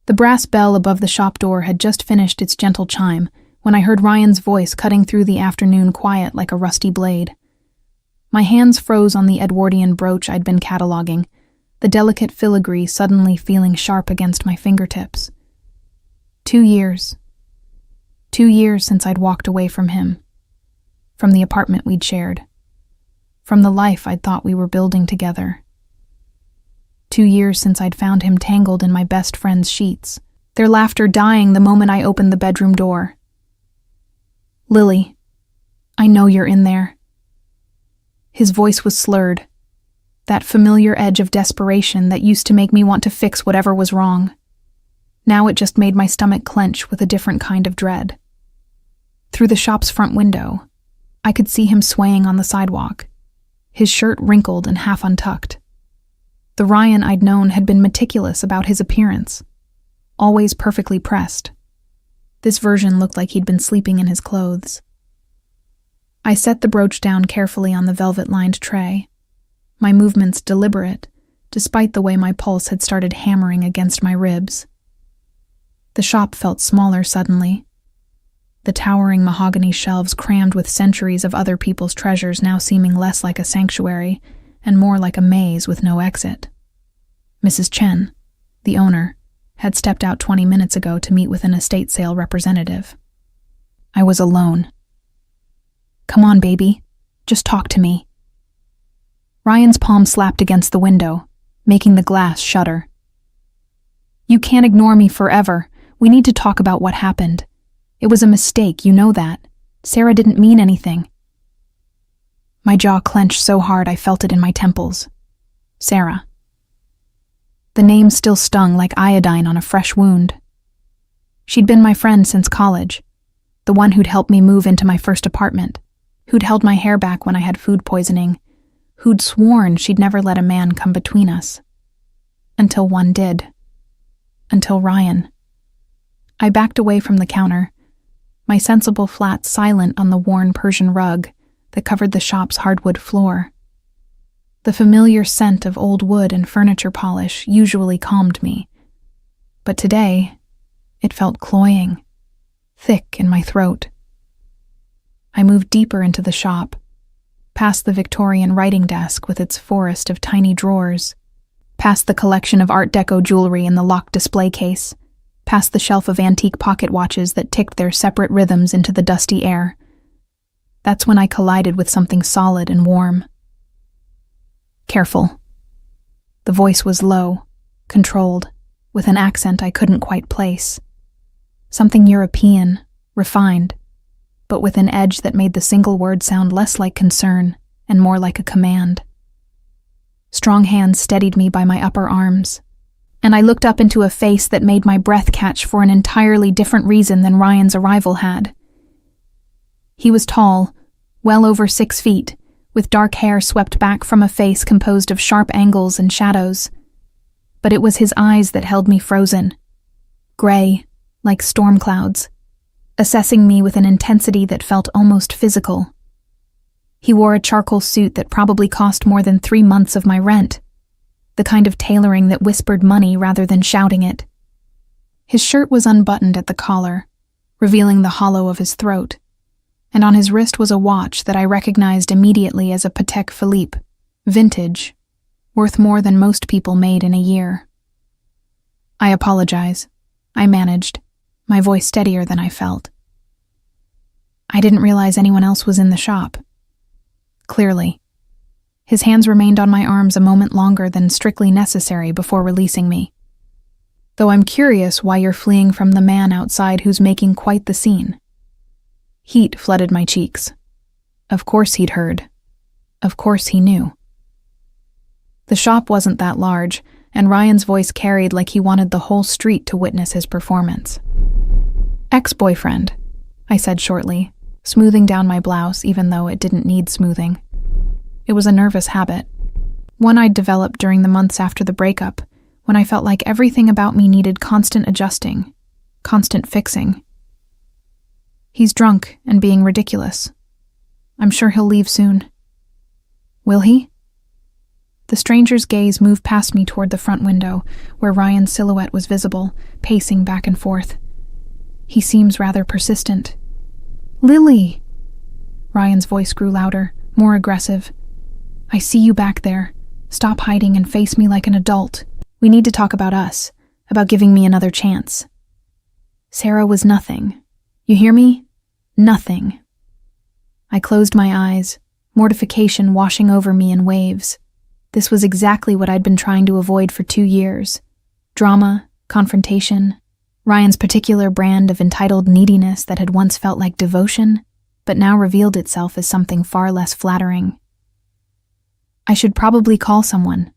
The brass bell above the shop door had just finished its gentle chime when I heard Ryan's voice cutting through the afternoon quiet like a rusty blade. My hands froze on the Edwardian brooch I'd been cataloging, the delicate filigree suddenly feeling sharp against my fingertips. 2 years. 2 years since I'd walked away from him, from the apartment we'd shared, from the life I'd thought we were building together. 2 years since I'd found him tangled in my best friend's sheets, their laughter dying the moment I opened the bedroom door. "Lily, I know you're in there." His voice was slurred, that familiar edge of desperation that used to make me want to fix whatever was wrong. Now it just made my stomach clench with a different kind of dread. Through the shop's front window, I could see him swaying on the sidewalk, his shirt wrinkled and half untucked. The Ryan I'd known had been meticulous about his appearance, always perfectly pressed. This version looked like he'd been sleeping in his clothes. I set the brooch down carefully on the velvet-lined tray, my movements deliberate, despite the way my pulse had started hammering against my ribs. The shop felt smaller suddenly, the towering mahogany shelves crammed with centuries of other people's treasures now seeming less like a sanctuary and more like a maze with no exit. Mrs. Chen, the owner, had stepped out 20 minutes ago to meet with an estate sale representative. I was alone. "Come on, baby. Just talk to me." Ryan's palm slapped against the window, making the glass shudder. "You can't ignore me forever. We need to talk about what happened. It was a mistake, you know that. Sarah didn't mean anything." My jaw clenched so hard I felt it in my temples. Sarah. The name still stung like iodine on a fresh wound. She'd been my friend since college, the one who'd helped me move into my first apartment, who'd held my hair back when I had food poisoning, who'd sworn she'd never let a man come between us. Until one did. Until Ryan. I backed away from the counter, my sensible flat silent on the worn Persian rug that covered the shop's hardwood floor. The familiar scent of old wood and furniture polish usually calmed me, but today it felt cloying, thick in my throat. I moved deeper into the shop, past the Victorian writing desk with its forest of tiny drawers, past the collection of Art Deco jewelry in the locked display case, past the shelf of antique pocket watches that ticked their separate rhythms into the dusty air. That's when I collided with something solid and warm. "Careful." The voice was low, controlled, with an accent I couldn't quite place. Something European, refined, but with an edge that made the single word sound less like concern and more like a command. Strong hands steadied me by my upper arms, and I looked up into a face that made my breath catch for an entirely different reason than Ryan's arrival had. He was tall, well over 6 feet, with dark hair swept back from a face composed of sharp angles and shadows. But it was his eyes that held me frozen, gray, like storm clouds, assessing me with an intensity that felt almost physical. He wore a charcoal suit that probably cost more than 3 months of my rent, the kind of tailoring that whispered money rather than shouting it. His shirt was unbuttoned at the collar, revealing the hollow of his throat, and on his wrist was a watch that I recognized immediately as a Patek Philippe, vintage, worth more than most people made in a year. "I apologize," I managed, my voice steadier than I felt. "I didn't realize anyone else was in the shop." Clearly. His hands remained on my arms a moment longer than strictly necessary before releasing me. "Though I'm curious why you're fleeing from the man outside who's making quite the scene." Heat flooded my cheeks. Of course he'd heard. Of course he knew. The shop wasn't that large, and Ryan's voice carried like he wanted the whole street to witness his performance. "Ex-boyfriend," I said shortly, smoothing down my blouse even though it didn't need smoothing. It was a nervous habit, one I'd developed during the months after the breakup, when I felt like everything about me needed constant adjusting, constant fixing. "He's drunk and being ridiculous. I'm sure he'll leave soon." "Will he?" The stranger's gaze moved past me toward the front window, where Ryan's silhouette was visible, pacing back and forth. He seems rather persistent. "Lily!" Ryan's voice grew louder, more aggressive. "I see you back there. Stop hiding and face me like an adult. We need to talk about us, about giving me another chance. Sarah was nothing. You hear me? Nothing." I closed my eyes, mortification washing over me in waves. This was exactly what I'd been trying to avoid for 2 years. Drama, confrontation, Ryan's particular brand of entitled neediness that had once felt like devotion, but now revealed itself as something far less flattering. "I should probably call someone,"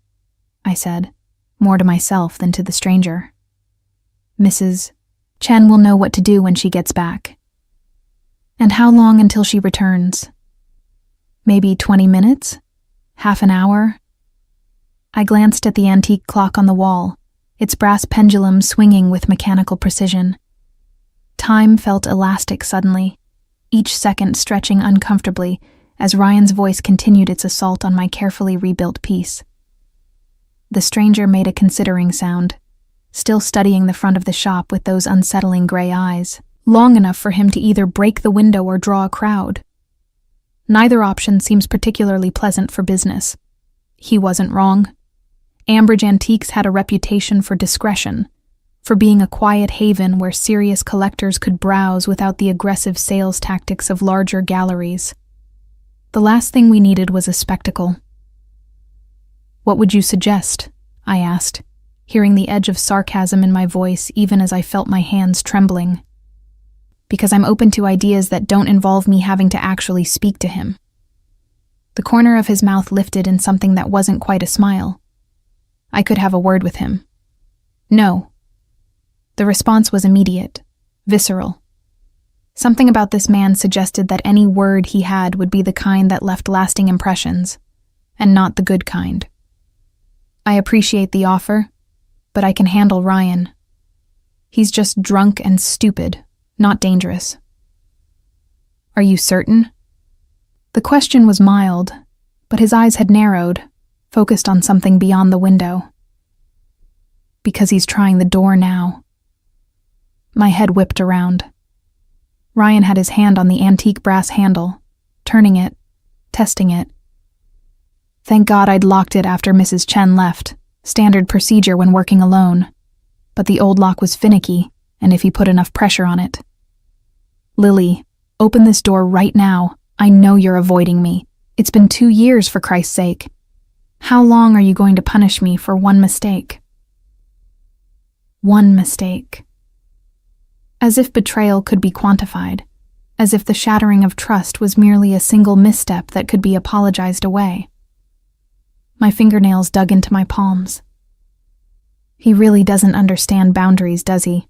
I said, more to myself than to the stranger. "Mrs. Chen will know what to do when she gets back." "And how long until she returns?" "Maybe 20 minutes? Half an hour?" I glanced at the antique clock on the wall, its brass pendulum swinging with mechanical precision. Time felt elastic suddenly, each second stretching uncomfortably as Ryan's voice continued its assault on my carefully rebuilt peace. The stranger made a considering sound, still studying the front of the shop with those unsettling gray eyes, long enough for him to either break the window or draw a crowd. Neither option seems particularly pleasant for business. He wasn't wrong. Ambridge Antiques had a reputation for discretion, for being a quiet haven where serious collectors could browse without the aggressive sales tactics of larger galleries. The last thing we needed was a spectacle. "What would you suggest?" I asked, hearing the edge of sarcasm in my voice even as I felt my hands trembling. "Because I'm open to ideas that don't involve me having to actually speak to him." The corner of his mouth lifted in something that wasn't quite a smile. "I could have a word with him." "No." The response was immediate, visceral. Something about this man suggested that any word he had would be the kind that left lasting impressions, and not the good kind. "I appreciate the offer, but I can handle Ryan. He's just drunk and stupid, not dangerous." "Are you certain?" The question was mild, but his eyes had narrowed, focused on something beyond the window. "Because he's trying the door now." My head whipped around. Ryan had his hand on the antique brass handle, turning it, testing it. Thank God I'd locked it after Mrs. Chen left, standard procedure when working alone. But the old lock was finicky, and if he put enough pressure on it. "Lily, open this door right now. I know you're avoiding me. It's been 2 years, for Christ's sake. How long are you going to punish me for one mistake?" One mistake. As if betrayal could be quantified, as if the shattering of trust was merely a single misstep that could be apologized away. My fingernails dug into my palms. He really doesn't understand boundaries, does he?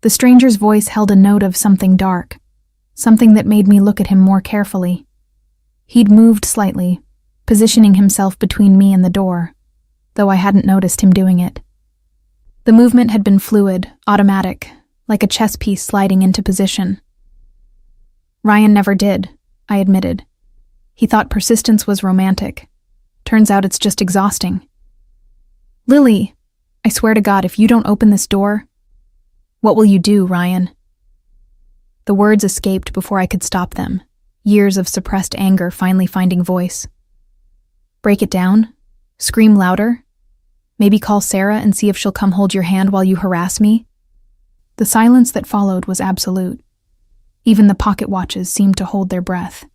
The stranger's voice held a note of something dark, something that made me look at him more carefully. He'd moved slightly, positioning himself between me and the door, though I hadn't noticed him doing it. The movement had been fluid, automatic, like a chess piece sliding into position. Ryan never did, I admitted. He thought persistence was romantic. Turns out it's just exhausting. "Lily, I swear to God, if you don't open this door..." "What will you do, Ryan?" The words escaped before I could stop them, years of suppressed anger finally finding voice. "Break it down? Scream louder? Maybe call Sarah and see if she'll come hold your hand while you harass me?" The silence that followed was absolute. Even the pocket watches seemed to hold their breath.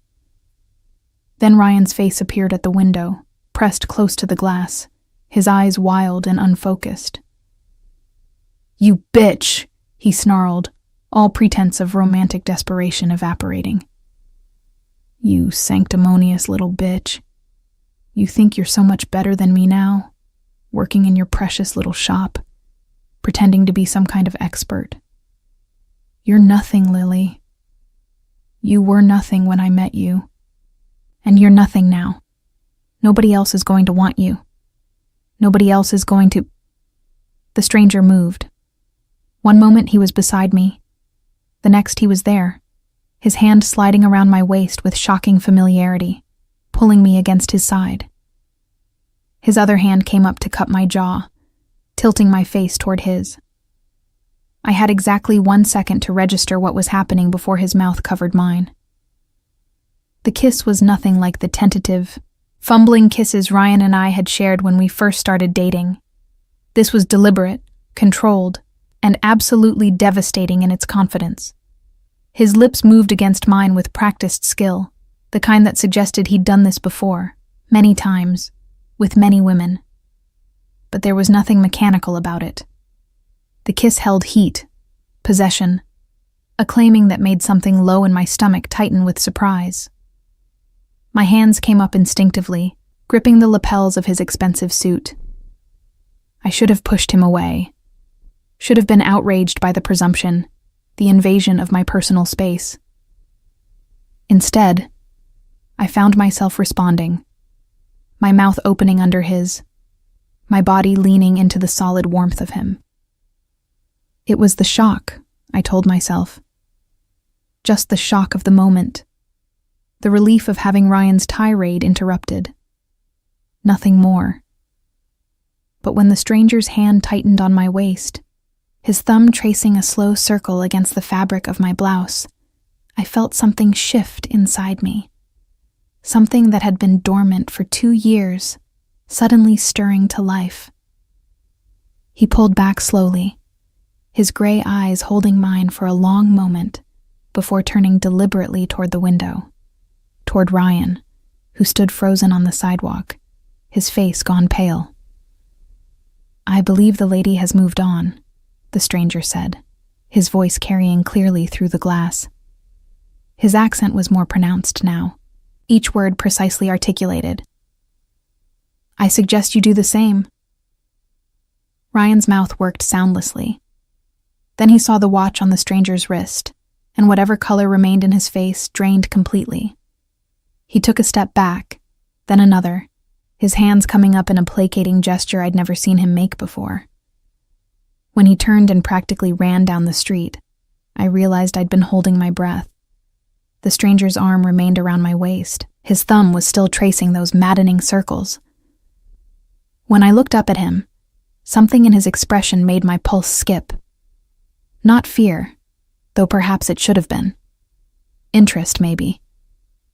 Then Ryan's face appeared at the window, pressed close to the glass, his eyes wild and unfocused. "You bitch!" he snarled, all pretense of romantic desperation evaporating. "You sanctimonious little bitch. You think you're so much better than me now, working in your precious little shop, pretending to be some kind of expert. You're nothing, Lily. You were nothing when I met you. And you're nothing now. Nobody else is going to want you. Nobody else is going to..." The stranger moved. One moment he was beside me. The next he was there, his hand sliding around my waist with shocking familiarity, pulling me against his side. His other hand came up to cup my jaw, tilting my face toward his. I had exactly 1 second to register what was happening before his mouth covered mine. The kiss was nothing like the tentative, fumbling kisses Ryan and I had shared when we first started dating. This was deliberate, controlled, and absolutely devastating in its confidence. His lips moved against mine with practiced skill, the kind that suggested he'd done this before, many times, with many women. But there was nothing mechanical about it. The kiss held heat, possession, a claiming that made something low in my stomach tighten with surprise. My hands came up instinctively, gripping the lapels of his expensive suit. I should have pushed him away. Should have been outraged by the presumption, the invasion of my personal space. Instead, I found myself responding, my mouth opening under his, my body leaning into the solid warmth of him. It was the shock, I told myself. Just the shock of the moment. The relief of having Ryan's tirade interrupted. Nothing more. But when the stranger's hand tightened on my waist, his thumb tracing a slow circle against the fabric of my blouse, I felt something shift inside me. Something that had been dormant for 2 years, suddenly stirring to life. He pulled back slowly, his gray eyes holding mine for a long moment before turning deliberately toward the window, toward Ryan, who stood frozen on the sidewalk, his face gone pale. "I believe the lady has moved on," the stranger said, his voice carrying clearly through the glass. His accent was more pronounced now, each word precisely articulated. "I suggest you do the same." Ryan's mouth worked soundlessly. Then he saw the watch on the stranger's wrist, and whatever color remained in his face drained completely. He took a step back, then another, his hands coming up in a placating gesture I'd never seen him make before. When he turned and practically ran down the street, I realized I'd been holding my breath. The stranger's arm remained around my waist. His thumb was still tracing those maddening circles. When I looked up at him, something in his expression made my pulse skip. Not fear, though perhaps it should have been. Interest, maybe.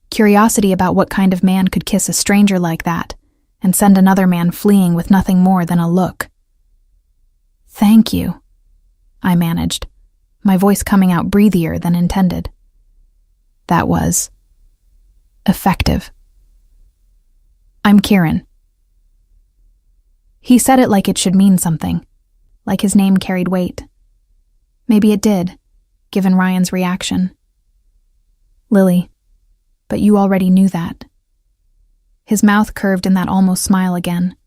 Curiosity about what kind of man could kiss a stranger like that and send another man fleeing with nothing more than a look. "Thank you," I managed, my voice coming out breathier than intended. That was effective. "I'm Kieran." He said it like it should mean something, like his name carried weight. Maybe it did, given Ryan's reaction. "Lily, but you already knew that." His mouth curved in that almost smile again.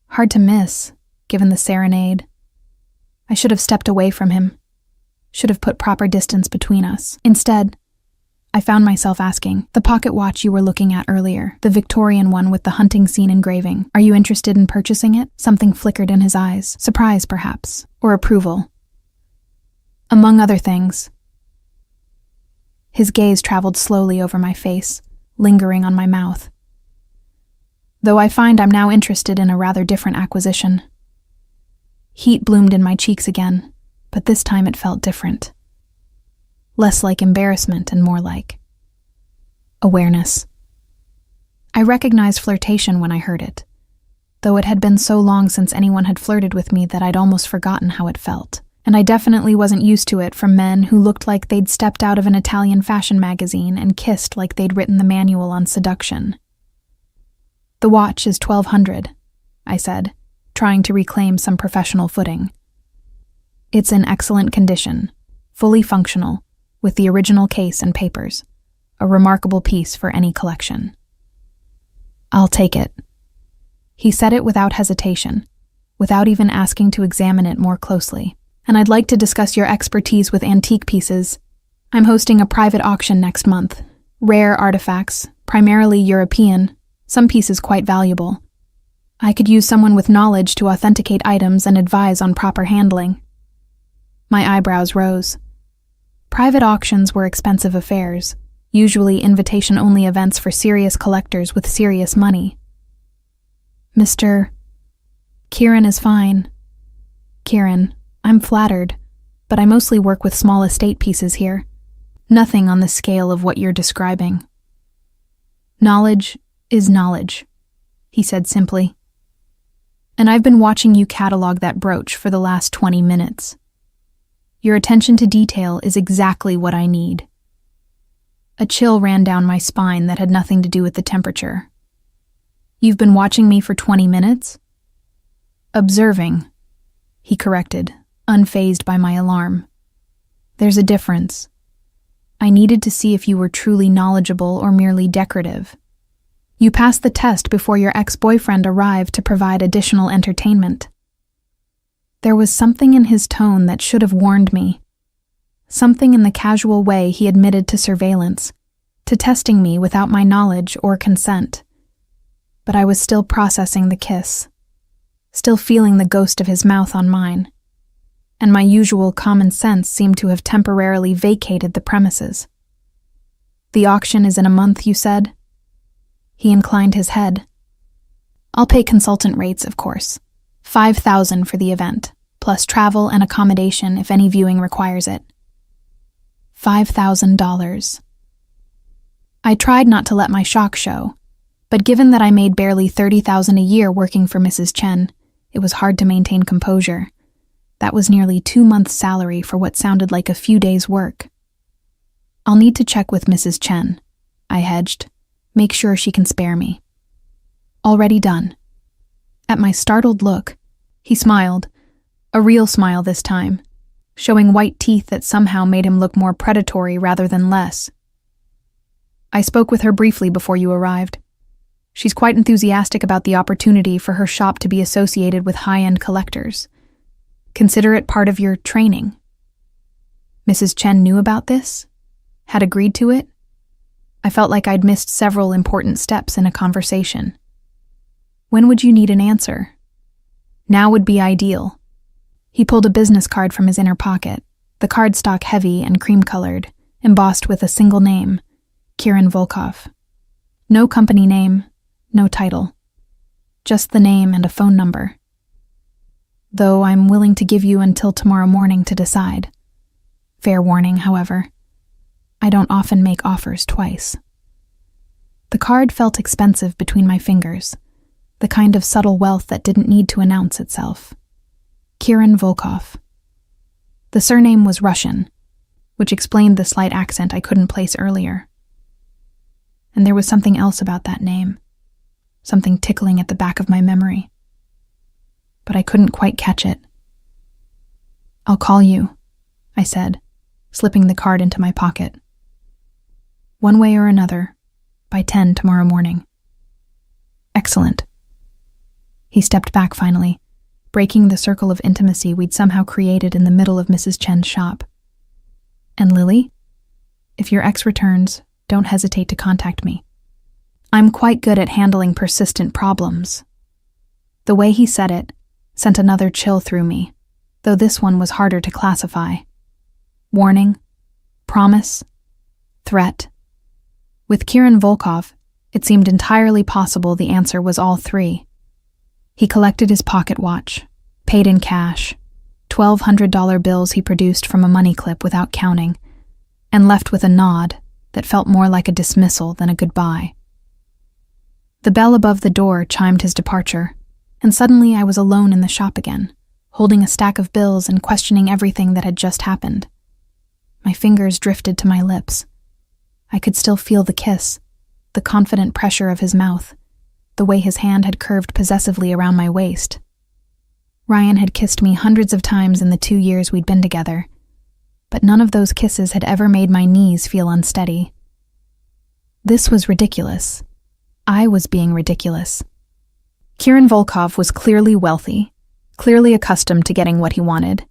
Hard to miss, given the serenade. I should have stepped away from him, should have put proper distance between us. Instead, I found myself asking, "The pocket watch you were looking at earlier, the Victorian one with the hunting scene engraving, are you interested in purchasing it?" Something flickered in his eyes, surprise perhaps, or approval. "Among other things." His gaze traveled slowly over my face, lingering on my mouth. "Though I find I'm now interested in a rather different acquisition." Heat bloomed in my cheeks again, but this time it felt different. Less like embarrassment and more like awareness. I recognized flirtation when I heard it, though it had been so long since anyone had flirted with me that I'd almost forgotten how it felt. And I definitely wasn't used to it from men who looked like they'd stepped out of an Italian fashion magazine and kissed like they'd written the manual on seduction. "The watch is $1,200, I said, trying to reclaim some professional footing. "It's in excellent condition, fully functional, with the original case and papers. A remarkable piece for any collection." "I'll take it." He said it without hesitation, without even asking to examine it more closely. "And I'd like to discuss your expertise with antique pieces. I'm hosting a private auction next month. Rare artifacts, primarily European, some pieces quite valuable. I could use someone with knowledge to authenticate items and advise on proper handling." My eyebrows rose. Private auctions were expensive affairs, usually invitation-only events for serious collectors with serious money. Mr. Kieran is fine. Kieran, I'm flattered, but I mostly work with small estate pieces here. Nothing on the scale of what you're describing. Knowledge is knowledge, he said simply. And I've been watching you catalog that brooch for the last 20 minutes. Your attention to detail is exactly what I need. A chill ran down my spine that had nothing to do with the temperature. You've been watching me for 20 minutes? Observing, he corrected, unfazed by my alarm. There's a difference. I needed to see if you were truly knowledgeable or merely decorative. You passed the test before your ex-boyfriend arrived to provide additional entertainment. There was something in his tone that should have warned me. Something in the casual way he admitted to surveillance, to testing me without my knowledge or consent. But I was still processing the kiss, still feeling the ghost of his mouth on mine, and my usual common sense seemed to have temporarily vacated the premises. The auction is in a month, you said? He inclined his head. I'll pay consultant rates, of course. $5,000 for the event, plus travel and accommodation if any viewing requires it. $5,000. I tried not to let my shock show, but given that I made barely $30,000 a year working for Mrs. Chen, it was hard to maintain composure. That was nearly 2 months' salary for what sounded like a few days' work. I'll need to check with Mrs. Chen, I hedged. Make sure she can spare me. Already done. At my startled look, he smiled, a real smile this time, showing white teeth that somehow made him look more predatory rather than less. I spoke with her briefly before you arrived. She's quite enthusiastic about the opportunity for her shop to be associated with high-end collectors. Consider it part of your training. Mrs. Chen knew about this? Had agreed to it? I felt like I'd missed several important steps in a conversation. When would you need an answer? Now would be ideal. He pulled a business card from his inner pocket, the cardstock heavy and cream-colored, embossed with a single name, Kieran Volkov. No company name, no title. Just the name and a phone number. Though I'm willing to give you until tomorrow morning to decide. Fair warning, however. I don't often make offers twice. The card felt expensive between my fingers, the kind of subtle wealth that didn't need to announce itself. Kieran Volkov. The surname was Russian, which explained the slight accent I couldn't place earlier. And there was something else about that name, something tickling at the back of my memory. But I couldn't quite catch it. I'll call you, I said, slipping the card into my pocket. One way or another, by 10 tomorrow morning. Excellent. He stepped back finally, breaking the circle of intimacy we'd somehow created in the middle of Mrs. Chen's shop. And Lily? If your ex returns, don't hesitate to contact me. I'm quite good at handling persistent problems. The way he said it sent another chill through me, though this one was harder to classify. Warning, promise, threat. With Kieran Volkov, it seemed entirely possible the answer was all three. He collected his pocket watch, paid in cash, $1,200 bills he produced from a money clip without counting, and left with a nod that felt more like a dismissal than a goodbye. The bell above the door chimed his departure, and suddenly I was alone in the shop again, holding a stack of bills and questioning everything that had just happened. My fingers drifted to my lips. I could still feel the kiss, the confident pressure of his mouth, the way his hand had curved possessively around my waist. Ryan had kissed me hundreds of times in the 2 years we'd been together, but none of those kisses had ever made my knees feel unsteady. This was ridiculous. I was being ridiculous. Kieran Volkov was clearly wealthy, clearly accustomed to getting what he wanted,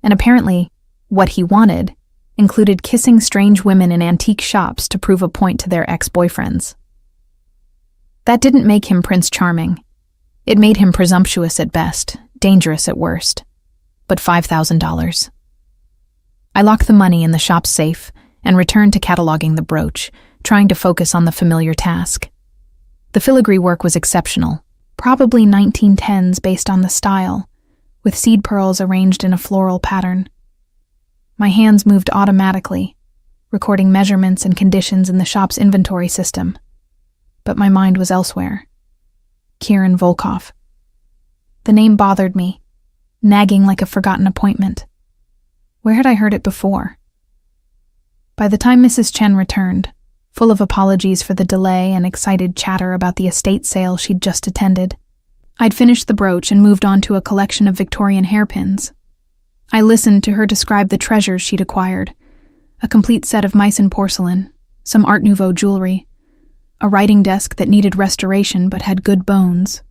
and apparently, what he wanted included kissing strange women in antique shops to prove a point to their ex-boyfriends. That didn't make him Prince Charming. It made him presumptuous at best, dangerous at worst. But $5,000. I locked the money in the shop's safe and returned to cataloging the brooch, trying to focus on the familiar task. The filigree work was exceptional, Probably 1910s based on the style, with seed pearls arranged in a floral pattern. My hands moved automatically, recording measurements and conditions in the shop's inventory system. But my mind was elsewhere. Kieran Volkov. The name bothered me, nagging like a forgotten appointment. Where had I heard it before? By the time Mrs. Chen returned, full of apologies for the delay and excited chatter about the estate sale she'd just attended, I'd finished the brooch and moved on to a collection of Victorian hairpins. I listened to her describe the treasures she'd acquired: a complete set of Meissen porcelain, some Art Nouveau jewelry, a writing desk that needed restoration but had good bones,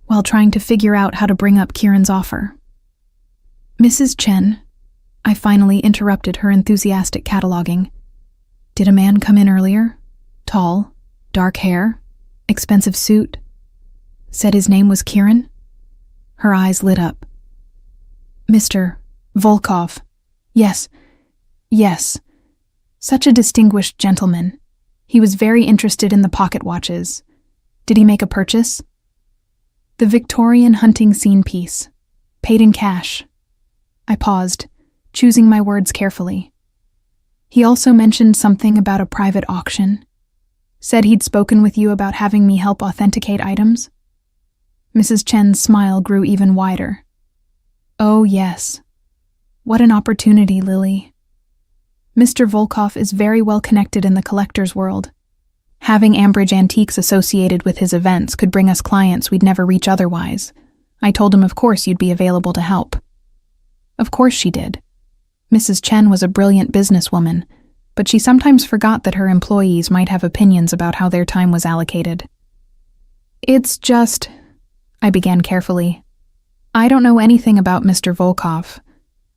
while trying to figure out how to bring up Kieran's offer. Mrs. Chen, I finally interrupted her enthusiastic cataloging. Did a man come in earlier? Tall, dark hair, expensive suit. Said his name was Kieran? Her eyes lit up. Mr. Volkov. Yes. Such a distinguished gentleman. He was very interested in the pocket watches. Did he make a purchase? The Victorian hunting scene piece. Paid in cash. I paused, choosing my words carefully. He also mentioned something about a private auction. Said he'd spoken with you about having me help authenticate items. Mrs. Chen's smile grew even wider. Oh, yes. What an opportunity, Lily. Mr. Volkov is very well connected in the collector's world. Having Ambridge Antiques associated with his events could bring us clients we'd never reach otherwise. I told him of course you'd be available to help. Of course she did. Mrs. Chen was a brilliant businesswoman, but she sometimes forgot that her employees might have opinions about how their time was allocated. It's just, I began carefully. I don't know anything about Mr. Volkov.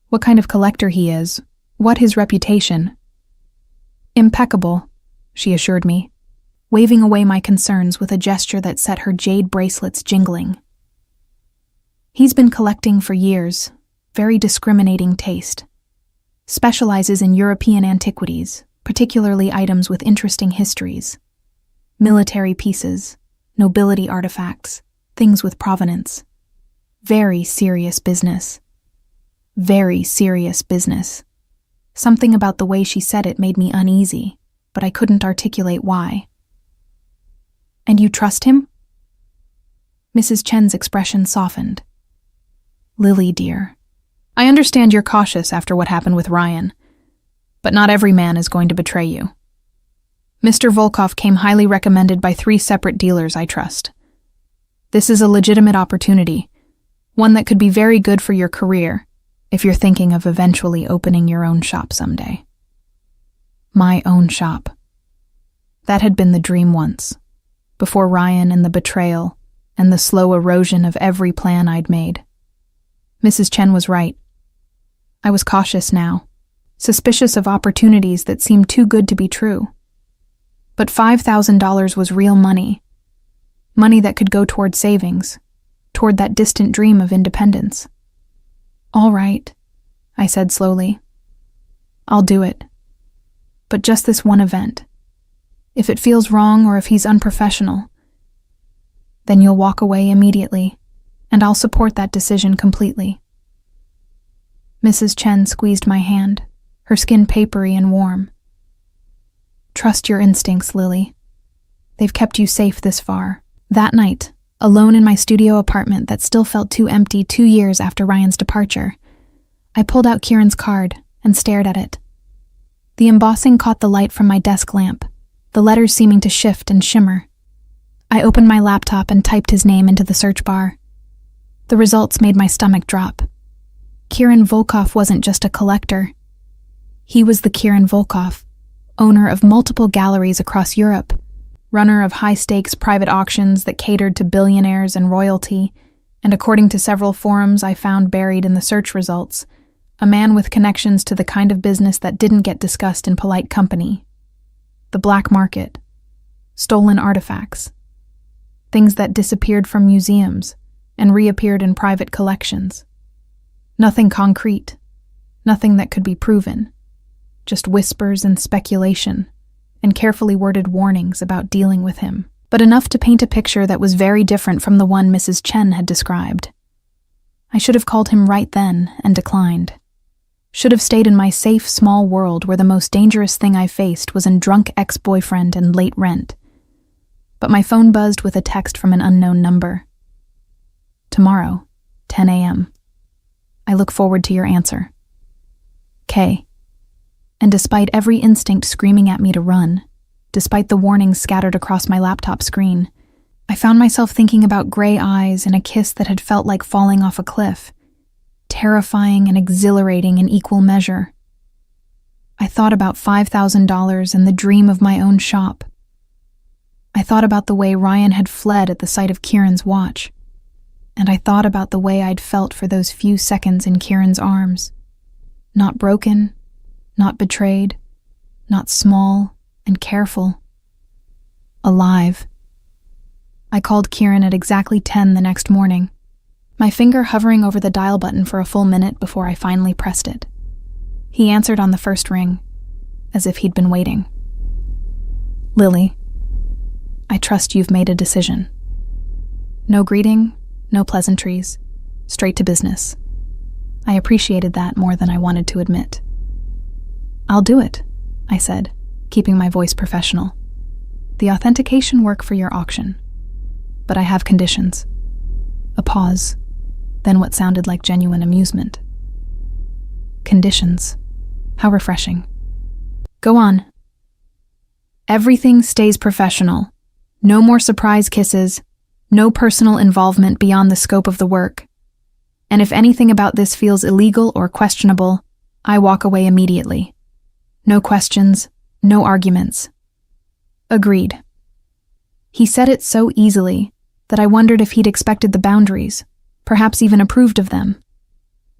What kind of collector he is, what his reputation. Impeccable, she assured me, waving away my concerns with a gesture that set her jade bracelets jingling. He's been collecting for years, very discriminating taste. Specializes in European antiquities, particularly items with interesting histories. Military pieces, nobility artifacts, things with provenance. Very serious business. Very serious business. Something about the way she said it made me uneasy, but I couldn't articulate why. And you trust him? Mrs. Chen's expression softened. Lily, dear, I understand you're cautious after what happened with Ryan, but not every man is going to betray you. Mr. Volkov came highly recommended by 3 separate dealers I trust. This is a legitimate opportunity, one that could be very good for your career if you're thinking of eventually opening your own shop someday. My own shop. That had been the dream once, before Ryan and the betrayal and the slow erosion of every plan I'd made. Mrs. Chen was right. I was cautious now, suspicious of opportunities that seemed too good to be true. But $5,000 was real money. Money that could go toward savings, toward that distant dream of independence. All right, I said slowly. I'll do it. But just this one event. If it feels wrong or if he's unprofessional, then you'll walk away immediately, and I'll support that decision completely. Mrs. Chen squeezed my hand, her skin papery and warm. Trust your instincts, Lily. They've kept you safe this far. That night, alone in my studio apartment that still felt too empty 2 years after Ryan's departure, I pulled out Kieran's card and stared at it. The embossing caught the light from my desk lamp, the letters seeming to shift and shimmer. I opened my laptop and typed his name into the search bar. The results made my stomach drop. Kieran Volkov wasn't just a collector. He was the Kieran Volkov, owner of multiple galleries across Europe, runner of high-stakes private auctions that catered to billionaires and royalty, and according to several forums I found buried in the search results, a man with connections to the kind of business that didn't get discussed in polite company. The black market, stolen artifacts, things that disappeared from museums and reappeared in private collections. Nothing concrete, nothing that could be proven, just whispers and speculation, and carefully worded warnings about dealing with him. but enough to paint a picture that was very different from the one Mrs. Chen had described. I should have called him right then and declined. Should have stayed in my safe, small world where the most dangerous thing I faced was a drunk ex-boyfriend and late rent. But my phone buzzed with a text from an unknown number. Tomorrow, 10 a.m. I look forward to your answer. K. And despite every instinct screaming at me to run, despite the warnings scattered across my laptop screen, I found myself thinking about gray eyes and a kiss that had felt like falling off a cliff, terrifying and exhilarating in equal measure. I thought about $5,000 and the dream of my own shop. I thought about the way Ryan had fled at the sight of Kieran's watch, and I thought about the way I'd felt for those few seconds in Kieran's arms. Not broken, not betrayed, not small and careful. Alive. I called Kieran at exactly 10 the next morning, my finger hovering over the dial button for a full minute before I finally pressed it. He answered on the first ring, as if he'd been waiting. Lily, I trust you've made a decision. No greeting, no pleasantries, straight to business. I appreciated that more than I wanted to admit. I'll do it, I said, keeping my voice professional. The authentication work for your auction. But I have conditions. A pause, then what sounded like genuine amusement. Conditions. How refreshing. Go on. Everything stays professional. No more surprise kisses. No personal involvement beyond the scope of the work. And if anything about this feels illegal or questionable, I walk away immediately. No questions, no arguments. Agreed. He said it so easily that I wondered if he'd expected the boundaries, perhaps even approved of them.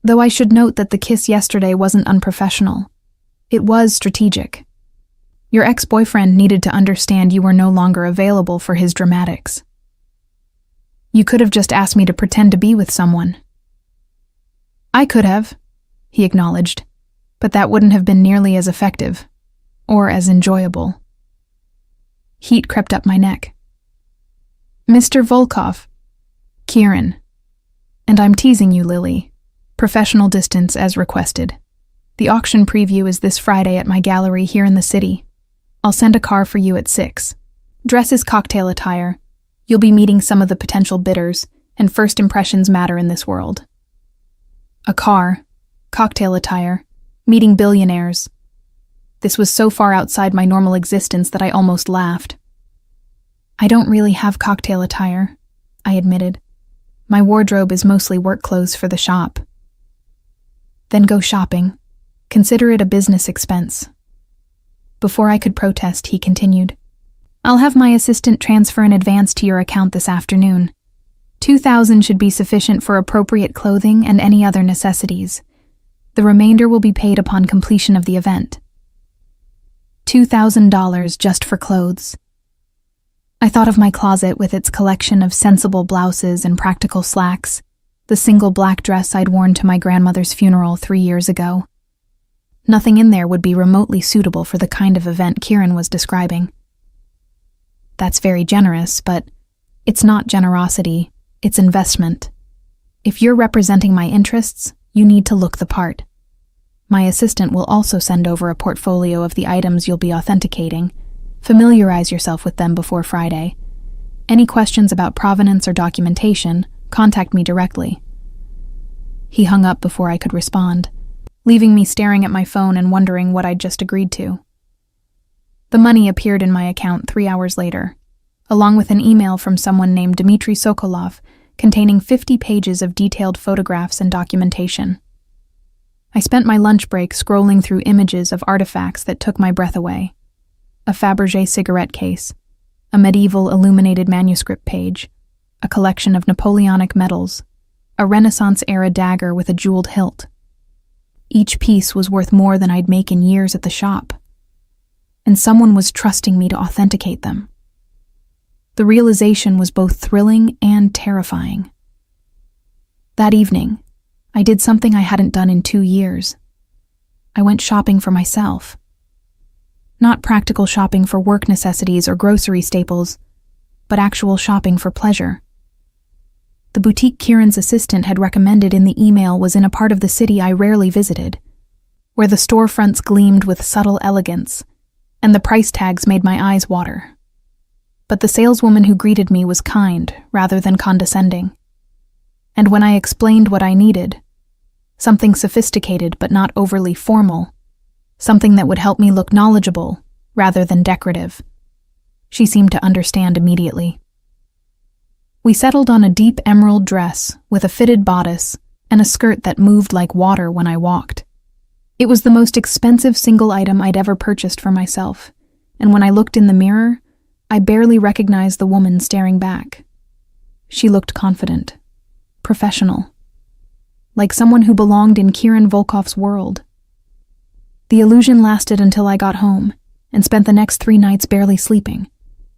Though I should note that the kiss yesterday wasn't unprofessional. It was strategic. Your ex-boyfriend needed to understand you were no longer available for his dramatics. You could have just asked me to pretend to be with someone. I could have, he acknowledged, but that wouldn't have been nearly as effective, or as enjoyable. Heat crept up my neck. Mr. Volkov. Kieran. And I'm teasing you, Lily. Professional distance as requested. The auction preview is this Friday at my gallery here in the city. I'll send a car for you at 6. Dress is cocktail attire. You'll be meeting some of the potential bidders, and first impressions matter in this world. A car, cocktail attire, meeting billionaires. This was so far outside my normal existence that I almost laughed. I don't really have cocktail attire, I admitted. My wardrobe is mostly work clothes for the shop. Then go shopping. Consider it a business expense. Before I could protest, he continued. I'll have my assistant transfer an advance to your account this afternoon. $2,000 should be sufficient for appropriate clothing and any other necessities. The remainder will be paid upon completion of the event. $2,000 just for clothes. I thought of my closet with its collection of sensible blouses and practical slacks, the single black dress I'd worn to my grandmother's funeral 3 years ago. Nothing in there would be remotely suitable for the kind of event Kieran was describing. That's very generous, but it's not generosity, it's investment. If you're representing my interests, you need to look the part. My assistant will also send over a portfolio of the items you'll be authenticating. Familiarize yourself with them before Friday. Any questions about provenance or documentation, contact me directly. He hung up before I could respond, leaving me staring at my phone and wondering what I'd just agreed to. The money appeared in my account 3 hours later, along with an email from someone named Dmitry Sokolov containing 50 pages of detailed photographs and documentation. I spent my lunch break scrolling through images of artifacts that took my breath away. A Fabergé cigarette case, a medieval illuminated manuscript page, a collection of Napoleonic medals, a Renaissance-era dagger with a jeweled hilt. Each piece was worth more than I'd make in years at the shop. And someone was trusting me to authenticate them. The realization was both thrilling and terrifying. That evening, I did something I hadn't done in 2 years. I went shopping for myself. Not practical shopping for work necessities or grocery staples, but actual shopping for pleasure. The boutique Kieran's assistant had recommended in the email was in a part of the city I rarely visited, where the storefronts gleamed with subtle elegance, and the price tags made my eyes water. But the saleswoman who greeted me was kind rather than condescending. And when I explained what I needed, something sophisticated but not overly formal, something that would help me look knowledgeable rather than decorative, she seemed to understand immediately. We settled on a deep emerald dress with a fitted bodice and a skirt that moved like water when I walked. It was the most expensive single item I'd ever purchased for myself, and when I looked in the mirror, I barely recognized the woman staring back. She looked confident, professional, like someone who belonged in Kieran Volkov's world. The illusion lasted until I got home and spent the next 3 nights barely sleeping,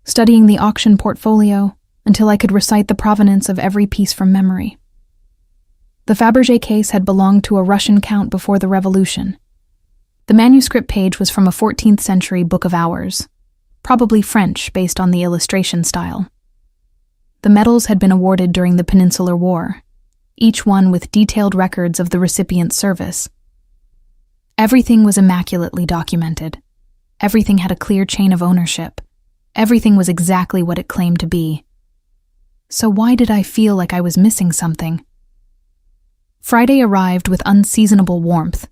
studying the auction portfolio until I could recite the provenance of every piece from memory. The Fabergé case had belonged to a Russian count before the Revolution. The manuscript page was from a 14th century Book of Hours, probably French based on the illustration style. The medals had been awarded during the Peninsular War, each one with detailed records of the recipient's service. Everything was immaculately documented. Everything had a clear chain of ownership. Everything was exactly what it claimed to be. So why did I feel like I was missing something? Friday arrived with unseasonable warmth,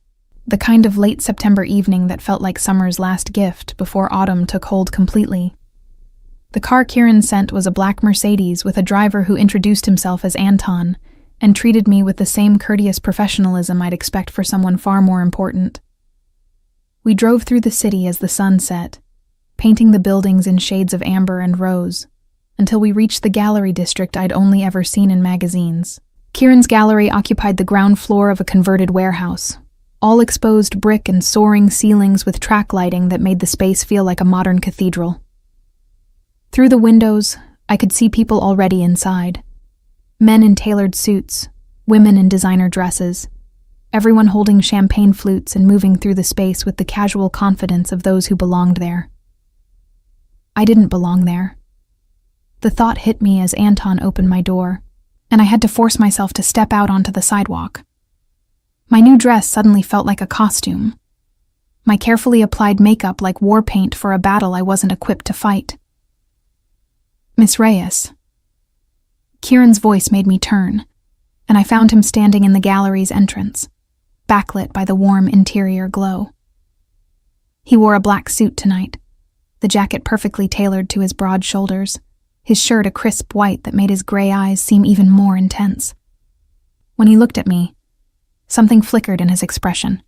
the kind of late September evening that felt like summer's last gift before autumn took hold completely. The car Kieran sent was a black Mercedes with a driver who introduced himself as Anton and treated me with the same courteous professionalism I'd expect for someone far more important. We drove through the city as the sun set, painting the buildings in shades of amber and rose, until we reached the gallery district I'd only ever seen in magazines. Kieran's gallery occupied the ground floor of a converted warehouse, all exposed brick and soaring ceilings with track lighting that made the space feel like a modern cathedral. Through the windows, I could see people already inside. Men in tailored suits, women in designer dresses, everyone holding champagne flutes and moving through the space with the casual confidence of those who belonged there. I didn't belong there. The thought hit me as Anton opened my door, and I had to force myself to step out onto the sidewalk. My new dress suddenly felt like a costume. My carefully applied makeup like war paint for a battle I wasn't equipped to fight. "Miss Reyes." Kieran's voice made me turn, and I found him standing in the gallery's entrance, backlit by the warm interior glow. He wore a black suit tonight, the jacket perfectly tailored to his broad shoulders, his shirt a crisp white that made his gray eyes seem even more intense. When he looked at me, something flickered in his expression.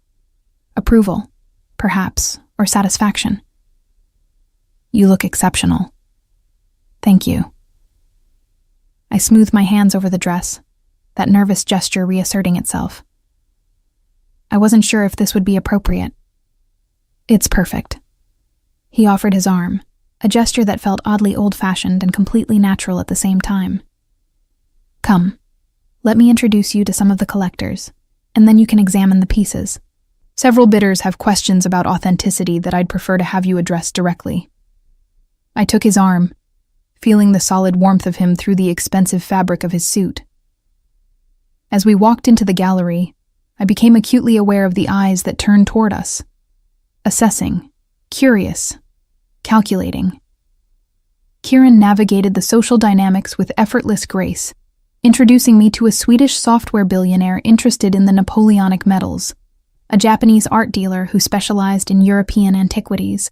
Approval, perhaps, or satisfaction. "You look exceptional." "Thank you." I smoothed my hands over the dress, that nervous gesture reasserting itself. I wasn't sure if this would be appropriate. "It's perfect." He offered his arm, a gesture that felt oddly old-fashioned and completely natural at the same time. "Come, let me introduce you to some of the collectors, and then you can examine the pieces. Several bidders have questions about authenticity that I'd prefer to have you address directly." I took his arm, feeling the solid warmth of him through the expensive fabric of his suit. As we walked into the gallery, I became acutely aware of the eyes that turned toward us, assessing, curious, calculating. Kieran navigated the social dynamics with effortless grace, introducing me to a Swedish software billionaire interested in the Napoleonic medals, a Japanese art dealer who specialized in European antiquities,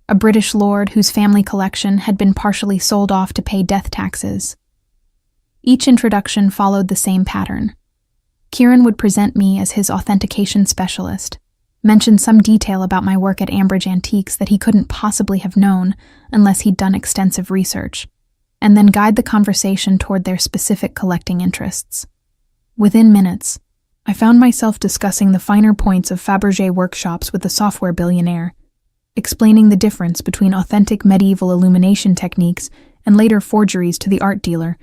a British lord whose family collection had been partially sold off to pay death taxes. Each introduction followed the same pattern. Kieran would present me as his authentication specialist, mention some detail about my work at Ambridge Antiques that he couldn't possibly have known unless he'd done extensive research, and then guide the conversation toward their specific collecting interests. Within minutes, I found myself discussing the finer points of Fabergé workshops with the software billionaire, explaining the difference between authentic medieval illumination techniques and later forgeries to the art dealer,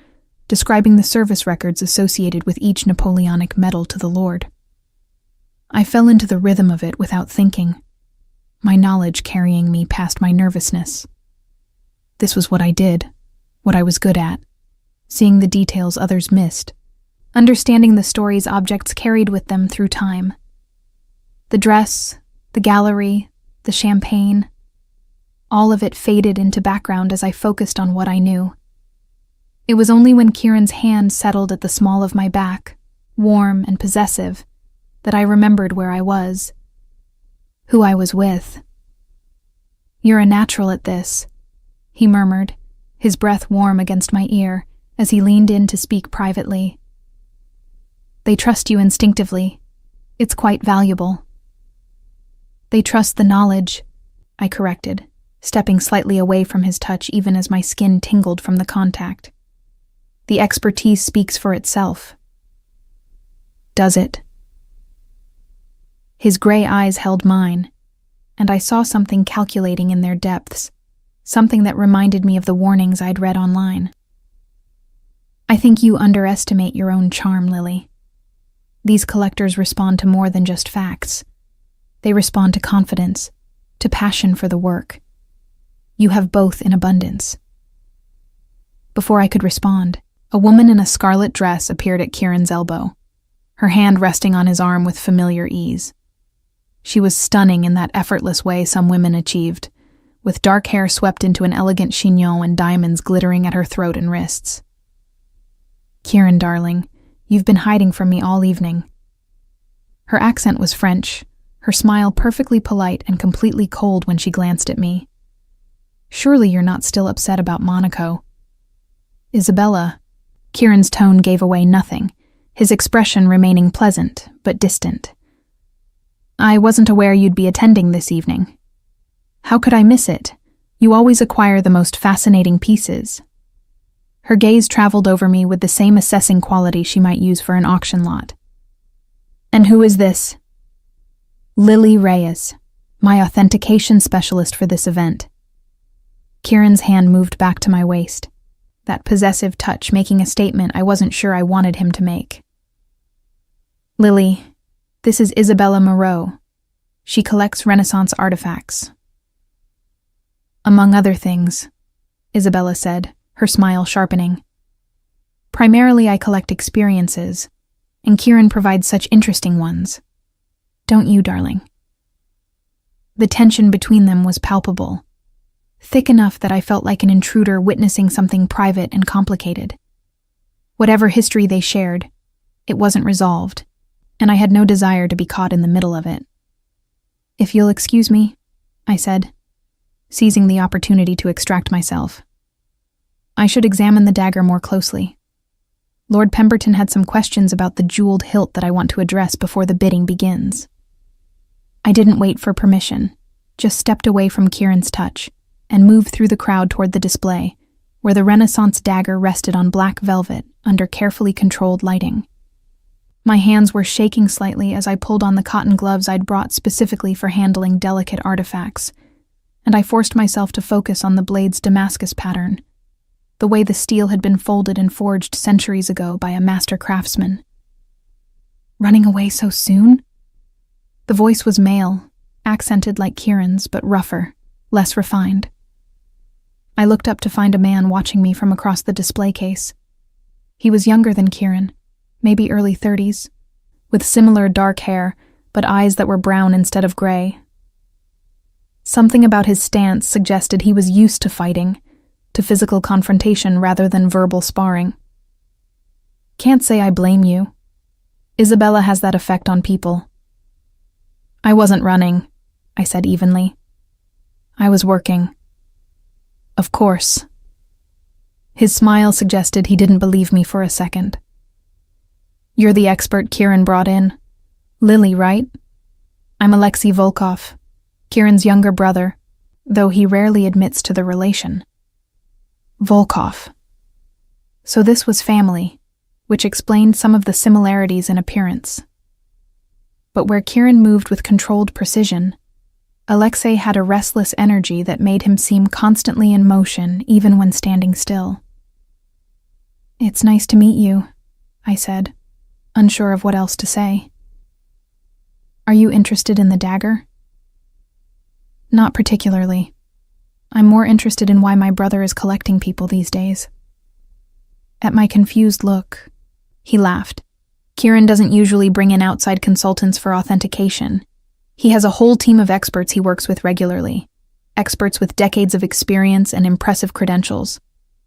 describing the service records associated with each Napoleonic medal to the lord. I fell into the rhythm of it without thinking, my knowledge carrying me past my nervousness. This was what I did, what I was good at, seeing the details others missed, understanding the stories objects carried with them through time. The dress, the gallery, the champagne, all of it faded into background as I focused on what I knew. It was only when Kieran's hand settled at the small of my back, warm and possessive, that I remembered where I was, who I was with. "You're a natural at this," he murmured, his breath warm against my ear as he leaned in to speak privately. "They trust you instinctively. It's quite valuable." "They trust the knowledge," I corrected, stepping slightly away from his touch even as my skin tingled from the contact. "The expertise speaks for itself." "Does it?" His gray eyes held mine, and I saw something calculating in their depths, something that reminded me of the warnings I'd read online. "I think you underestimate your own charm, Lily. These collectors respond to more than just facts. They respond to confidence, to passion for the work. You have both in abundance." Before I could respond, a woman in a scarlet dress appeared at Kieran's elbow, her hand resting on his arm with familiar ease. She was stunning in that effortless way some women achieved, with dark hair swept into an elegant chignon and diamonds glittering at her throat and wrists. "Kieran, darling, you've been hiding from me all evening." Her accent was French, her smile perfectly polite and completely cold when she glanced at me. "Surely you're not still upset about Monaco." "Isabella." Kieran's tone gave away nothing, his expression remaining pleasant but distant. "I wasn't aware you'd be attending this evening." "How could I miss it? You always acquire the most fascinating pieces." Her gaze traveled over me with the same assessing quality she might use for an auction lot. "And who is this?" "Lily Reyes, my authentication specialist for this event." Kieran's hand moved back to my waist, that possessive touch making a statement I wasn't sure I wanted him to make. "Lily, this is Isabella Moreau. She collects Renaissance artifacts." "Among other things," Isabella said, her smile sharpening. "Primarily I collect experiences, and Kieran provides such interesting ones. Don't you, darling?" The tension between them was palpable, thick enough that I felt like an intruder witnessing something private and complicated. Whatever history they shared, it wasn't resolved, and I had no desire to be caught in the middle of it. "If you'll excuse me," I said, seizing the opportunity to extract myself. "I should examine the dagger more closely. Lord Pemberton had some questions about the jeweled hilt that I want to address before the bidding begins." I didn't wait for permission, just stepped away from Kieran's touch and moved through the crowd toward the display, where the Renaissance dagger rested on black velvet under carefully controlled lighting. My hands were shaking slightly as I pulled on the cotton gloves I'd brought specifically for handling delicate artifacts, and I forced myself to focus on the blade's Damascus pattern, the way the steel had been folded and forged centuries ago by a master craftsman. "Running away so soon?" The voice was male, accented like Kieran's, but rougher, less refined. I looked up to find a man watching me from across the display case. He was younger than Kieran, maybe early 30s, with similar dark hair, but eyes that were brown instead of gray. Something about his stance suggested he was used to fighting, to physical confrontation rather than verbal sparring. "Can't say I blame you. Isabella has that effect on people." "I wasn't running," I said evenly. "I was working." "Of course." His smile suggested he didn't believe me for a second. "You're the expert Kieran brought in. Lily, right?" "I'm Alexei Volkov, Kieran's younger brother, though he rarely admits to the relation." Volkov. So this was family, which explained some of the similarities in appearance. But where Kieran moved with controlled precision, Alexei had a restless energy that made him seem constantly in motion even when standing still. "It's nice to meet you," I said, unsure of what else to say. "Are you interested in the dagger?" "Not particularly. I'm more interested in why my brother is collecting people these days." At my confused look, he laughed. Kieran doesn't usually bring in outside consultants for authentication. He has a whole team of experts he works with regularly. Experts with decades of experience and impressive credentials.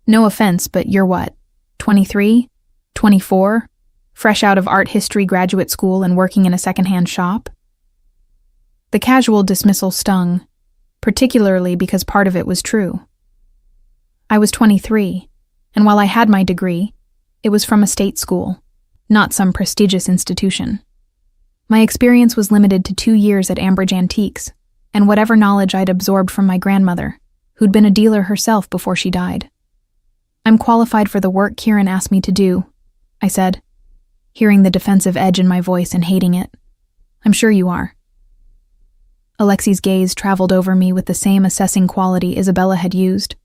No offense, but you're what, 23? 24? Fresh out of art history graduate school and working in a secondhand shop? The casual dismissal stung, particularly because part of it was true. I was 23, and while I had my degree, it was from a state school, not some prestigious institution. My experience was limited to 2 years at Ambridge Antiques, and whatever knowledge I'd absorbed from my grandmother, who'd been a dealer herself before she died. I'm qualified for the work Kieran asked me to do, I said, hearing the defensive edge in my voice and hating it. I'm sure you are. Alexi's gaze traveled over me with the same assessing quality Isabella had used.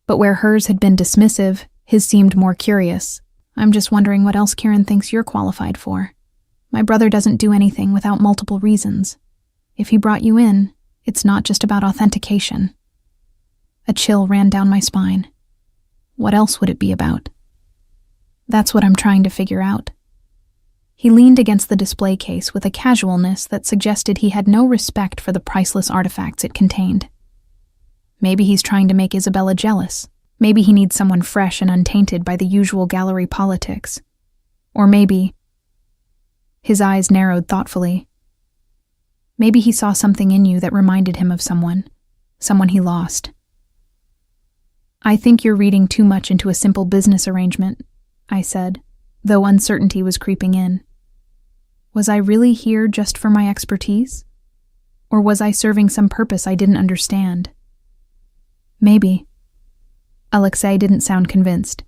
But where hers had been dismissive, his seemed more curious. I'm just wondering what else Kieran thinks you're qualified for. My brother doesn't do anything without multiple reasons. If he brought you in, it's not just about authentication. A chill ran down my spine. What else would it be about? That's what I'm trying to figure out. He leaned against the display case with a casualness that suggested he had no respect for the priceless artifacts it contained. Maybe he's trying to make Isabella jealous. Maybe he needs someone fresh and untainted by the usual gallery politics. Or maybe... His eyes narrowed thoughtfully. Maybe he saw something in you that reminded him of someone he lost. I think you're reading too much into a simple business arrangement, I said, though uncertainty was creeping in. Was I really here just for my expertise? Or was I serving some purpose I didn't understand? Maybe. Alexei didn't sound convinced.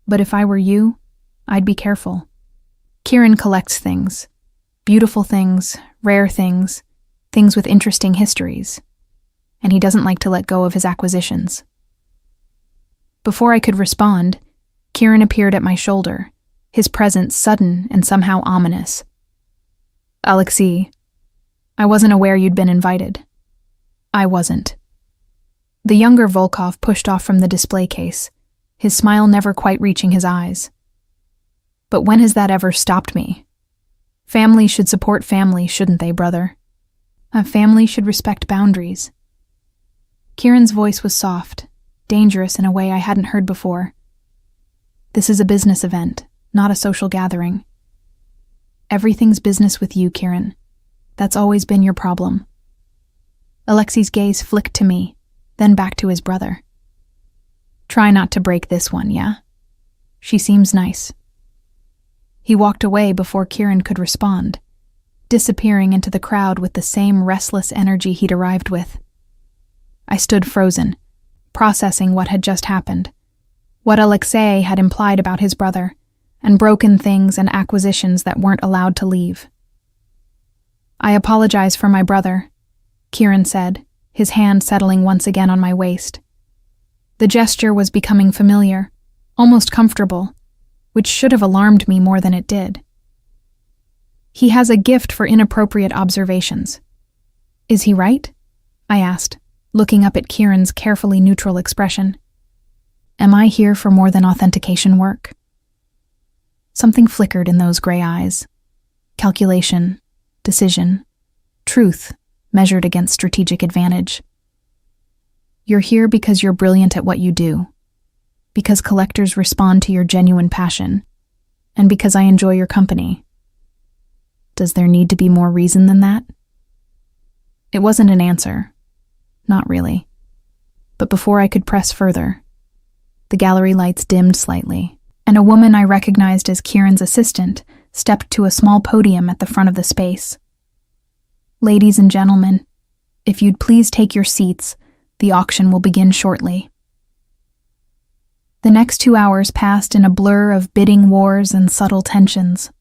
But if I were you, I'd be careful. Kieran collects things. Beautiful things, rare things, things with interesting histories. And he doesn't like to let go of his acquisitions. Before I could respond, Kieran appeared at my shoulder, his presence sudden and somehow ominous. Alexei, I wasn't aware you'd been invited. I wasn't. The younger Volkov pushed off from the display case, his smile never quite reaching his eyes. But when has that ever stopped me? Family should support family, shouldn't they, brother? A family should respect boundaries. Kieran's voice was soft, dangerous in a way I hadn't heard before. This is a business event, not a social gathering. Everything's business with you, Kieran. That's always been your problem. Alexei's gaze flicked to me, then back to his brother. Try not to break this one, yeah? She seems nice. He walked away before Kieran could respond, disappearing into the crowd with the same restless energy he'd arrived with. I stood frozen, processing what had just happened, what Alexei had implied about his brother, and broken things and acquisitions that weren't allowed to leave. I apologize for my brother, Kieran said, his hand settling once again on my waist. The gesture was becoming familiar, almost comfortable, which should have alarmed me more than it did. He has a gift for inappropriate observations. Is he right? I asked, looking up at Kieran's carefully neutral expression. Am I here for more than authentication work? Something flickered in those gray eyes. Calculation, decision, truth measured against strategic advantage. You're here because you're brilliant at what you do, because collectors respond to your genuine passion, and because I enjoy your company. Does there need to be more reason than that? It wasn't an answer. Not really. But before I could press further, the gallery lights dimmed slightly, and a woman I recognized as Kieran's assistant stepped to a small podium at the front of the space. Ladies and gentlemen, if you'd please take your seats, the auction will begin shortly. The next 2 hours passed in a blur of bidding wars and subtle tensions.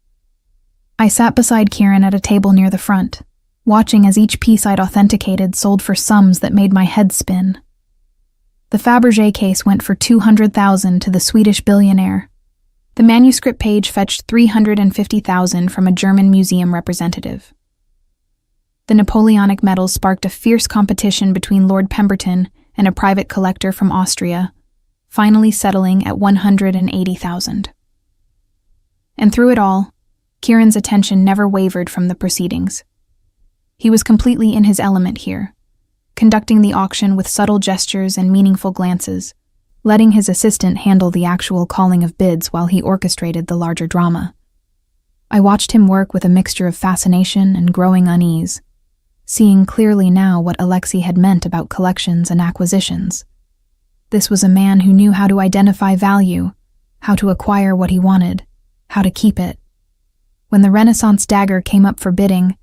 I sat beside Kieran at a table near the front, watching as each piece I'd authenticated sold for sums that made my head spin. The Fabergé case went for $200,000 to the Swedish billionaire. The manuscript page fetched $350,000 from a German museum representative. The Napoleonic medals sparked a fierce competition between Lord Pemberton and a private collector from Austria, finally settling at $180,000. And through it all, Kieran's attention never wavered from the proceedings. He was completely in his element here, conducting the auction with subtle gestures and meaningful glances, letting his assistant handle the actual calling of bids while he orchestrated the larger drama. I watched him work with a mixture of fascination and growing unease, seeing clearly now what Alexei had meant about collections and acquisitions. This was a man who knew how to identify value, how to acquire what he wanted, how to keep it. When the Renaissance dagger came up for bidding,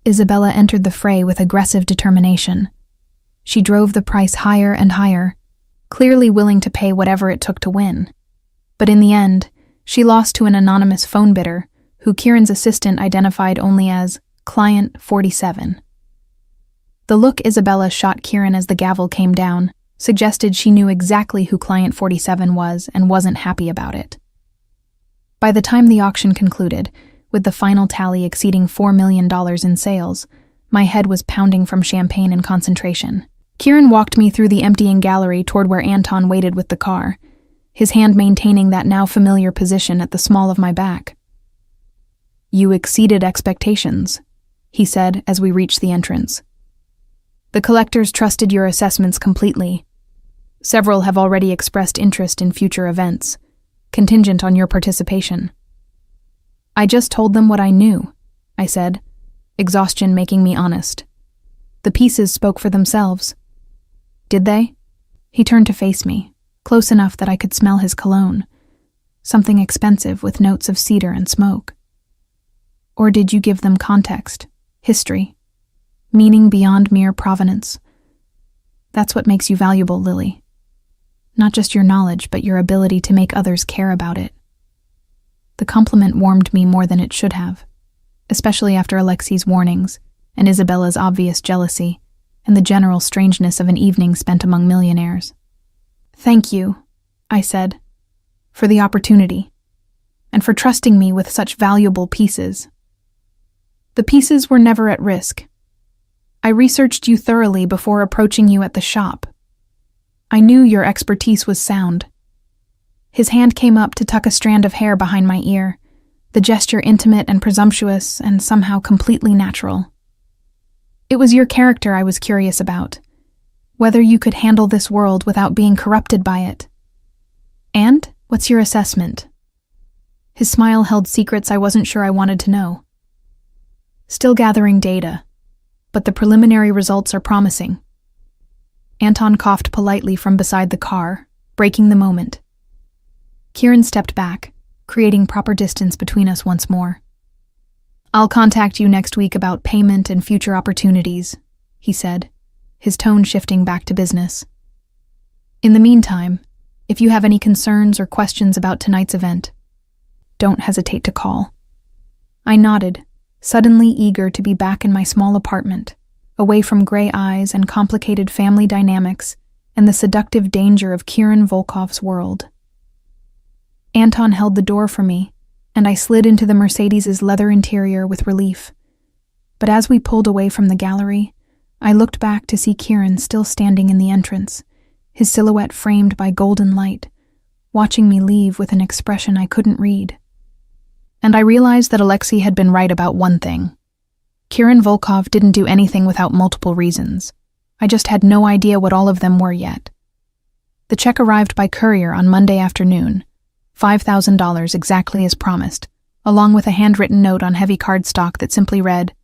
Isabella entered the fray with aggressive determination. She drove the price higher and higher, clearly willing to pay whatever it took to win. But in the end, she lost to an anonymous phone bidder, who Kieran's assistant identified only as Client 47. The look Isabella shot Kieran as the gavel came down suggested she knew exactly who Client 47 was and wasn't happy about it. By the time the auction concluded, with the final tally exceeding $4 million in sales, my head was pounding from champagne and concentration. Kieran walked me through the emptying gallery toward where Anton waited with the car, his hand maintaining that now familiar position at the small of my back. "You exceeded expectations," he said as we reached the entrance. "The collectors trusted your assessments completely. Several have already expressed interest in future events, contingent on your participation." "I just told them what I knew," I said, exhaustion making me honest. "The pieces spoke for themselves." "Did they?" He turned to face me, close enough that I could smell his cologne, something expensive with notes of cedar and smoke. "Or did you give them context, history, meaning beyond mere provenance? That's what makes you valuable, Lily. Not just your knowledge, but your ability to make others care about it." The compliment warmed me more than it should have, especially after Alexei's warnings and Isabella's obvious jealousy and the general strangeness of an evening spent among millionaires. "Thank you," I said, "for the opportunity, and for trusting me with such valuable pieces." "The pieces were never at risk. I researched you thoroughly before approaching you at the shop. I knew your expertise was sound." His hand came up to tuck a strand of hair behind my ear, the gesture intimate and presumptuous and somehow completely natural. "It was your character I was curious about, whether you could handle this world without being corrupted by it. And what's your assessment?" His smile held secrets I wasn't sure I wanted to know. "Still gathering data, but the preliminary results are promising." Anton coughed politely from beside the car, breaking the moment. Kieran stepped back, creating proper distance between us once more. "I'll contact you next week about payment and future opportunities," he said, his tone shifting back to business. "In the meantime, if you have any concerns or questions about tonight's event, don't hesitate to call." I nodded, suddenly eager to be back in my small apartment, away from gray eyes and complicated family dynamics and the seductive danger of Kieran Volkov's world. Anton held the door for me, and I slid into the Mercedes' leather interior with relief. But as we pulled away from the gallery, I looked back to see Kieran still standing in the entrance, his silhouette framed by golden light, watching me leave with an expression I couldn't read. And I realized that Alexei had been right about one thing. Kieran Volkov didn't do anything without multiple reasons. I just had no idea what all of them were yet. The check arrived by courier on Monday afternoon, $5,000 exactly as promised, along with a handwritten note on heavy cardstock that simply read,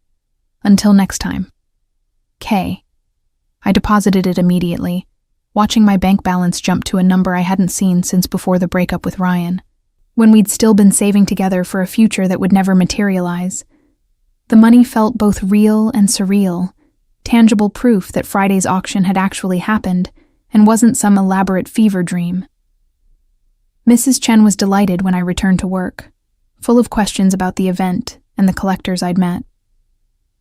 "Until next time. K." I deposited it immediately, watching my bank balance jump to a number I hadn't seen since before the breakup with Ryan, when we'd still been saving together for a future that would never materialize. The money felt both real and surreal, tangible proof that Friday's auction had actually happened and wasn't some elaborate fever dream. Mrs. Chen was delighted when I returned to work, full of questions about the event and the collectors I'd met.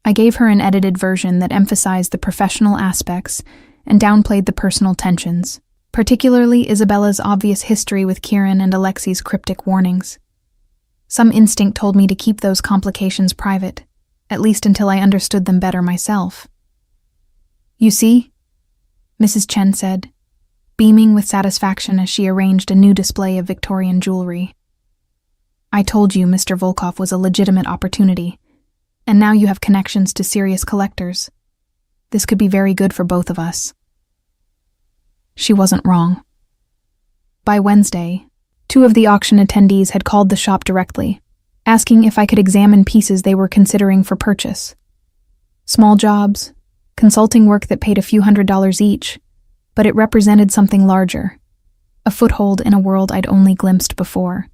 I gave her an edited version that emphasized the professional aspects and downplayed the personal tensions, particularly Isabella's obvious history with Kieran and Alexei's cryptic warnings. Some instinct told me to keep those complications private, at least until I understood them better myself. "You see," Mrs. Chen said, beaming with satisfaction as she arranged a new display of Victorian jewelry. "I told you Mr. Volkov was a legitimate opportunity, and now you have connections to serious collectors. This could be very good for both of us." She wasn't wrong. By Wednesday, 2 of the auction attendees had called the shop directly, asking if I could examine pieces they were considering for purchase. Small jobs, consulting work that paid a few $100s each, but it represented something larger, a foothold in a world I'd only glimpsed before.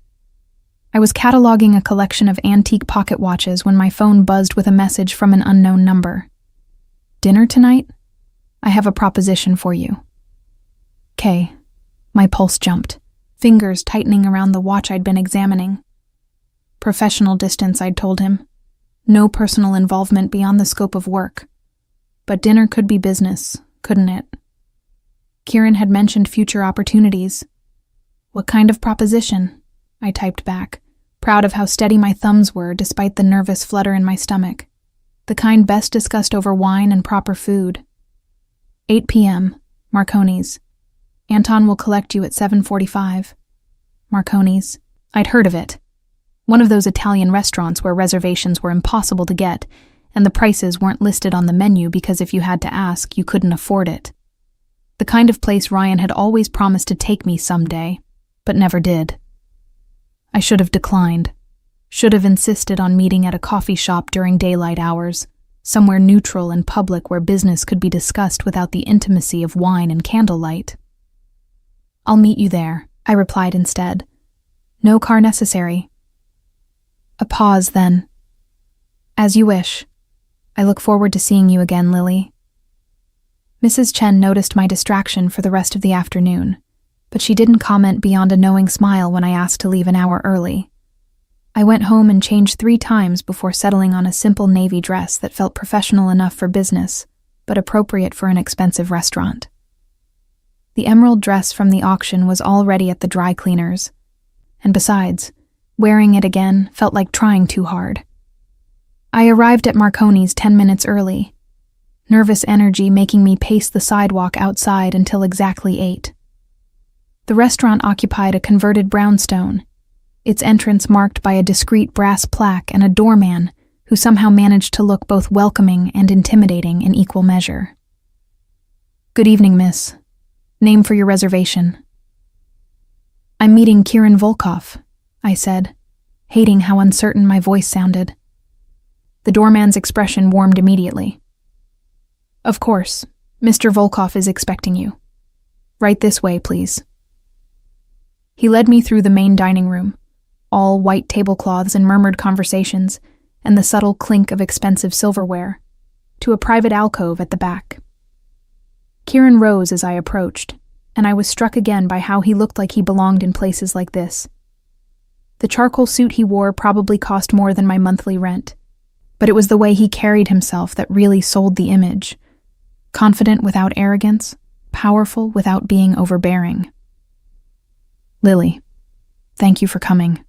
I was cataloging a collection of antique pocket watches when my phone buzzed with a message from an unknown number. "Dinner tonight? I have a proposition for you." "Kay." My pulse jumped, fingers tightening around the watch I'd been examining. Professional distance, I'd told him. No personal involvement beyond the scope of work. But dinner could be business, couldn't it? Kieran had mentioned future opportunities. "What kind of proposition?" I typed back, proud of how steady my thumbs were despite the nervous flutter in my stomach. The kind best discussed over wine and proper food. 8 p.m., Marconi's. Anton will collect you at 7:45. Marconi's. I'd heard of it. One of those Italian restaurants where reservations were impossible to get, and the prices weren't listed on the menu because if you had to ask, you couldn't afford it. The kind of place Ryan had always promised to take me someday, but never did. I should have declined. Should have insisted on meeting at a coffee shop during daylight hours, somewhere neutral and public where business could be discussed without the intimacy of wine and candlelight. "I'll meet you there," I replied instead. "No car necessary." A pause then. "As you wish. I look forward to seeing you again, Lily." Mrs. Chen noticed my distraction for the rest of the afternoon, but she didn't comment beyond a knowing smile when I asked to leave an hour early. I went home and changed 3 times before settling on a simple navy dress that felt professional enough for business, but appropriate for an expensive restaurant. The emerald dress from the auction was already at the dry cleaners, and besides, wearing it again felt like trying too hard. I arrived at Marconi's 10 minutes early, nervous energy making me pace the sidewalk outside until exactly 8. The restaurant occupied a converted brownstone, its entrance marked by a discreet brass plaque and a doorman who somehow managed to look both welcoming and intimidating in equal measure. "Good evening, miss. Name for your reservation." "I'm meeting Kieran Volkov," I said, hating how uncertain my voice sounded. The doorman's expression warmed immediately. "Of course, Mr. Volkov is expecting you. Right this way, please." He led me through the main dining room, all white tablecloths and murmured conversations, and the subtle clink of expensive silverware, to a private alcove at the back. Kieran rose as I approached, and I was struck again by how he looked like he belonged in places like this. The charcoal suit he wore probably cost more than my monthly rent, but it was the way he carried himself that really sold the image. Confident without arrogance, powerful without being overbearing. "Lily, thank you for coming."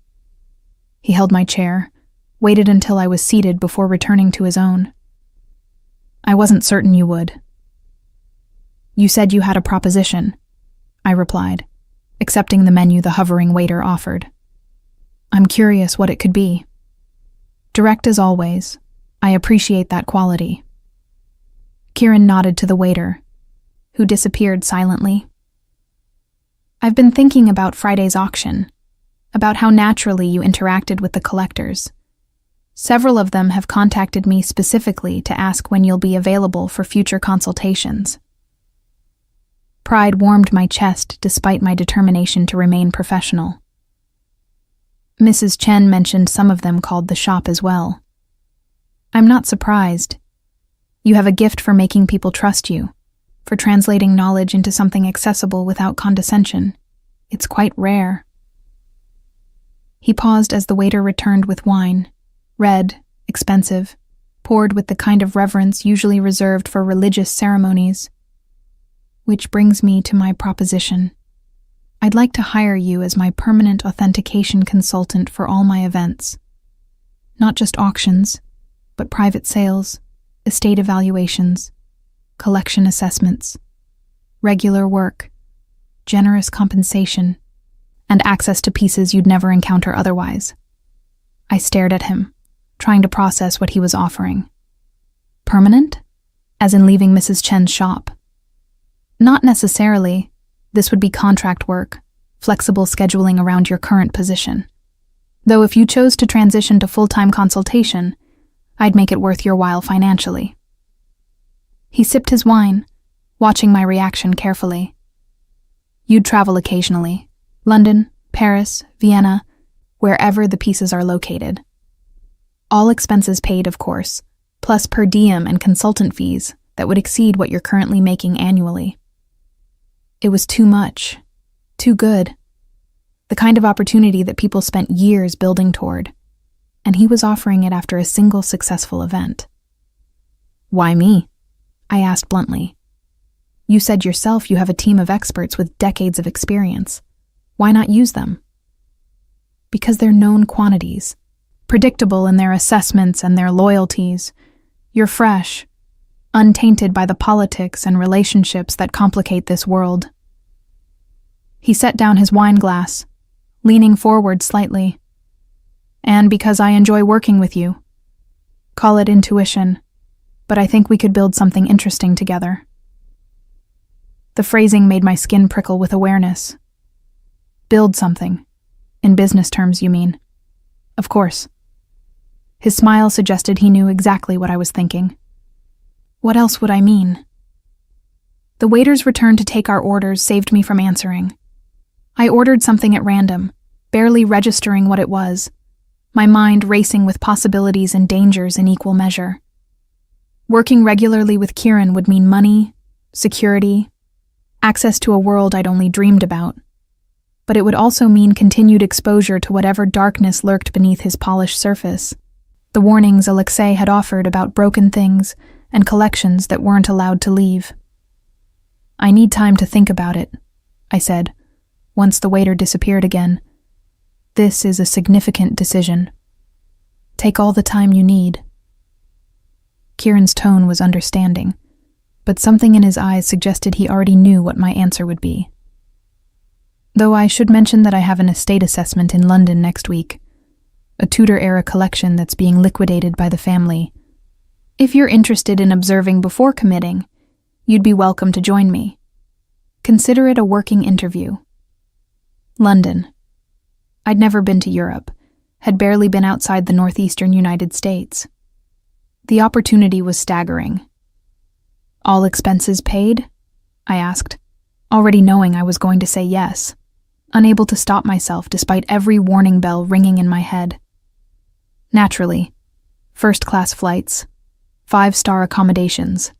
He held my chair, waited until I was seated before returning to his own. "I wasn't certain you would." "You said you had a proposition," I replied, accepting the menu the hovering waiter offered. "I'm curious what it could be." Direct as always, I appreciate that quality. Kieran nodded to the waiter, who disappeared silently. "I've been thinking about Friday's auction, about how naturally you interacted with the collectors. Several of them have contacted me specifically to ask when you'll be available for future consultations." Pride warmed my chest despite my determination to remain professional. Mrs. Chen mentioned some of them called the shop as well. "I'm not surprised. You have a gift for making people trust you, for translating knowledge into something accessible without condescension. It's quite rare." He paused as the waiter returned with wine, red, expensive, poured with the kind of reverence usually reserved for religious ceremonies. "Which brings me to my proposition. I'd like to hire you as my permanent authentication consultant for all my events. Not just auctions, but private sales, estate evaluations, collection assessments, regular work, generous compensation, and access to pieces you'd never encounter otherwise. I stared at him, trying to process what he was offering. Permanent? As in leaving Mrs. Chen's shop? Not necessarily. This would be contract work, flexible scheduling around your current position. Though if you chose to transition to full-time consultation, I'd make it worth your while financially. He sipped his wine, watching my reaction carefully. You'd travel occasionally. London, Paris, Vienna, wherever the pieces are located. All expenses paid, of course, plus per diem and consultant fees that would exceed what you're currently making annually. It was too much. Too good. The kind of opportunity that people spent years building toward. And he was offering it after a single successful event. Why me? I asked bluntly. You said yourself you have a team of experts with decades of experience. Why not use them? Because they're known quantities, predictable in their assessments and their loyalties. You're fresh, untainted by the politics and relationships that complicate this world. He set down his wine glass, leaning forward slightly. And because I enjoy working with you. Call it intuition, but I think we could build something interesting together. The phrasing made my skin prickle with awareness. Build something. In business terms, you mean? Of course. His smile suggested he knew exactly what I was thinking. What else would I mean? The waiter's return to take our orders saved me from answering. I ordered something at random, barely registering what it was, my mind racing with possibilities and dangers in equal measure. Working regularly with Kieran would mean money, security, access to a world I'd only dreamed about. But it would also mean continued exposure to whatever darkness lurked beneath his polished surface. The warnings Alexei had offered about broken things and collections that weren't allowed to leave. I need time to think about it, I said, once the waiter disappeared again. This is a significant decision. Take all the time you need. Kieran's tone was understanding, but something in his eyes suggested he already knew what my answer would be. Though I should mention that I have an estate assessment in London next week, a Tudor-era collection that's being liquidated by the family. If you're interested in observing before committing, you'd be welcome to join me. Consider it a working interview. London. I'd never been to Europe, had barely been outside the northeastern United States. The opportunity was staggering. All expenses paid? I asked, already knowing I was going to say yes, unable to stop myself despite every warning bell ringing in my head. Naturally, first-class flights, 5-star accommodations,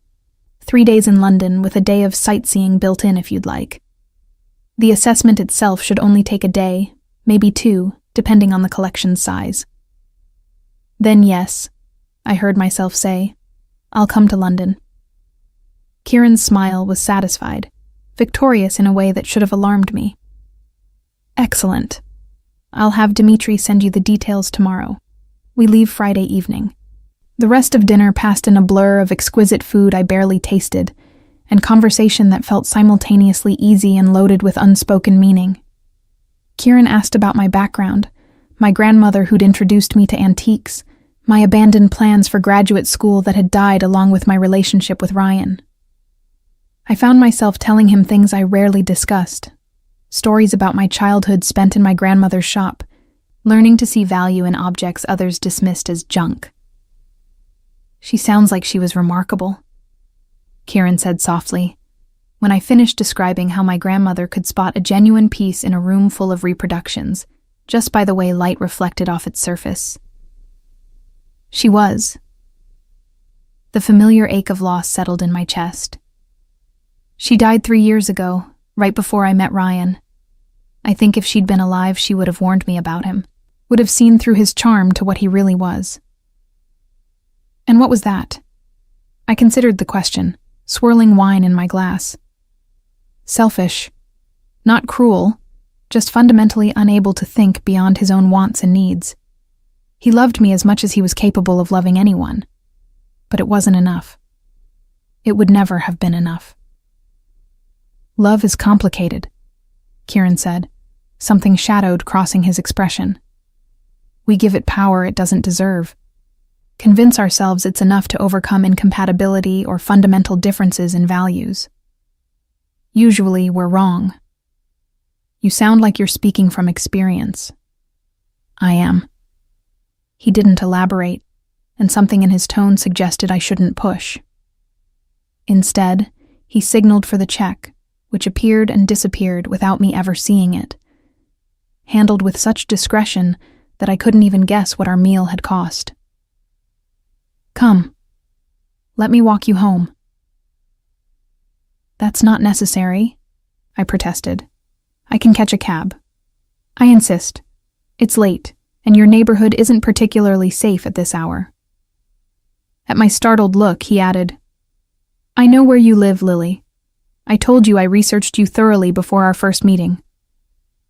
3 days in London with a day of sightseeing built in if you'd like. The assessment itself should only take a day, maybe 2, depending on the collection's size. Then yes, I heard myself say, I'll come to London. Kieran's smile was satisfied, victorious in a way that should have alarmed me. Excellent. I'll have Dimitri send you the details tomorrow. We leave Friday evening. The rest of dinner passed in a blur of exquisite food I barely tasted, and conversation that felt simultaneously easy and loaded with unspoken meaning. Kieran asked about my background, my grandmother who'd introduced me to antiques, my abandoned plans for graduate school that had died along with my relationship with Ryan. I found myself telling him things I rarely discussed, stories about my childhood spent in my grandmother's shop, learning to see value in objects others dismissed as junk. She sounds like she was remarkable, Kieran said softly, when I finished describing how my grandmother could spot a genuine piece in a room full of reproductions, just by the way light reflected off its surface. She was. The familiar ache of loss settled in my chest. She died 3 years ago, right before I met Ryan. I think if she'd been alive, she would have warned me about him, would have seen through his charm to what he really was. And what was that? I considered the question, swirling wine in my glass. Selfish. Not cruel, just fundamentally unable to think beyond his own wants and needs. He loved me as much as he was capable of loving anyone. But it wasn't enough. It would never have been enough. Love is complicated, Kieran said, something shadowed crossing his expression. We give it power it doesn't deserve. Convince ourselves it's enough to overcome incompatibility or fundamental differences in values. Usually, we're wrong. You sound like you're speaking from experience. I am. He didn't elaborate, and something in his tone suggested I shouldn't push. Instead, he signaled for the check, which appeared and disappeared without me ever seeing it, handled with such discretion that I couldn't even guess what our meal had cost. Come. Let me walk you home. That's not necessary, I protested. I can catch a cab. I insist. It's late, and your neighborhood isn't particularly safe at this hour. At my startled look, he added, I know where you live, Lily. I told you I researched you thoroughly before our first meeting.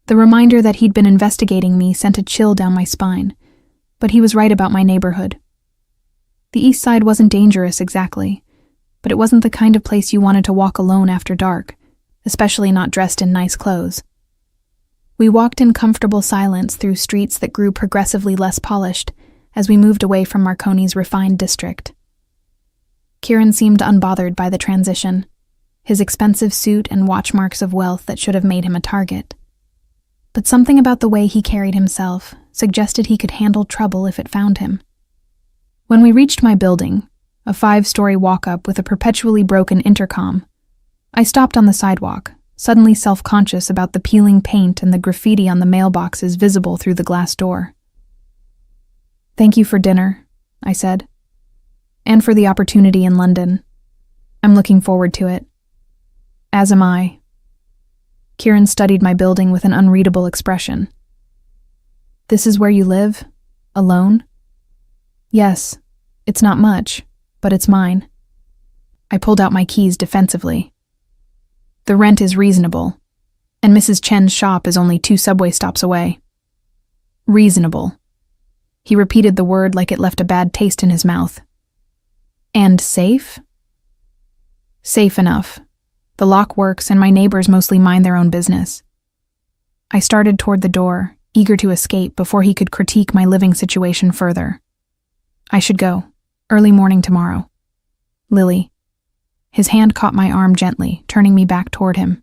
The reminder that he'd been investigating me sent a chill down my spine, but he was right about my neighborhood. The East Side wasn't dangerous exactly, but it wasn't the kind of place you wanted to walk alone after dark, especially not dressed in nice clothes. We walked in comfortable silence through streets that grew progressively less polished as we moved away from Marconi's refined district. Kieran seemed unbothered by the transition, his expensive suit and watch marks of wealth that should have made him a target. But something about the way he carried himself suggested he could handle trouble if it found him. When we reached my building, a 5-story walk-up with a perpetually broken intercom, I stopped on the sidewalk, suddenly self-conscious about the peeling paint and the graffiti on the mailboxes visible through the glass door. Thank you for dinner, I said. And for the opportunity in London. I'm looking forward to it. As am I. Kieran studied my building with an unreadable expression. This is where you live? Alone? Yes. It's not much, but it's mine. I pulled out my keys defensively. The rent is reasonable, and Mrs. Chen's shop is only 2 subway stops away. Reasonable. He repeated the word like it left a bad taste in his mouth. And safe? Safe enough. The lock works, and my neighbors mostly mind their own business. I started toward the door, eager to escape before he could critique my living situation further. I should go. Early morning tomorrow. Lily. His hand caught my arm gently, turning me back toward him.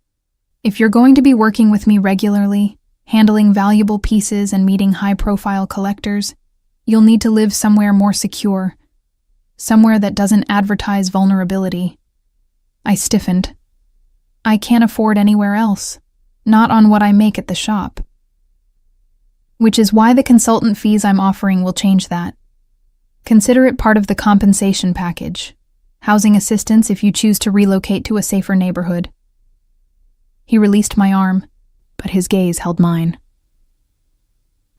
If you're going to be working with me regularly, handling valuable pieces and meeting high-profile collectors, you'll need to live somewhere more secure. Somewhere that doesn't advertise vulnerability. I stiffened. I can't afford anywhere else. Not on what I make at the shop. Which is why the consultant fees I'm offering will change that. Consider it part of the compensation package. Housing assistance if you choose to relocate to a safer neighborhood. He released my arm, but his gaze held mine.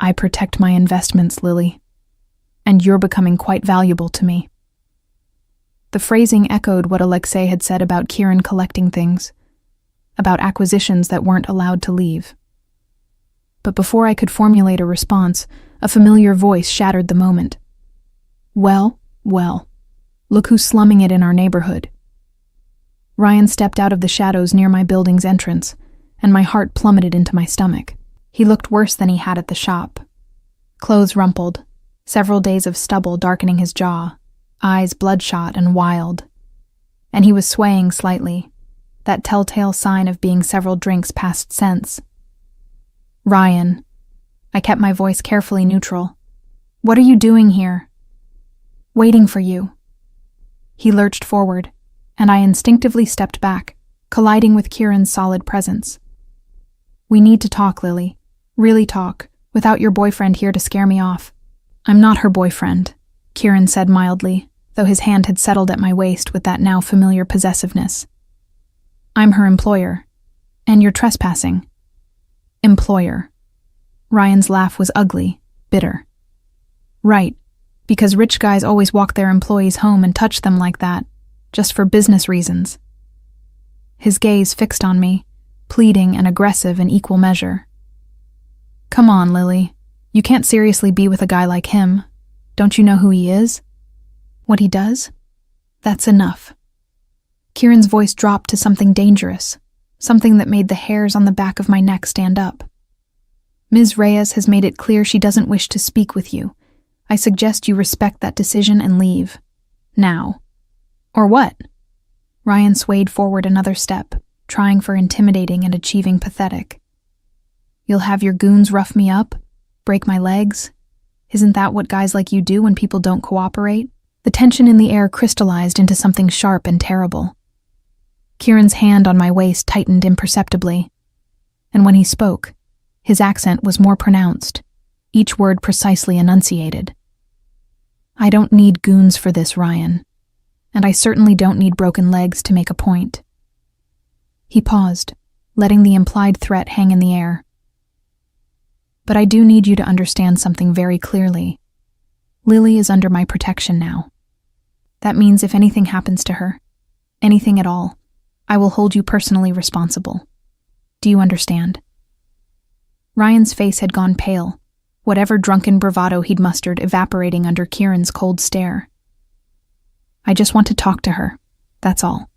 I protect my investments, Lily, and you're becoming quite valuable to me. The phrasing echoed what Alexei had said about Kieran collecting things, about acquisitions that weren't allowed to leave. But before I could formulate a response, a familiar voice shattered the moment. Well, look who's slumming it in our neighborhood. Ryan stepped out of the shadows near my building's entrance, and my heart plummeted into my stomach. He looked worse than he had at the shop. Clothes rumpled, several days of stubble darkening his jaw, eyes bloodshot and wild. And he was swaying slightly, that telltale sign of being several drinks past sense. Ryan. I kept my voice carefully neutral. What are you doing here? Waiting for you. He lurched forward, and I instinctively stepped back, colliding with Kieran's solid presence. We need to talk, Lily. Really talk, without your boyfriend here to scare me off. I'm not her boyfriend, Kieran said mildly, though his hand had settled at my waist with that now familiar possessiveness. I'm her employer, and you're trespassing. Employer. Ryan's laugh was ugly, bitter. Right. Because rich guys always walk their employees home and touch them like that, just for business reasons. His gaze fixed on me, pleading and aggressive in equal measure. Come on, Lily. You can't seriously be with a guy like him. Don't you know who he is? What he does? That's enough. Kieran's voice dropped to something dangerous, something that made the hairs on the back of my neck stand up. Ms. Reyes has made it clear she doesn't wish to speak with you. I suggest you respect that decision and leave. Now. Or what? Ryan swayed forward another step, trying for intimidating and achieving pathetic. You'll have your goons rough me up? Break my legs? Isn't that what guys like you do when people don't cooperate? The tension in the air crystallized into something sharp and terrible. Kieran's hand on my waist tightened imperceptibly, and when he spoke, his accent was more pronounced, each word precisely enunciated. I don't need goons for this, Ryan, and I certainly don't need broken legs to make a point. He paused, letting the implied threat hang in the air. But I do need you to understand something very clearly. Lily is under my protection now. That means if anything happens to her, anything at all, I will hold you personally responsible. Do you understand? Ryan's face had gone pale, whatever drunken bravado he'd mustered evaporating under Kieran's cold stare. I just want to talk to her, that's all.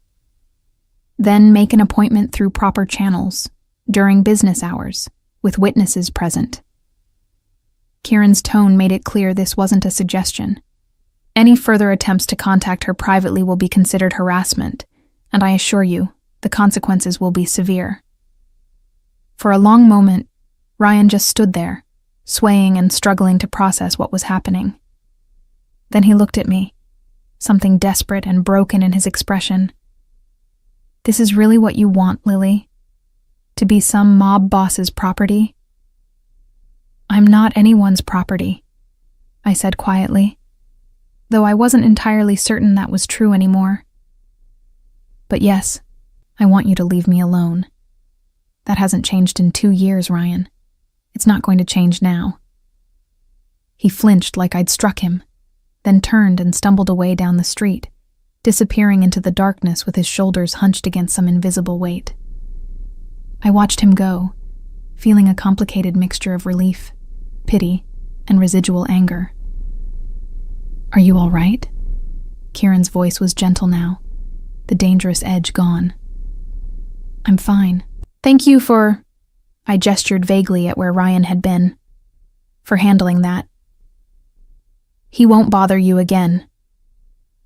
Then make an appointment through proper channels, during business hours, with witnesses present. Kieran's tone made it clear this wasn't a suggestion. Any further attempts to contact her privately will be considered harassment, and I assure you, the consequences will be severe. For a long moment, Ryan just stood there, swaying and struggling to process what was happening. Then he looked at me, something desperate and broken in his expression. This is really what you want, Lily? To be some mob boss's property? I'm not anyone's property, I said quietly, though I wasn't entirely certain that was true anymore. But yes, I want you to leave me alone. That hasn't changed in 2 years, Ryan. It's not going to change now. He flinched like I'd struck him, then turned and stumbled away down the street, disappearing into the darkness with his shoulders hunched against some invisible weight. I watched him go, feeling a complicated mixture of relief, pity, and residual anger. Are you all right? Kieran's voice was gentle now, the dangerous edge gone. I'm fine. Thank you for... I gestured vaguely at where Ryan had been. For handling that. He won't bother you again,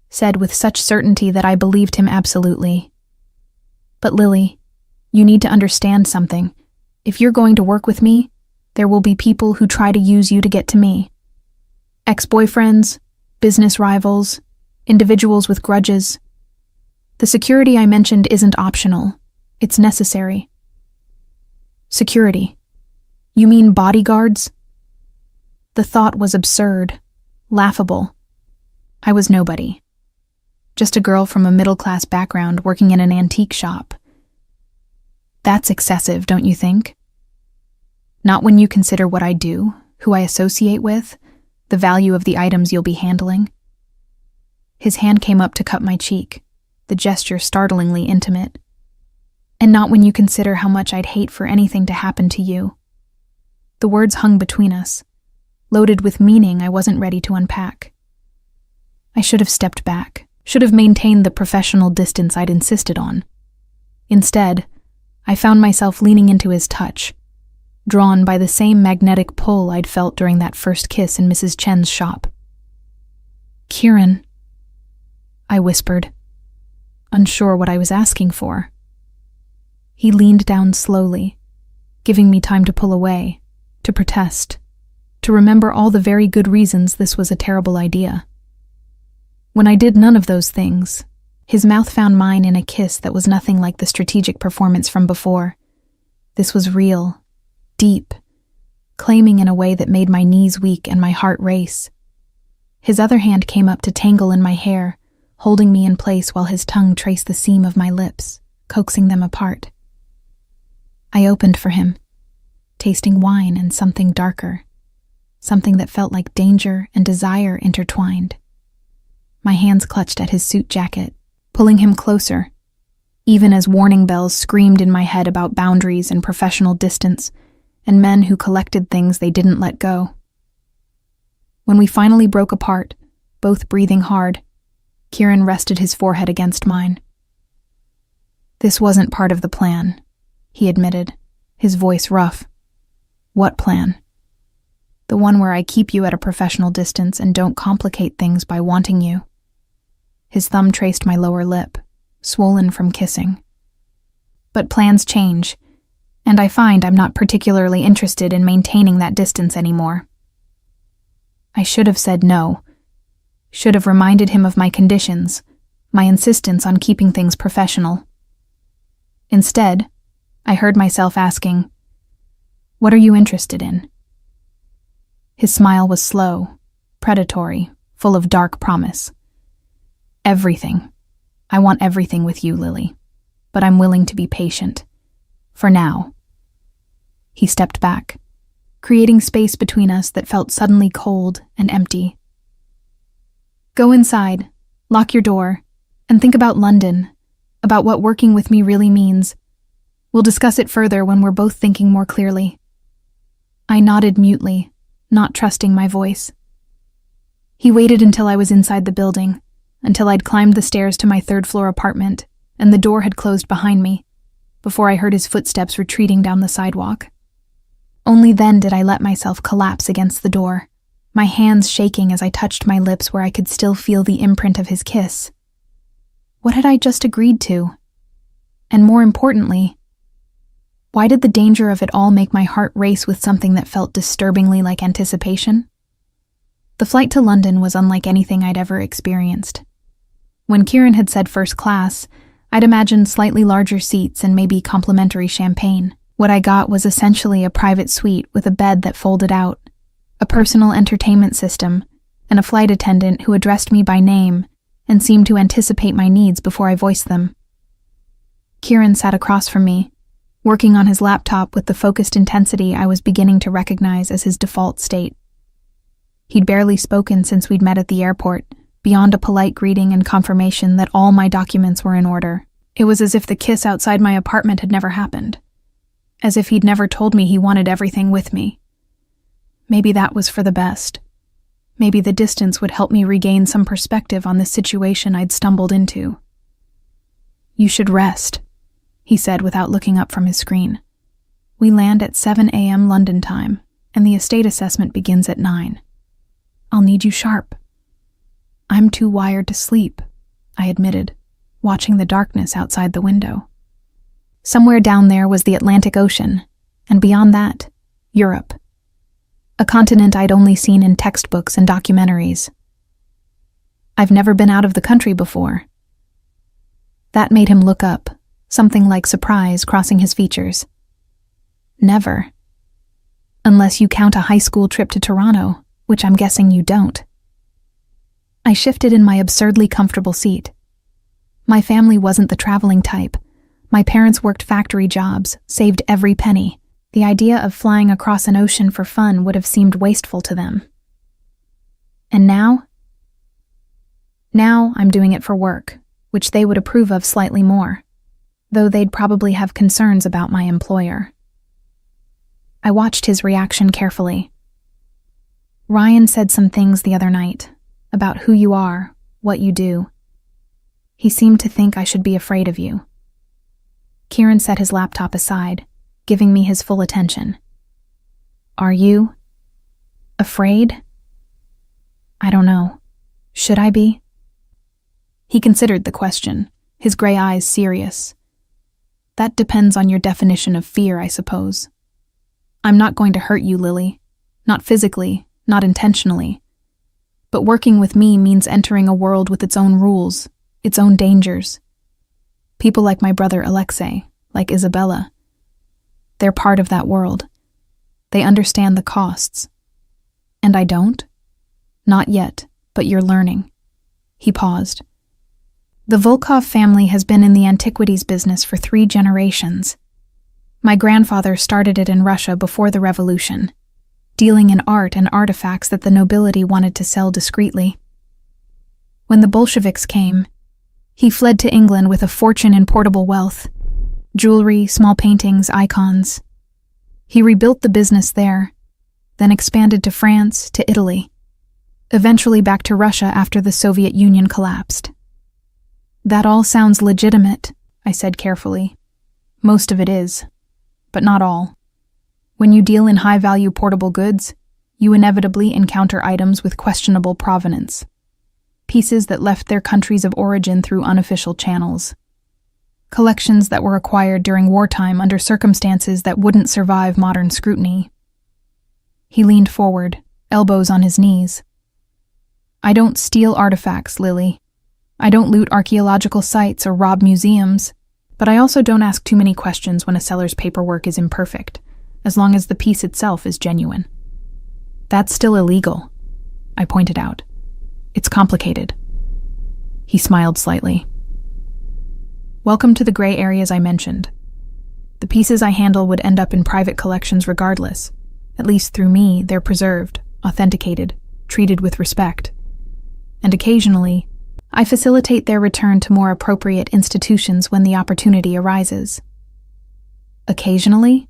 said with such certainty that I believed him absolutely. But Lily, you need to understand something. If you're going to work with me, there will be people who try to use you to get to me. Ex-boyfriends, business rivals, individuals with grudges. The security I mentioned isn't optional. It's necessary. Security. You mean bodyguards? The thought was absurd, laughable. I was nobody. Just a girl from a middle-class background working in an antique shop. That's excessive, don't you think? Not when you consider what I do, who I associate with, the value of the items you'll be handling. His hand came up to cup my cheek, the gesture startlingly intimate. And not when you consider how much I'd hate for anything to happen to you. The words hung between us, loaded with meaning I wasn't ready to unpack. I should have stepped back, should have maintained the professional distance I'd insisted on. Instead, I found myself leaning into his touch, drawn by the same magnetic pull I'd felt during that first kiss in Mrs. Chen's shop. Kieran, I whispered, unsure what I was asking for. He leaned down slowly, giving me time to pull away, to protest, to remember all the very good reasons this was a terrible idea. When I did none of those things, his mouth found mine in a kiss that was nothing like the strategic performance from before. This was real, deep, claiming in a way that made my knees weak and my heart race. His other hand came up to tangle in my hair, holding me in place while his tongue traced the seam of my lips, coaxing them apart. I opened for him, tasting wine and something darker, something that felt like danger and desire intertwined. My hands clutched at his suit jacket, pulling him closer, even as warning bells screamed in my head about boundaries and professional distance, and men who collected things they didn't let go. When we finally broke apart, both breathing hard, Kieran rested his forehead against mine. This wasn't part of the plan, he admitted, his voice rough. What plan? The one where I keep you at a professional distance and don't complicate things by wanting you. His thumb traced my lower lip, swollen from kissing. But plans change, and I find I'm not particularly interested in maintaining that distance anymore. I should have said no. Should have reminded him of my conditions, my insistence on keeping things professional. Instead, I heard myself asking, "What are you interested in?" His smile was slow, predatory, full of dark promise. Everything. I want everything with you, Lily, but I'm willing to be patient. For now. He stepped back, creating space between us that felt suddenly cold and empty. Go inside, lock your door, and think about London, about what working with me really means. We'll discuss it further when we're both thinking more clearly. I nodded mutely, not trusting my voice. He waited until I was inside the building, until I'd climbed the stairs to my third-floor apartment, and the door had closed behind me, before I heard his footsteps retreating down the sidewalk. Only then did I let myself collapse against the door, my hands shaking as I touched my lips where I could still feel the imprint of his kiss. What had I just agreed to? And more importantly, why did the danger of it all make my heart race with something that felt disturbingly like anticipation? The flight to London was unlike anything I'd ever experienced. When Kieran had said first class, I'd imagined slightly larger seats and maybe complimentary champagne. What I got was essentially a private suite with a bed that folded out, a personal entertainment system, and a flight attendant who addressed me by name and seemed to anticipate my needs before I voiced them. Kieran sat across from me, working on his laptop with the focused intensity I was beginning to recognize as his default state. He'd barely spoken since we'd met at the airport, beyond a polite greeting and confirmation that all my documents were in order. It was as if the kiss outside my apartment had never happened. As if he'd never told me he wanted everything with me. Maybe that was for the best. Maybe the distance would help me regain some perspective on this situation I'd stumbled into. You should rest, he said without looking up from his screen. We land at 7 a.m. London time, and the estate assessment begins at 9. I'll need you sharp. I'm too wired to sleep, I admitted, watching the darkness outside the window. Somewhere down there was the Atlantic Ocean, and beyond that, Europe. A continent I'd only seen in textbooks and documentaries. I've never been out of the country before. That made him look up, something like surprise crossing his features. Never. Unless you count a high school trip to Toronto, which I'm guessing you don't. I shifted in my absurdly comfortable seat. My family wasn't the traveling type. My parents worked factory jobs, saved every penny. The idea of flying across an ocean for fun would have seemed wasteful to them. And now? Now I'm doing it for work, which they would approve of slightly more, though they'd probably have concerns about my employer. I watched his reaction carefully. Ryan said some things the other night, about who you are, what you do. He seemed to think I should be afraid of you. Kieran set his laptop aside, giving me his full attention. Are you? Afraid? I don't know. Should I be? He considered the question, his gray eyes serious. That depends on your definition of fear, I suppose. I'm not going to hurt you, Lily. Not physically, not intentionally. But working with me means entering a world with its own rules, its own dangers. People like my brother Alexei, like Isabella. They're part of that world. They understand the costs. And I don't? Not yet, but you're learning. He paused. The Volkov family has been in the antiquities business for 3 generations. My grandfather started it in Russia before the revolution, dealing in art and artifacts that the nobility wanted to sell discreetly. When the Bolsheviks came, he fled to England with a fortune in portable wealth, jewelry, small paintings, icons. He rebuilt the business there, then expanded to France, to Italy, eventually back to Russia after the Soviet Union collapsed. That all sounds legitimate, I said carefully. Most of it is, but not all. When you deal in high-value portable goods, you inevitably encounter items with questionable provenance. Pieces that left their countries of origin through unofficial channels. Collections that were acquired during wartime under circumstances that wouldn't survive modern scrutiny. He leaned forward, elbows on his knees. I don't steal artifacts, Lily. I don't loot archaeological sites or rob museums, but I also don't ask too many questions when a seller's paperwork is imperfect, as long as the piece itself is genuine. That's still illegal, I pointed out. It's complicated. He smiled slightly. Welcome to the gray areas I mentioned. The pieces I handle would end up in private collections regardless. At least through me, they're preserved, authenticated, treated with respect. And occasionally, I facilitate their return to more appropriate institutions when the opportunity arises. Occasionally?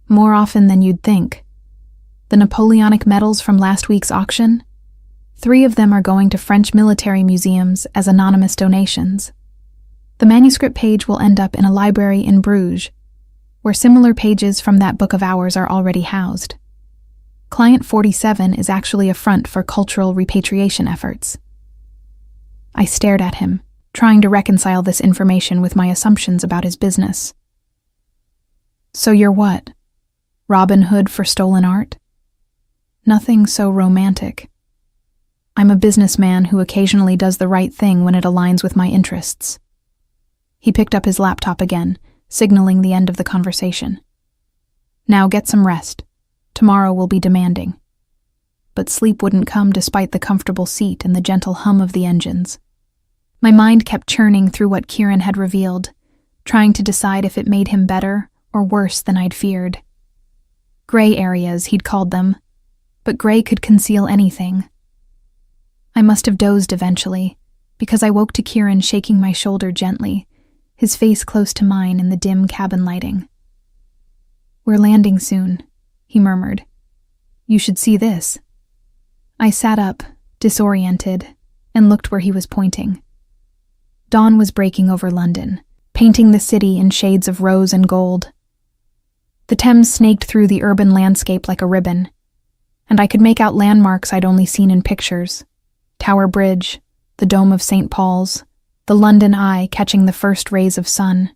More often than you'd think. The Napoleonic medals from last week's auction? 3 of them are going to French military museums as anonymous donations. The manuscript page will end up in a library in Bruges, where similar pages from that book of hours are already housed. Client 47 is actually a front for cultural repatriation efforts. I stared at him, trying to reconcile this information with my assumptions about his business. So you're what? Robin Hood for stolen art? Nothing so romantic. I'm a businessman who occasionally does the right thing when it aligns with my interests. He picked up his laptop again, signaling the end of the conversation. Now get some rest. Tomorrow will be demanding. But sleep wouldn't come despite the comfortable seat and the gentle hum of the engines. My mind kept churning through what Kieran had revealed, trying to decide if it made him better or worse than I'd feared. Gray areas, he'd called them, but gray could conceal anything. I must have dozed eventually, because I woke to Kieran shaking my shoulder gently, his face close to mine in the dim cabin lighting. We're landing soon, he murmured. You should see this. I sat up, disoriented, and looked where he was pointing. Dawn was breaking over London, painting the city in shades of rose and gold. The Thames snaked through the urban landscape like a ribbon, and I could make out landmarks I'd only seen in pictures. Tower Bridge, the Dome of St. Paul's, the London Eye catching the first rays of sun.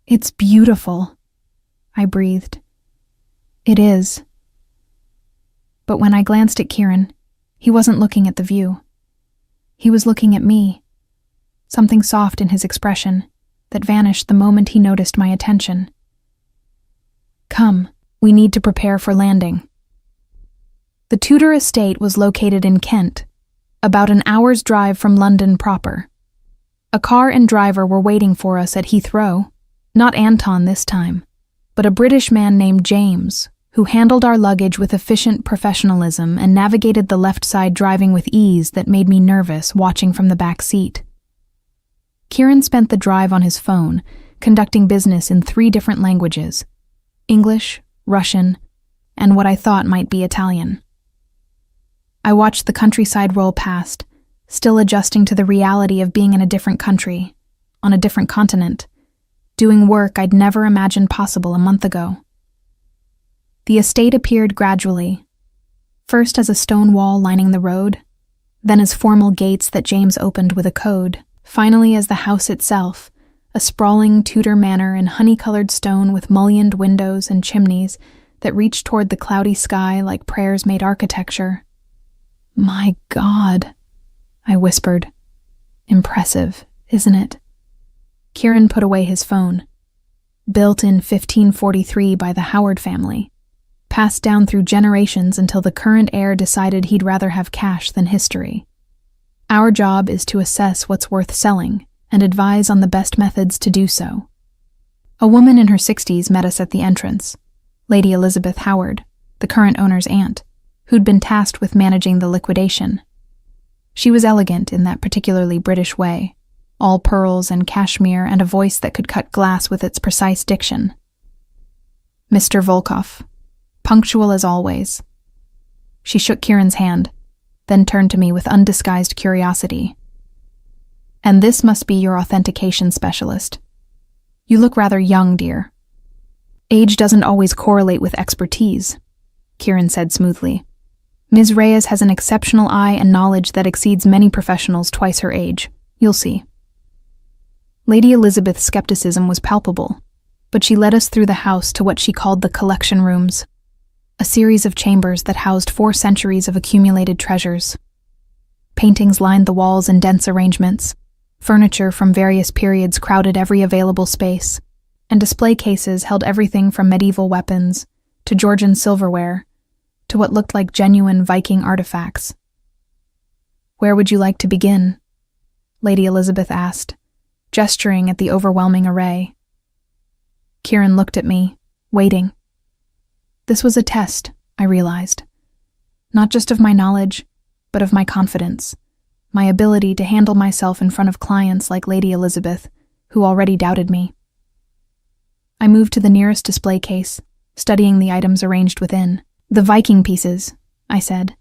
It's beautiful, I breathed. It is. But when I glanced at Kieran, he wasn't looking at the view. He was looking at me, something soft in his expression that vanished the moment he noticed my attention. Come, we need to prepare for landing. The Tudor estate was located in Kent, about an hour's drive from London proper. A car and driver were waiting for us at Heathrow, not Anton this time, but a British man named James, who handled our luggage with efficient professionalism and navigated the left side driving with ease that made me nervous watching from the back seat. Kieran spent the drive on his phone, conducting business in 3 different languages: English, Russian, and what I thought might be Italian. I watched the countryside roll past, still adjusting to the reality of being in a different country, on a different continent, doing work I'd never imagined possible a month ago. The estate appeared gradually, first as a stone wall lining the road, then as formal gates that James opened with a code, finally as the house itself, a sprawling Tudor manor in honey-colored stone with mullioned windows and chimneys that reached toward the cloudy sky like prayers-made architecture. My God, I whispered. Impressive, isn't it? Kieran put away his phone. Built in 1543 by the Howard family, passed down through generations until the current heir decided he'd rather have cash than history. Our job is to assess what's worth selling and advise on the best methods to do so. A woman in her 60s met us at the entrance, Lady Elizabeth Howard, the current owner's aunt, who'd been tasked with managing the liquidation. She was elegant in that particularly British way, all pearls and cashmere and a voice that could cut glass with its precise diction. Mr. Volkov, punctual as always. She shook Kieran's hand, then turned to me with undisguised curiosity. And this must be your authentication specialist. You look rather young, dear. Age doesn't always correlate with expertise, Kieran said smoothly. Ms. Reyes has an exceptional eye and knowledge that exceeds many professionals twice her age. You'll see. Lady Elizabeth's skepticism was palpable, but she led us through the house to what she called the collection rooms, a series of chambers that housed 4 centuries of accumulated treasures. Paintings lined the walls in dense arrangements, furniture from various periods crowded every available space, and display cases held everything from medieval weapons to Georgian silverware to what looked like genuine Viking artifacts. "Where would you like to begin?" Lady Elizabeth asked, gesturing at the overwhelming array. Kieran looked at me, waiting. This was a test, I realized. Not just of my knowledge, but of my confidence, my ability to handle myself in front of clients like Lady Elizabeth, who already doubted me. I moved to the nearest display case, studying the items arranged within. "The Viking pieces," I said.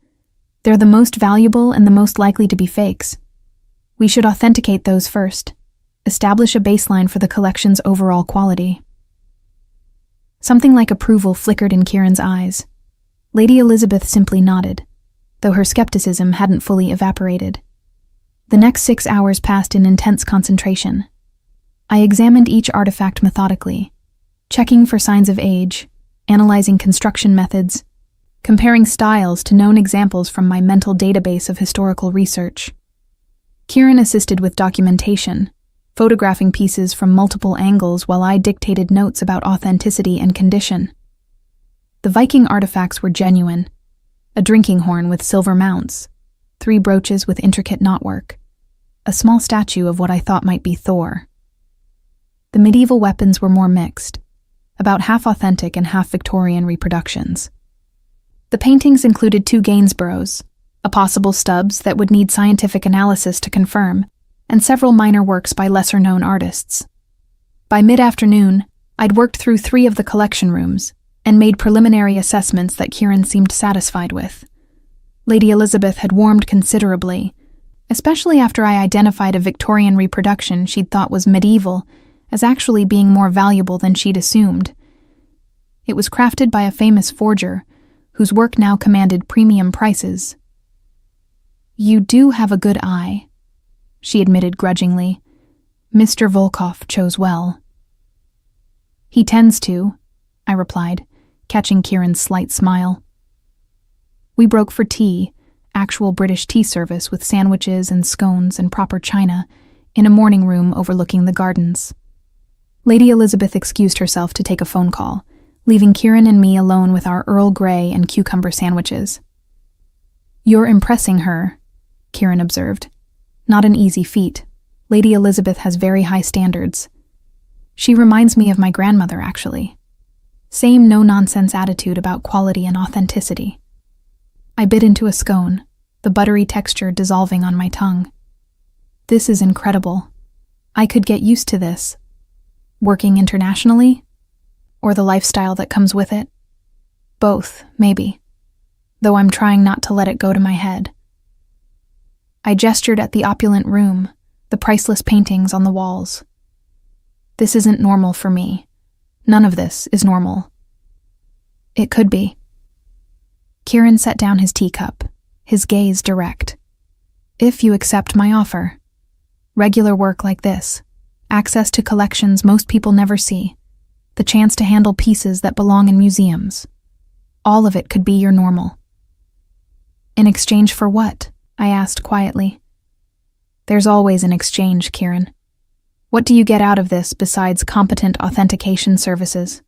"They're the most valuable and the most likely to be fakes. We should authenticate those first, establish a baseline for the collection's overall quality." Something like approval flickered in Kieran's eyes. Lady Elizabeth simply nodded, though her skepticism hadn't fully evaporated. The next 6 hours passed in intense concentration. I examined each artifact methodically, checking for signs of age, analyzing construction methods, comparing styles to known examples from my mental database of historical research. Kieran assisted with documentation, photographing pieces from multiple angles while I dictated notes about authenticity and condition. The Viking artifacts were genuine: a drinking horn with silver mounts, 3 brooches with intricate knotwork, a small statue of what I thought might be Thor. The medieval weapons were more mixed, about half authentic and half Victorian reproductions. The paintings included 2 Gainsboroughs, a possible Stubbs that would need scientific analysis to confirm, and several minor works by lesser-known artists. By mid-afternoon, I'd worked through 3 of the collection rooms and made preliminary assessments that Kieran seemed satisfied with. Lady Elizabeth had warmed considerably, especially after I identified a Victorian reproduction she'd thought was medieval as actually being more valuable than she'd assumed. It was crafted by a famous forger, whose work now commanded premium prices. "You do have a good eye," she admitted grudgingly. "Mr. Volkov chose well." "He tends to," I replied, catching Kieran's slight smile. We broke for tea, actual British tea service with sandwiches and scones and proper china, in a morning room overlooking the gardens. Lady Elizabeth excused herself to take a phone call, leaving Kieran and me alone with our Earl Grey and cucumber sandwiches. "You're impressing her," Kieran observed. "Not an easy feat. Lady Elizabeth has very high standards. She reminds me of my grandmother, actually. Same no-nonsense attitude about quality and authenticity." I bit into a scone, the buttery texture dissolving on my tongue. "This is incredible. I could get used to this. Working internationally? Or the lifestyle that comes with it? Both, maybe. Though I'm trying not to let it go to my head." I gestured at the opulent room, the priceless paintings on the walls. "This isn't normal for me. None of this is normal." "It could be." Kieran set down his teacup, his gaze direct. "If you accept my offer. Regular work like this, access to collections most people never see, the chance to handle pieces that belong in museums. All of it could be your normal." "In exchange for what?" I asked quietly. "There's always an exchange, Kieran. What do you get out of this besides competent authentication services?"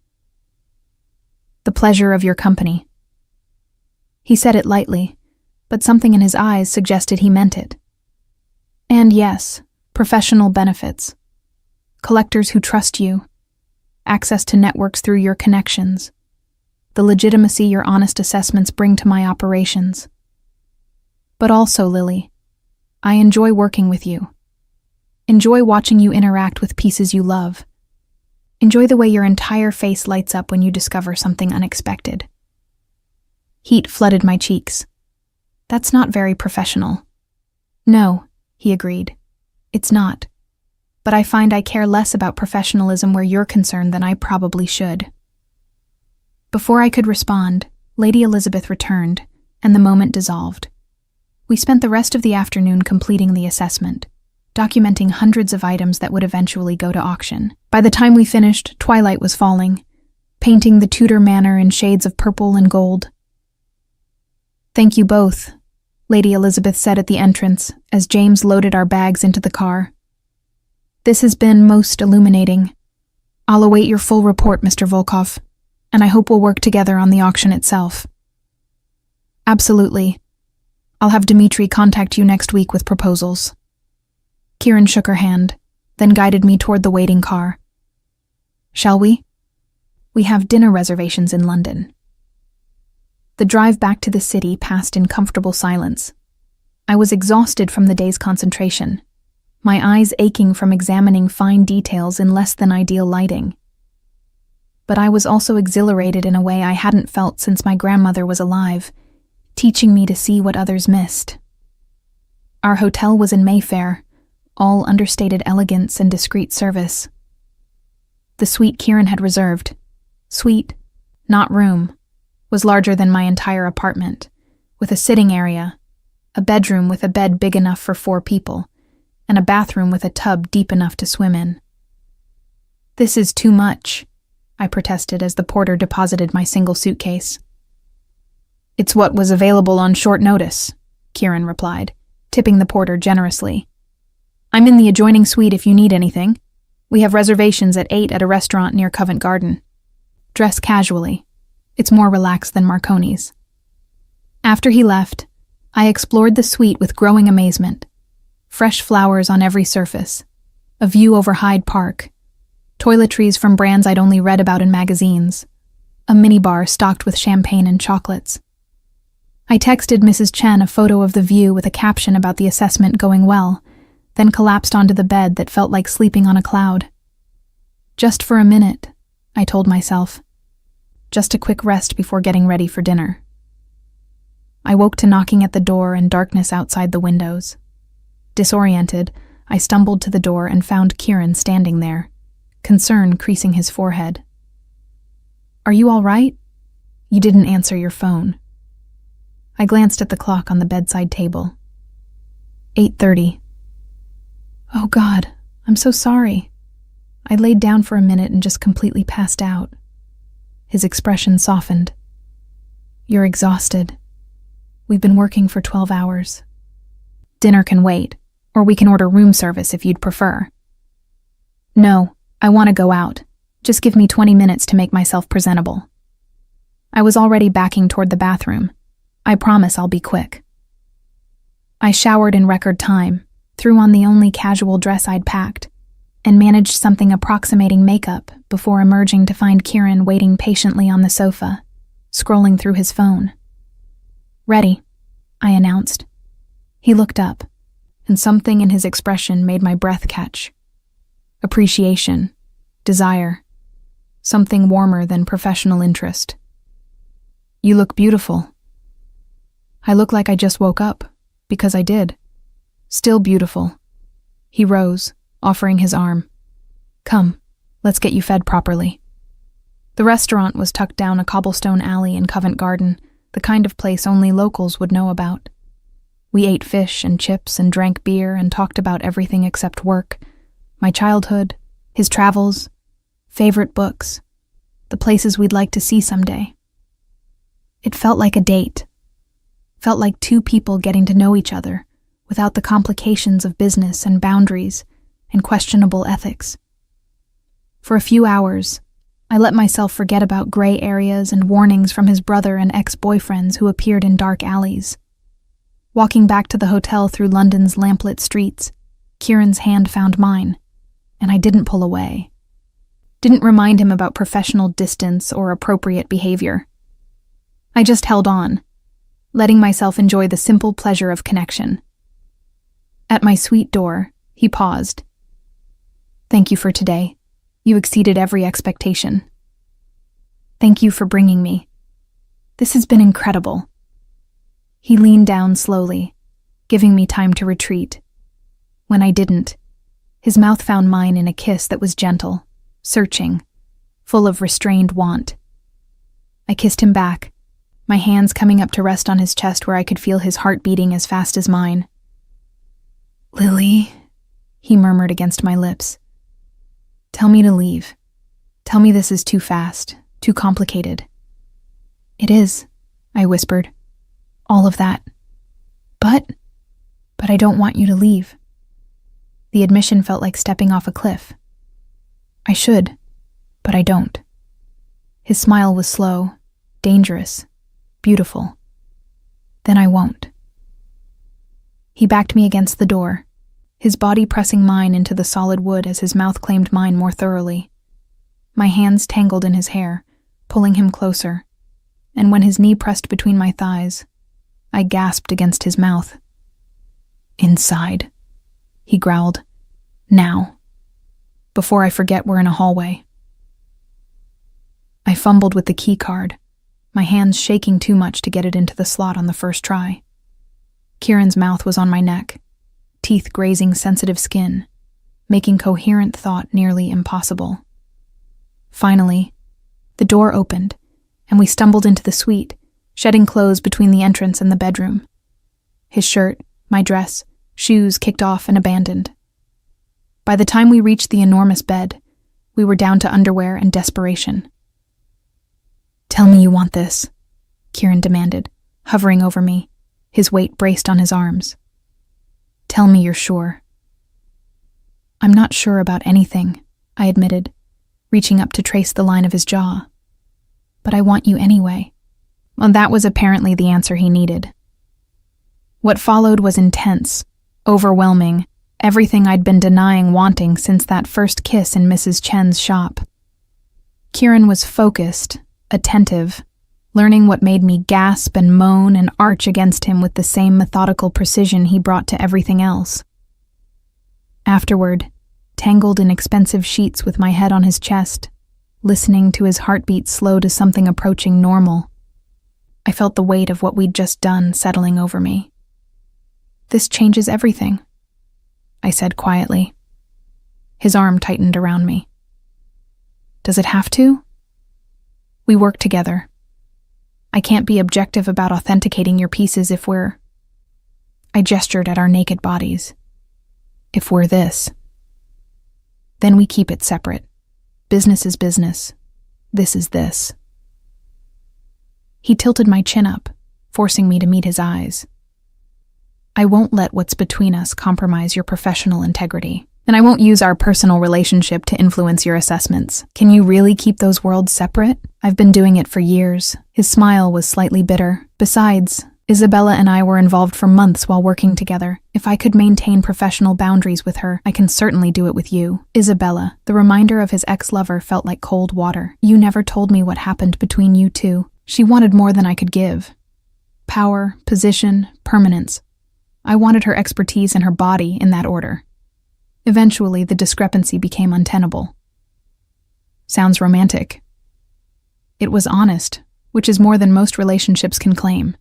"The pleasure of your company." He said it lightly, but something in his eyes suggested he meant it. "And yes, professional benefits. Collectors who trust you, access to networks through your connections, the legitimacy your honest assessments bring to my operations. But also, Lily, I enjoy working with you. Enjoy watching you interact with pieces you love. Enjoy the way your entire face lights up when you discover something unexpected." Heat flooded my cheeks. "That's not very professional." "No," he agreed. "It's not. But I find I care less about professionalism where you're concerned than I probably should." Before I could respond, Lady Elizabeth returned, and the moment dissolved. We spent the rest of the afternoon completing the assessment, documenting hundreds of items that would eventually go to auction. By the time we finished, twilight was falling, painting the Tudor manor in shades of purple and gold. "Thank you both," Lady Elizabeth said at the entrance as James loaded our bags into the car. "This has been most illuminating. I'll await your full report, Mr. Volkov, and I hope we'll work together on the auction itself." "Absolutely. I'll have Dmitri contact you next week with proposals." Kieran shook her hand, then guided me toward the waiting car. "Shall we? We have dinner reservations in London." The drive back to the city passed in comfortable silence. I was exhausted from the day's concentration, my eyes aching from examining fine details in less than ideal lighting. But I was also exhilarated in a way I hadn't felt since my grandmother was alive, teaching me to see what others missed. Our hotel was in Mayfair, all understated elegance and discreet service. The suite Kieran had reserved, suite, not room, was larger than my entire apartment, with a sitting area, a bedroom with a bed big enough for 4 people, and a bathroom with a tub deep enough to swim in. "This is too much," I protested as the porter deposited my single suitcase. "It's what was available on short notice," Kieran replied, tipping the porter generously. "I'm in the adjoining suite if you need anything. We have reservations at 8 at a restaurant near Covent Garden. Dress casually. It's more relaxed than Marconi's." After he left, I explored the suite with growing amazement. Fresh flowers on every surface, a view over Hyde Park, toiletries from brands I'd only read about in magazines, a minibar stocked with champagne and chocolates. I texted Mrs. Chen a photo of the view with a caption about the assessment going well, then collapsed onto the bed that felt like sleeping on a cloud. Just for a minute, I told myself. Just a quick rest before getting ready for dinner. I woke to knocking at the door and darkness outside the windows. Disoriented, I stumbled to the door and found Kieran standing there, concern creasing his forehead. "Are you all right? You didn't answer your phone." I glanced at the clock on the bedside table. 8:30. "Oh God, I'm so sorry." I laid down for a minute and just completely passed out. His expression softened. "You're exhausted. We've been working for 12 hours. Dinner can wait, or we can order room service if you'd prefer." "No, I want to go out. Just give me 20 minutes to make myself presentable." I was already backing toward the bathroom. "I promise I'll be quick." I showered in record time, threw on the only casual dress I'd packed, and managed something approximating makeup before emerging to find Kieran waiting patiently on the sofa, scrolling through his phone. "Ready," I announced. He looked up, and something in his expression made my breath catch. Appreciation, desire, something warmer than professional interest. "You look beautiful." I look like I just woke up, because I did. Still beautiful. He rose, offering his arm. "Come, let's get you fed properly." The restaurant was tucked down a cobblestone alley in Covent Garden, the kind of place only locals would know about. We ate fish and chips and drank beer and talked about everything except work, my childhood, his travels, favorite books, the places we'd like to see someday. It felt like a date. Felt like 2 people getting to know each other without the complications of business and boundaries and questionable ethics. For a few hours, I let myself forget about gray areas and warnings from his brother and ex-boyfriends who appeared in dark alleys. Walking back to the hotel through London's lamplit streets, Kieran's hand found mine, and I didn't pull away. Didn't remind him about professional distance or appropriate behavior. I just held on, letting myself enjoy the simple pleasure of connection. At my suite door, he paused. "Thank you for today. You exceeded every expectation." "Thank you for bringing me. This has been incredible." He leaned down slowly, giving me time to retreat. When I didn't, his mouth found mine in a kiss that was gentle, searching, full of restrained want. I kissed him back, my hands coming up to rest on his chest where I could feel his heart beating as fast as mine. "Lily," he murmured against my lips. "Tell me to leave. Tell me this is too fast, too complicated." "It is," I whispered. "All of that. But I don't want you to leave." The admission felt like stepping off a cliff. I should, but I don't. His smile was slow, dangerous, beautiful. "Then I won't." He backed me against the door, his body pressing mine into the solid wood as his mouth claimed mine more thoroughly. My hands tangled in his hair, pulling him closer, and when his knee pressed between my thighs, I gasped against his mouth. "Inside," he growled. "Now. Before I forget we're in a hallway." I fumbled with the key card, my hands shaking too much to get it into the slot on the first try. Kieran's mouth was on my neck, teeth grazing sensitive skin, making coherent thought nearly impossible. Finally, the door opened, and we stumbled into the suite, shedding clothes between the entrance and the bedroom. His shirt, my dress, shoes kicked off and abandoned. By the time we reached the enormous bed, we were down to underwear and desperation. "Tell me you want this," Kieran demanded, hovering over me, his weight braced on his arms. "Tell me you're sure." "I'm not sure about anything," I admitted, reaching up to trace the line of his jaw. "But I want you anyway." Well, that was apparently the answer he needed. What followed was intense, overwhelming, everything I'd been denying wanting since that first kiss in Mrs. Chen's shop. Kieran was focused, attentive, learning what made me gasp and moan and arch against him with the same methodical precision he brought to everything else. Afterward, tangled in expensive sheets with my head on his chest, listening to his heartbeat slow to something approaching normal, I felt the weight of what we'd just done settling over me. "This changes everything," I said quietly. His arm tightened around me. "Does it have to? We work together. I can't be objective about authenticating your pieces if we're..." I gestured at our naked bodies. "If we're this. Then we keep it separate. Business is business. This is this." He tilted my chin up, forcing me to meet his eyes. "I won't let what's between us compromise your professional integrity, and I won't use our personal relationship to influence your assessments. Can you really keep those worlds separate? I've been doing it for years." His smile was slightly bitter. "Besides, Isabella and I were involved for months while working together. If I could maintain professional boundaries with her, I can certainly do it with you." Isabella, the reminder of his ex-lover felt like cold water. "You never told me what happened between you two." She wanted more than I could give. Power, position, permanence. I wanted her expertise and her body in that order. Eventually, the discrepancy became untenable. Sounds romantic. It was honest, which is more than most relationships can claim.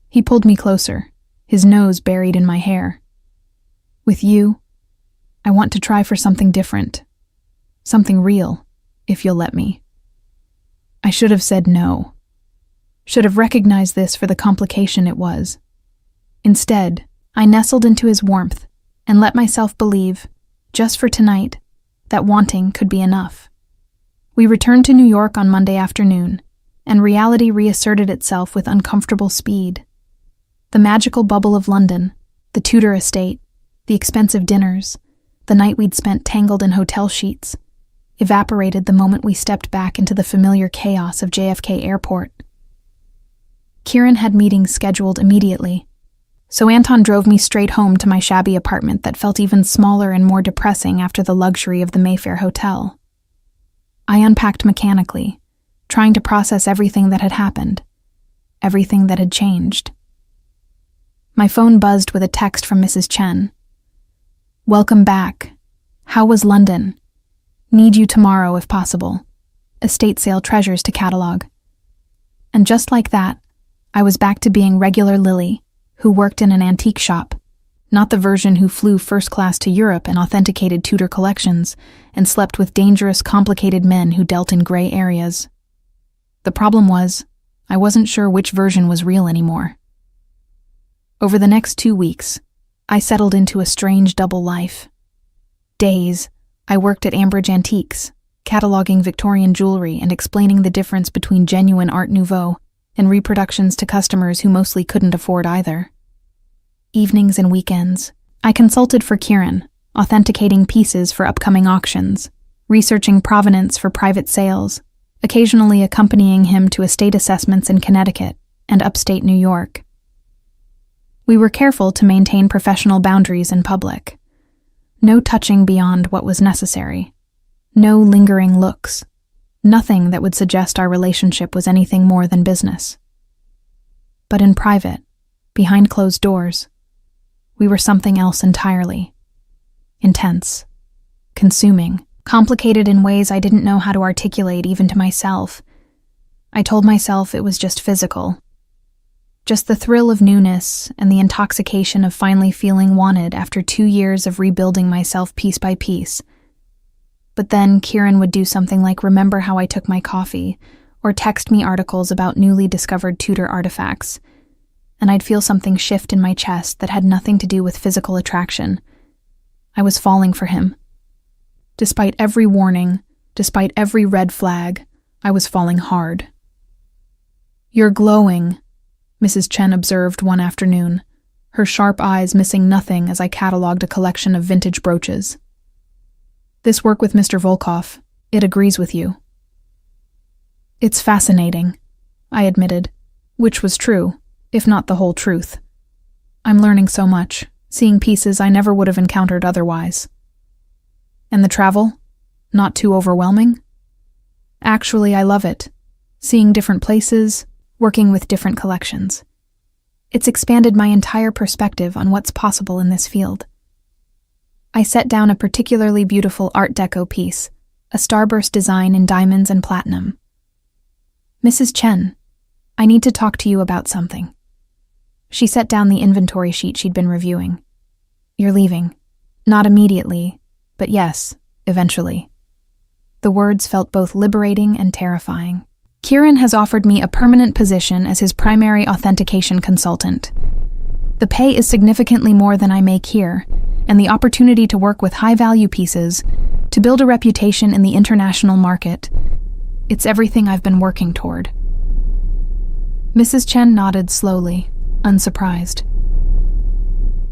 He pulled me closer, his nose buried in my hair. "With you, I want to try for something different. Something real, if you'll let me." I should have said no. Should have recognized this for the complication it was. Instead, I nestled into his warmth and let myself believe, just for tonight, that wanting could be enough. We returned to New York on Monday afternoon, and reality reasserted itself with uncomfortable speed. The magical bubble of London, the Tudor estate, the expensive dinners, the night we'd spent tangled in hotel sheets, evaporated the moment we stepped back into the familiar chaos of JFK Airport. Kieran had meetings scheduled immediately, so Anton drove me straight home to my shabby apartment that felt even smaller and more depressing after the luxury of the Mayfair Hotel. I unpacked mechanically, trying to process everything that had happened, everything that had changed. My phone buzzed with a text from Mrs. Chen. "Welcome back. How was London? Need you tomorrow if possible. Estate sale treasures to catalog." And just like that, I was back to being regular Lily, who worked in an antique shop, not the version who flew first class to Europe and authenticated Tudor collections and slept with dangerous, complicated men who dealt in gray areas. The problem was, I wasn't sure which version was real anymore. Over the next 2 weeks, I settled into a strange double life. Days, I worked at Ambridge Antiques, cataloging Victorian jewelry and explaining the difference between genuine Art Nouveau and reproductions to customers who mostly couldn't afford either. Evenings and weekends, I consulted for Kieran, authenticating pieces for upcoming auctions, researching provenance for private sales, occasionally accompanying him to estate assessments in Connecticut and upstate New York. We were careful to maintain professional boundaries in public. No touching beyond what was necessary. No lingering looks. Nothing that would suggest our relationship was anything more than business. But in private, behind closed doors, we were something else entirely. Intense. Consuming. Complicated in ways I didn't know how to articulate even to myself. I told myself it was just physical. Just the thrill of newness and the intoxication of finally feeling wanted after 2 years of rebuilding myself piece by piece. But then Kieran would do something like remember how I took my coffee, or text me articles about newly discovered Tudor artifacts, and I'd feel something shift in my chest that had nothing to do with physical attraction. I was falling for him. Despite every warning, despite every red flag, I was falling hard. "You're glowing," Mrs. Chen observed one afternoon, her sharp eyes missing nothing as I catalogued a collection of vintage brooches. "This work with Mr. Volkov, it agrees with you." "It's fascinating," I admitted, which was true, if not the whole truth. "I'm learning so much, seeing pieces I never would have encountered otherwise." "And the travel? Not too overwhelming?" "Actually, I love it. Seeing different places, working with different collections. It's expanded my entire perspective on what's possible in this field." I set down a particularly beautiful Art Deco piece, a starburst design in diamonds and platinum. "Mrs. Chen, I need to talk to you about something." She set down the inventory sheet she'd been reviewing. "You're leaving. Not immediately, but yes, eventually." The words felt both liberating and terrifying. "Kieran has offered me a permanent position as his primary authentication consultant. The pay is significantly more than I make here, and the opportunity to work with high-value pieces, to build a reputation in the international market. It's everything I've been working toward." Mrs. Chen nodded slowly, unsurprised.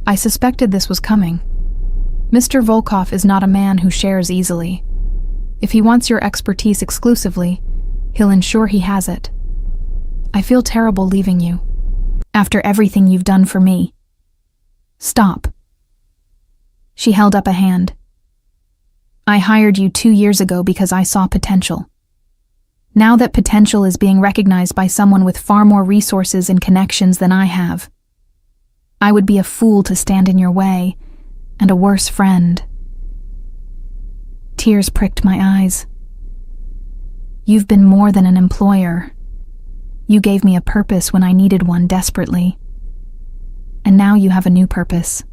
"I suspected this was coming. Mr. Volkov is not a man who shares easily. If he wants your expertise exclusively, he'll ensure he has it. I feel terrible leaving you, after everything you've done for me." "Stop." She held up a hand. "I hired you 2 years ago because I saw potential. Now that potential is being recognized by someone with far more resources and connections than I have, I would be a fool to stand in your way, and a worse friend." Tears pricked my eyes. "You've been more than an employer. You gave me a purpose when I needed one desperately. And now you have a new purpose,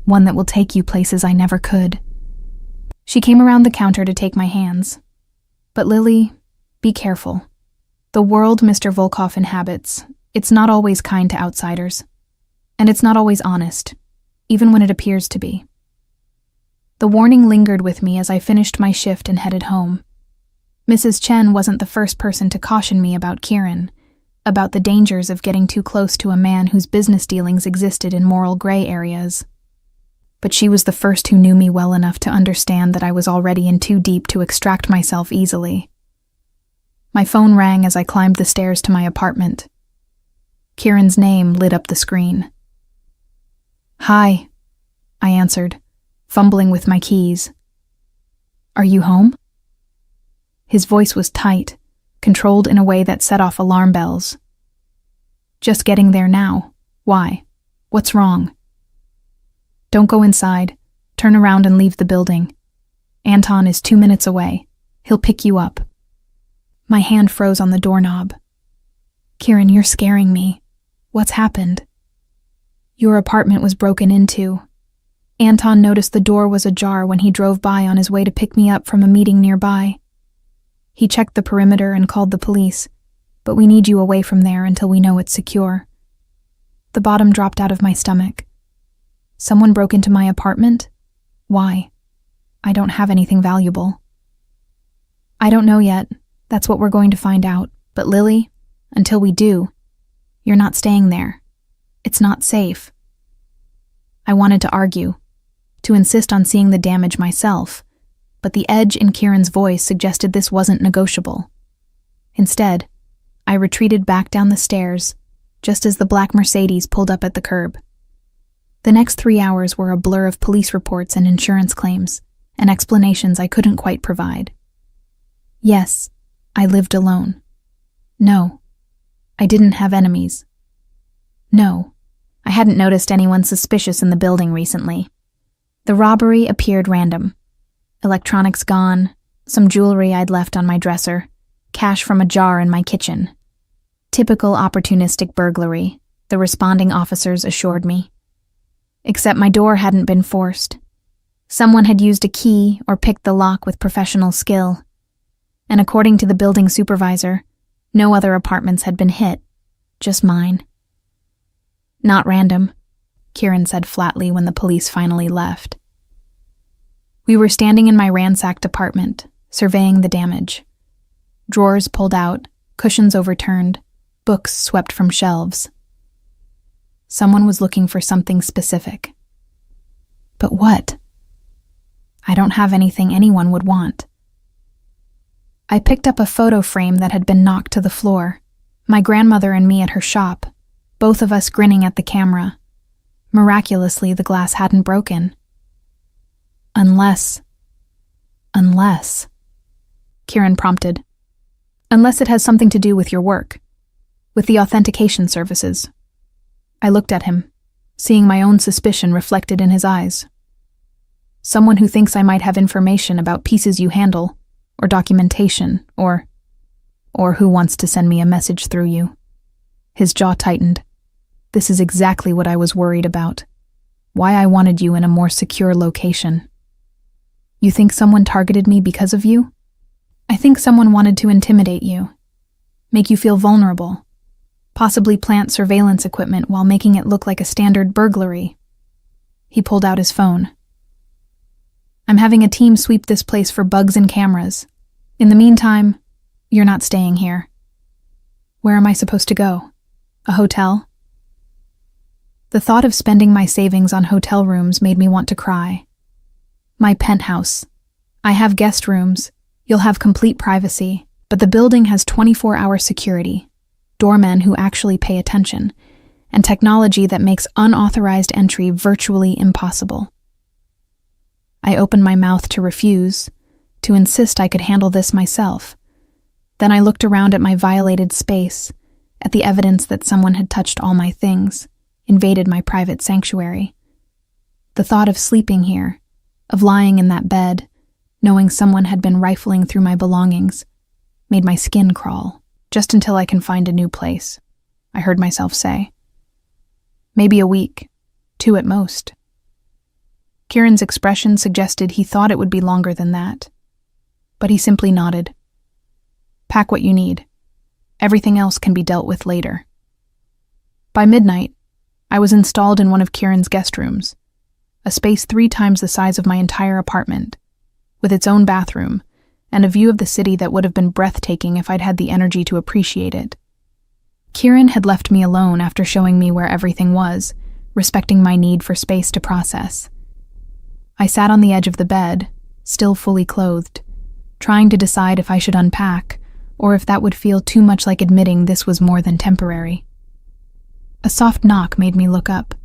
one that will take you places I never could." She came around the counter to take my hands. "But Lily, be careful. The world Mr. Volkov inhabits, it's not always kind to outsiders. And it's not always honest, even when it appears to be." The warning lingered with me as I finished my shift and headed home. Mrs. Chen wasn't the first person to caution me about Kieran, about the dangers of getting too close to a man whose business dealings existed in moral gray areas. But she was the first who knew me well enough to understand that I was already in too deep to extract myself easily. My phone rang as I climbed the stairs to my apartment. Kieran's name lit up the screen. "Hi," I answered, fumbling with my keys. "Are you home?" His voice was tight, controlled in a way that set off alarm bells. "Just getting there now. Why? What's wrong?" "Don't go inside. Turn around and leave the building. Anton is 2 minutes away. He'll pick you up." My hand froze on the doorknob. "Kieran, you're scaring me. What's happened?" "Your apartment was broken into. Anton noticed the door was ajar when he drove by on his way to pick me up from a meeting nearby." He checked the perimeter and called the police, but we need you away from there until we know it's secure. The bottom dropped out of my stomach. Someone broke into my apartment? Why? I don't have anything valuable. I don't know yet. That's what we're going to find out. But Lily, until we do, you're not staying there. It's not safe. I wanted to argue, to insist on seeing the damage myself, but the edge in Kieran's voice suggested this wasn't negotiable. Instead, I retreated back down the stairs, just as the black Mercedes pulled up at the curb. The next 3 hours were a blur of police reports and insurance claims, and explanations I couldn't quite provide. Yes, I lived alone. No, I didn't have enemies. No, I hadn't noticed anyone suspicious in the building recently. The robbery appeared random. Electronics gone, some jewelry I'd left on my dresser, cash from a jar in my kitchen. Typical opportunistic burglary, the responding officers assured me. Except my door hadn't been forced. Someone had used a key or picked the lock with professional skill. And according to the building supervisor, no other apartments had been hit, just mine. Not random, Kieran said flatly when the police finally left. We were standing in my ransacked apartment, surveying the damage. Drawers pulled out, cushions overturned, books swept from shelves. Someone was looking for something specific. But what? I don't have anything anyone would want. I picked up a photo frame that had been knocked to the floor, my grandmother and me at her shop, both of us grinning at the camera. Miraculously, the glass hadn't broken. Unless, Kieran prompted. Unless it has something to do with your work, with the authentication services. I looked at him, seeing my own suspicion reflected in his eyes. Someone who thinks I might have information about pieces you handle, or documentation, or who wants to send me a message through you. His jaw tightened. This is exactly what I was worried about. Why I wanted you in a more secure location. You think someone targeted me because of you? I think someone wanted to intimidate you, make you feel vulnerable, possibly plant surveillance equipment while making it look like a standard burglary. He pulled out his phone. I'm having a team sweep this place for bugs and cameras. In the meantime, you're not staying here. Where am I supposed to go? A hotel? The thought of spending my savings on hotel rooms made me want to cry. My penthouse. I have guest rooms. You'll have complete privacy, but the building has 24-hour security, doormen who actually pay attention, and technology that makes unauthorized entry virtually impossible. I opened my mouth to refuse, to insist I could handle this myself. Then I looked around at my violated space, at the evidence that someone had touched all my things, invaded my private sanctuary. The thought of sleeping here, of lying in that bed, knowing someone had been rifling through my belongings, made my skin crawl, just until I can find a new place, I heard myself say. Maybe a week, 2 at most. Kieran's expression suggested he thought it would be longer than that, but he simply nodded. Pack what you need. Everything else can be dealt with later. By midnight, I was installed in one of Kieran's guest rooms, a space 3 times the size of my entire apartment, with its own bathroom and a view of the city that would have been breathtaking if I'd had the energy to appreciate it. Kieran had left me alone after showing me where everything was, respecting my need for space to process. I sat on the edge of the bed, still fully clothed, trying to decide if I should unpack, or if that would feel too much like admitting this was more than temporary. A soft knock made me look up.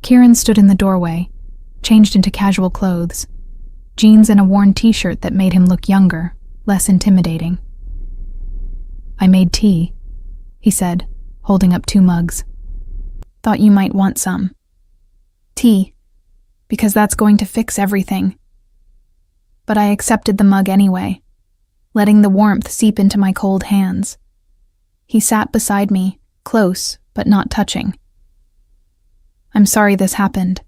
Kieran stood in the doorway, changed into casual clothes, jeans and a worn t-shirt that made him look younger, less intimidating. I made tea, he said, holding up 2 mugs. Thought you might want some. Tea, because that's going to fix everything. But I accepted the mug anyway, letting the warmth seep into my cold hands. He sat beside me, close, but not touching. I'm sorry this happened.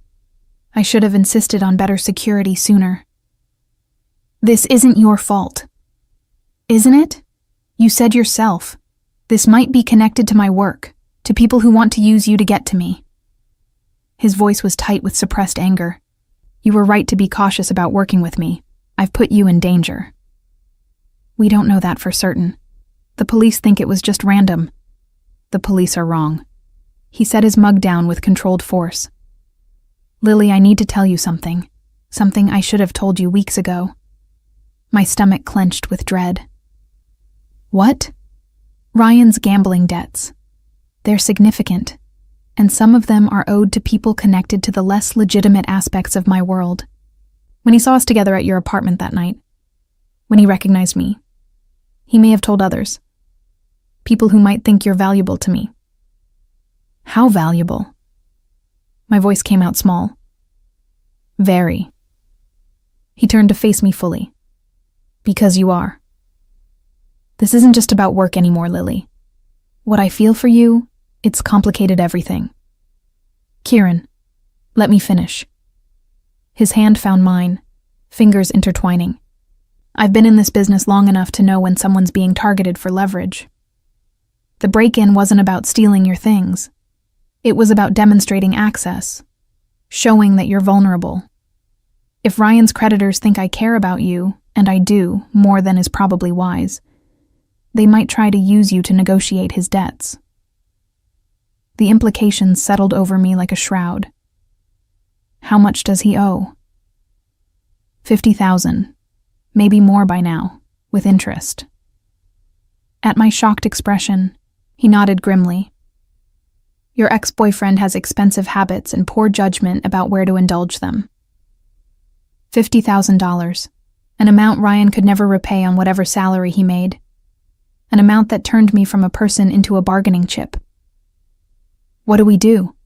I should have insisted on better security sooner. This isn't your fault. Isn't it? You said yourself. This might be connected to my work, to people who want to use you to get to me. His voice was tight with suppressed anger. You were right to be cautious about working with me. I've put you in danger. We don't know that for certain. The police think it was just random. The police are wrong. He set his mug down with controlled force. Lily, I need to tell you something. Something I should have told you weeks ago. My stomach clenched with dread. What? Ryan's gambling debts. They're significant, and some of them are owed to people connected to the less legitimate aspects of my world. When he saw us together at your apartment that night, when he recognized me, he may have told others. People who might think you're valuable to me. How valuable? My voice came out small. Very. He turned to face me fully. Because you are. This isn't just about work anymore, Lily. What I feel for you, it's complicated everything. Kieran, let me finish. His hand found mine, fingers intertwining. I've been in this business long enough to know when someone's being targeted for leverage. The break-in wasn't about stealing your things. It was about demonstrating access, showing that you're vulnerable. If Ryan's creditors think I care about you, and I do, more than is probably wise, they might try to use you to negotiate his debts. The implications settled over me like a shroud. How much does he owe? 50,000, maybe more by now, with interest. At my shocked expression, he nodded grimly. Your ex-boyfriend has expensive habits and poor judgment about where to indulge them. $50,000, an amount Ryan could never repay on whatever salary he made. An amount that turned me from a person into a bargaining chip. What do we do?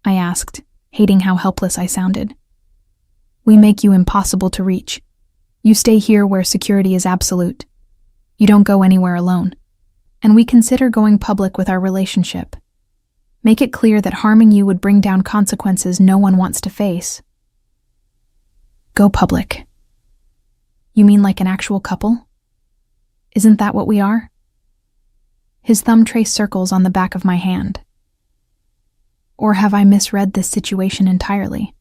I asked, hating how helpless I sounded. We make you impossible to reach. You stay here where security is absolute. You don't go anywhere alone. And we consider going public with our relationship. Make it clear that harming you would bring down consequences no one wants to face. Go public. You mean like an actual couple? Isn't that what we are? His thumb traced circles on the back of my hand. Or have I misread this situation entirely?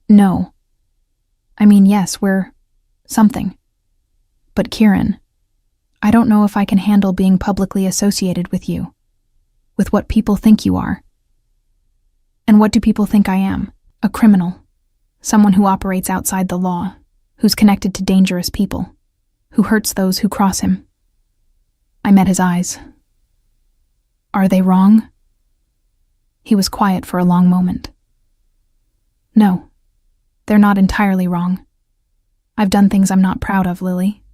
No. I mean, yes, we're something. But Kieran, I don't know if I can handle being publicly associated with you, with what people think you are. And what do people think I am? A criminal. Someone who operates outside the law, who's connected to dangerous people, who hurts those who cross him. I met his eyes. Are they wrong? He was quiet for a long moment. No, they're not entirely wrong. I've done things I'm not proud of, Lily.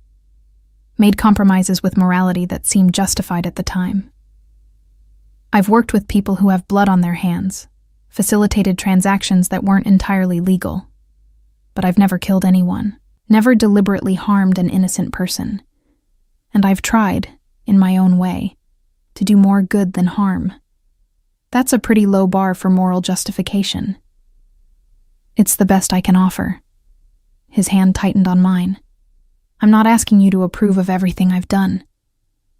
Made compromises with morality that seemed justified at the time. I've worked with people who have blood on their hands, facilitated transactions that weren't entirely legal. But I've never killed anyone, never deliberately harmed an innocent person. And I've tried, in my own way, to do more good than harm. That's a pretty low bar for moral justification. It's the best I can offer. His hand tightened on mine. I'm not asking you to approve of everything I've done.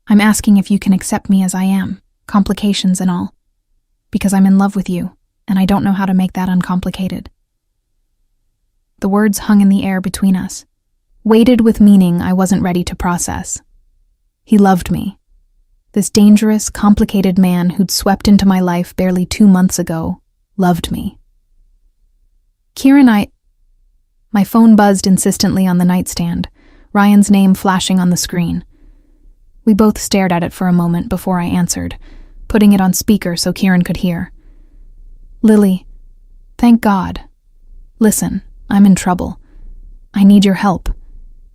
I'm asking if you can accept me as I am, complications and all. Because I'm in love with you, and I don't know how to make that uncomplicated. The words hung in the air between us, weighted with meaning I wasn't ready to process. He loved me. This dangerous, complicated man who'd swept into my life barely 2 months ago loved me. Kieran, My phone buzzed insistently on the nightstand, Ryan's name flashing on the screen. We both stared at it for a moment before I answered, putting it on speaker so Kieran could hear. Lily, thank God. Listen, I'm in trouble. I need your help.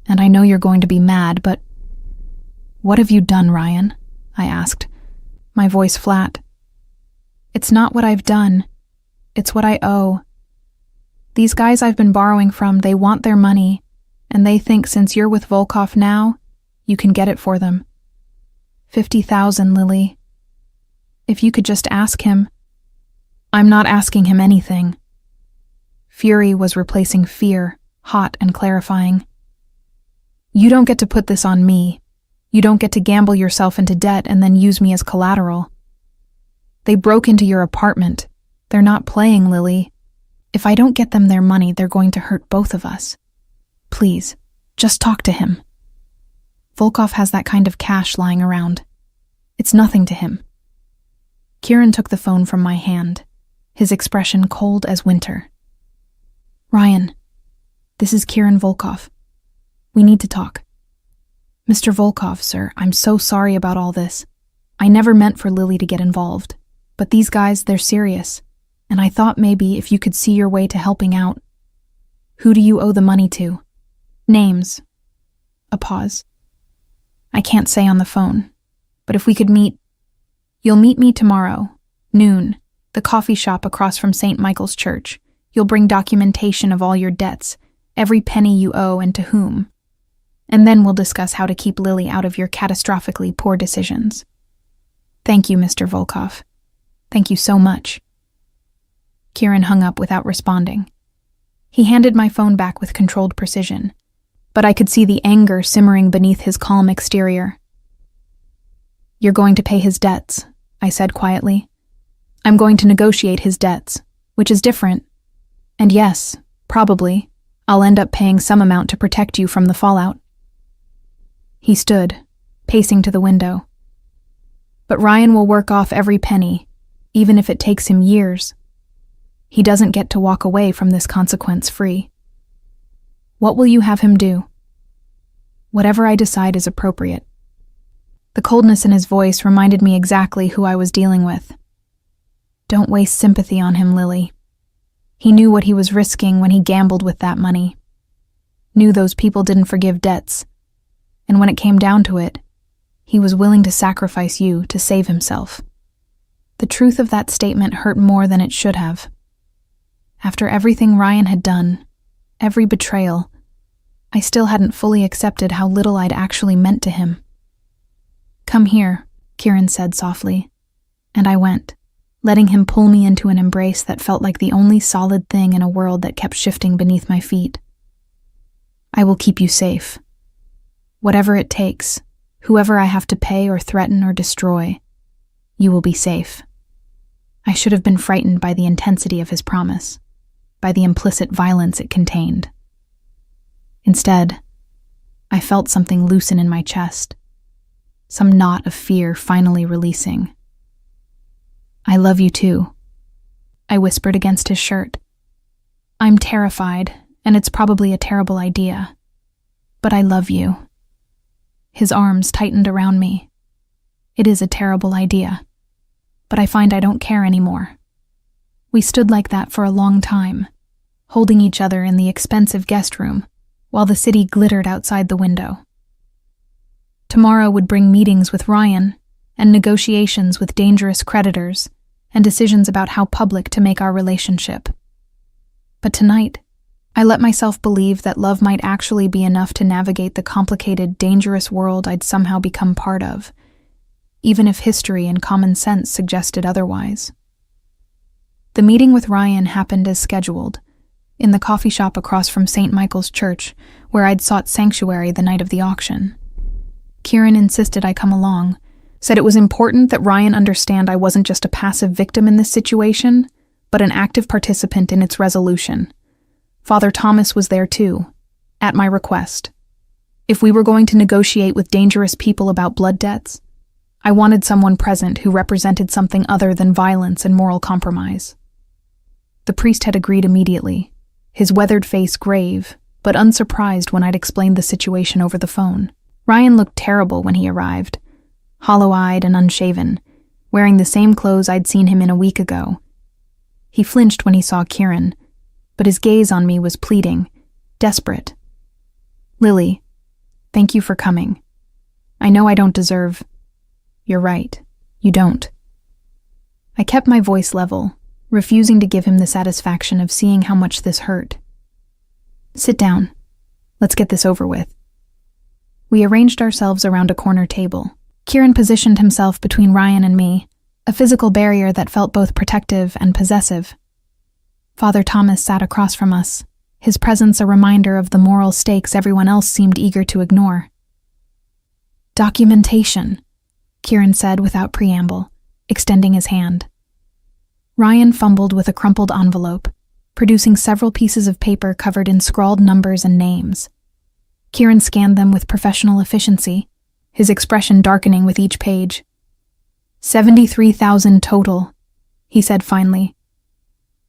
And I know you're going to be mad, but... What have you done, Ryan? I asked, my voice flat. It's not what I've done. It's what I owe. These guys I've been borrowing from, they want their money, and they think since you're with Volkov now, you can get it for them. 50,000, Lily. If you could just ask him. I'm not asking him anything. Fury was replacing fear, hot and clarifying. You don't get to put this on me. You don't get to gamble yourself into debt and then use me as collateral. They broke into your apartment. They're not playing, Lily. If I don't get them their money, they're going to hurt both of us. Please, just talk to him. Volkov has that kind of cash lying around. It's nothing to him. Kieran took the phone from my hand, his expression cold as winter. Ryan, this is Kieran Volkov. We need to talk. Mr. Volkov, sir, I'm so sorry about all this. I never meant for Lily to get involved. But these guys, they're serious. And I thought maybe if you could see your way to helping out. Who do you owe the money to? Names. A pause. I can't say on the phone. But if we could meet... You'll meet me tomorrow, noon, the coffee shop across from St. Michael's Church. You'll bring documentation of all your debts, every penny you owe and to whom. And then we'll discuss how to keep Lily out of your catastrophically poor decisions. Thank you, Mr. Volkov. Thank you so much. Kieran hung up without responding. He handed my phone back with controlled precision, but I could see the anger simmering beneath his calm exterior. You're going to pay his debts, I said quietly. I'm going to negotiate his debts, which is different. And yes, probably, I'll end up paying some amount to protect you from the fallout. He stood, pacing to the window. But Ryan will work off every penny, even if it takes him years. He doesn't get to walk away from this consequence free. What will you have him do? Whatever I decide is appropriate. The coldness in his voice reminded me exactly who I was dealing with. Don't waste sympathy on him, Lily. He knew what he was risking when he gambled with that money. Knew those people didn't forgive debts. And when it came down to it, he was willing to sacrifice you to save himself. The truth of that statement hurt more than it should have. After everything Ryan had done, every betrayal, I still hadn't fully accepted how little I'd actually meant to him. Come here, Kieran said softly, and I went, letting him pull me into an embrace that felt like the only solid thing in a world that kept shifting beneath my feet. I will keep you safe. Whatever it takes, whoever I have to pay or threaten or destroy, you will be safe. I should have been frightened by the intensity of his promise, by the implicit violence it contained. Instead, I felt something loosen in my chest, some knot of fear finally releasing. I love you too, I whispered against his shirt. I'm terrified, and it's probably a terrible idea, but I love you. His arms tightened around me. It is a terrible idea, but I find I don't care anymore. We stood like that for a long time, holding each other in the expensive guest room, while the city glittered outside the window. Tomorrow would bring meetings with Ryan, and negotiations with dangerous creditors, and decisions about how public to make our relationship. But tonight, I let myself believe that love might actually be enough to navigate the complicated, dangerous world I'd somehow become part of, even if history and common sense suggested otherwise. The meeting with Ryan happened as scheduled, in the coffee shop across from St. Michael's Church, where I'd sought sanctuary the night of the auction. Kieran insisted I come along, said it was important that Ryan understand I wasn't just a passive victim in this situation, but an active participant in its resolution. Father Thomas was there too, at my request. If we were going to negotiate with dangerous people about blood debts, I wanted someone present who represented something other than violence and moral compromise. The priest had agreed immediately, his weathered face grave, but unsurprised when I'd explained the situation over the phone. Ryan looked terrible when he arrived, hollow-eyed and unshaven, wearing the same clothes I'd seen him in a week ago. He flinched when he saw Kieran, but his gaze on me was pleading, desperate. Lily, thank you for coming. I know I don't deserve... You're right, you don't. I kept my voice level, refusing to give him the satisfaction of seeing how much this hurt. Sit down. Let's get this over with. We arranged ourselves around a corner table. Kieran positioned himself between Ryan and me, a physical barrier that felt both protective and possessive. Father Thomas sat across from us, his presence a reminder of the moral stakes everyone else seemed eager to ignore. "Documentation," Kieran said without preamble, extending his hand. Ryan fumbled with a crumpled envelope, producing several pieces of paper covered in scrawled numbers and names. Kieran scanned them with professional efficiency, his expression darkening with each page. 73,000 total, he said finally.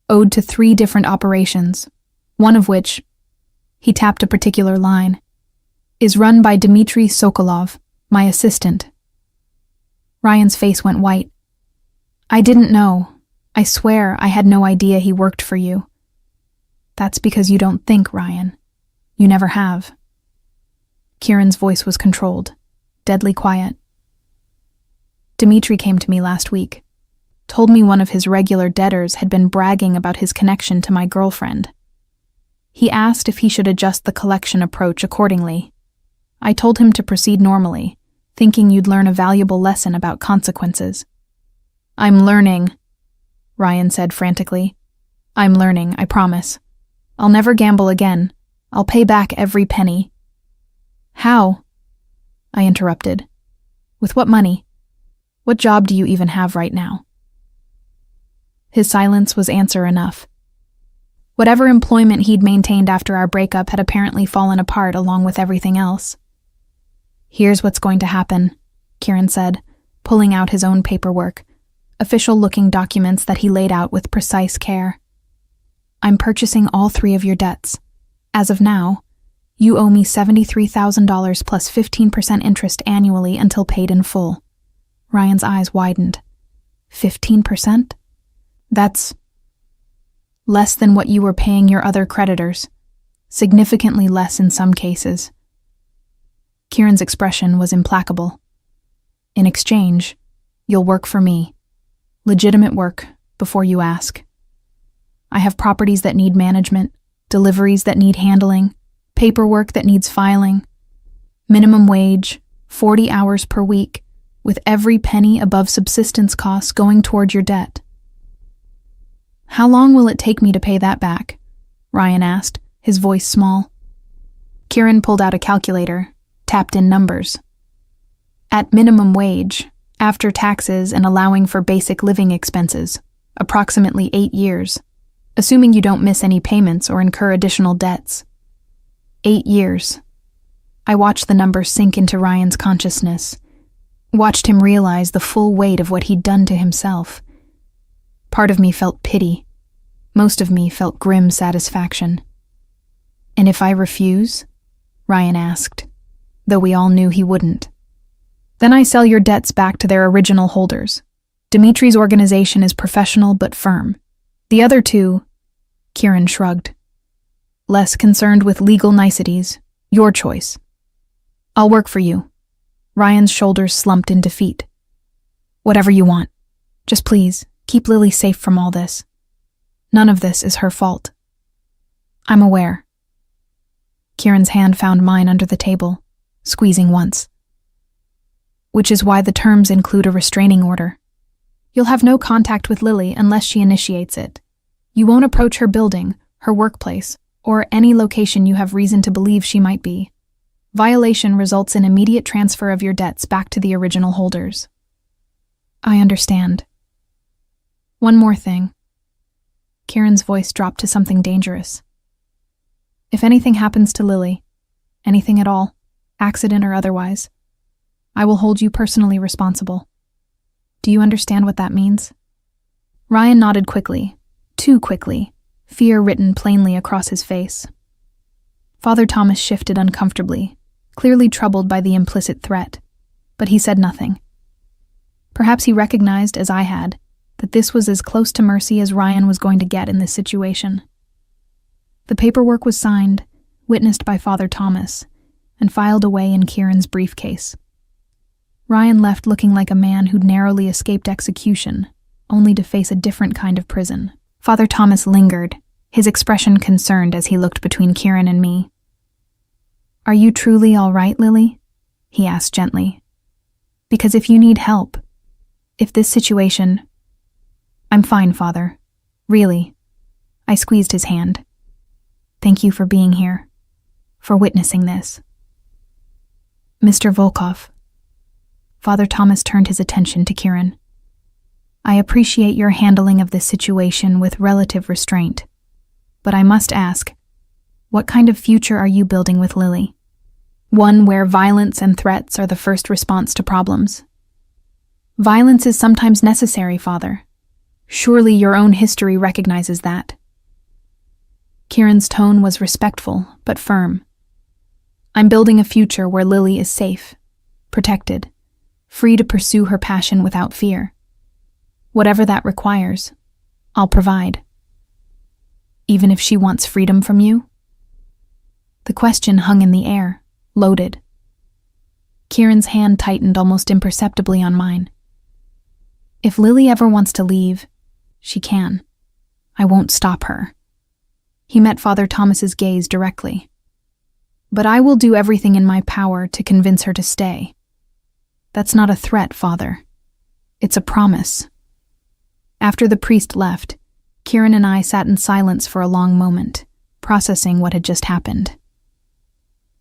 Owed to 3 different operations, one of which, he tapped a particular line, is run by Dmitry Sokolov, my assistant. Ryan's face went white. "I didn't know. I swear I had no idea he worked for you." "That's because you don't think, Ryan. You never have." Kieran's voice was controlled, deadly quiet. "Dmitry came to me last week, told me one of his regular debtors had been bragging about his connection to my girlfriend. He asked if he should adjust the collection approach accordingly. I told him to proceed normally, thinking you'd learn a valuable lesson about consequences." "I'm learning," Ryan said frantically. "I'm learning, I promise. I'll never gamble again. I'll pay back every penny." "How?" I interrupted. "With what money? What job do you even have right now?" His silence was answer enough. Whatever employment he'd maintained after our breakup had apparently fallen apart along with everything else. "Here's what's going to happen," Kieran said, pulling out his own paperwork, official-looking documents that he laid out with precise care. "I'm purchasing all 3 of your debts. As of now, you owe me $73,000 plus 15% interest annually until paid in full." Ryan's eyes widened. 15%? That's less than what you were paying your other creditors. Significantly less in some cases. Kieran's expression was implacable. "In exchange, you'll work for me. Legitimate work, before you ask. I have properties that need management, deliveries that need handling, paperwork that needs filing. Minimum wage, 40 hours per week, with every penny above subsistence costs going toward your debt." "How long will it take me to pay that back?" Ryan asked, his voice small. Kieran pulled out a calculator, tapped in numbers. "At minimum wage, after taxes and allowing for basic living expenses, approximately 8 years, assuming you don't miss any payments or incur additional debts." 8 years. I watched the number sink into Ryan's consciousness, watched him realize the full weight of what he'd done to himself. Part of me felt pity. Most of me felt grim satisfaction. "And if I refuse?" Ryan asked, though we all knew he wouldn't. "Then I sell your debts back to their original holders. Dimitri's organization is professional but firm. The other 2, Kieran shrugged. "Less concerned with legal niceties. Your choice." "I'll work for you." Ryan's shoulders slumped in defeat. "Whatever you want. Just please, keep Lily safe from all this. None of this is her fault." "I'm aware." Kieran's hand found mine under the table, squeezing once. "Which is why the terms include a restraining order. You'll have no contact with Lily unless she initiates it. You won't approach her building, her workplace, or any location you have reason to believe she might be. Violation results in immediate transfer of your debts back to the original holders." "I understand. One more thing." Kieran's voice dropped to something dangerous. "If anything happens to Lily, anything at all, accident or otherwise, I will hold you personally responsible. Do you understand what that means?" Ryan nodded quickly, too quickly, fear written plainly across his face. Father Thomas shifted uncomfortably, clearly troubled by the implicit threat, but he said nothing. Perhaps he recognized, as I had, that this was as close to mercy as Ryan was going to get in this situation. The paperwork was signed, witnessed by Father Thomas, and filed away in Kieran's briefcase. Ryan left looking like a man who'd narrowly escaped execution, only to face a different kind of prison. Father Thomas lingered, his expression concerned as he looked between Kieran and me. "Are you truly all right, Lily?" he asked gently. "Because if you need help, if this situation—" "I'm fine, Father. Really." I squeezed his hand. Thank you for being here, for witnessing this. Mr. Volkov. Father Thomas turned his attention to Kieran. I appreciate your handling of this situation with relative restraint, but I must ask, what kind of future are you building with Lily? One where violence and threats are the first response to problems? Violence is sometimes necessary, Father. Surely your own history recognizes that. Kieran's tone was respectful, but firm. I'm building a future where Lily is safe, protected, free to pursue her passion without fear. Whatever that requires, I'll provide. Even if she wants freedom from you? The question hung in the air, loaded. Kieran's hand tightened almost imperceptibly on mine. If Lily ever wants to leave, she can. I won't stop her. He met Father Thomas's gaze directly. But I will do everything in my power to convince her to stay. That's not a threat, Father. It's a promise. After the priest left, Kieran and I sat in silence for a long moment, processing what had just happened.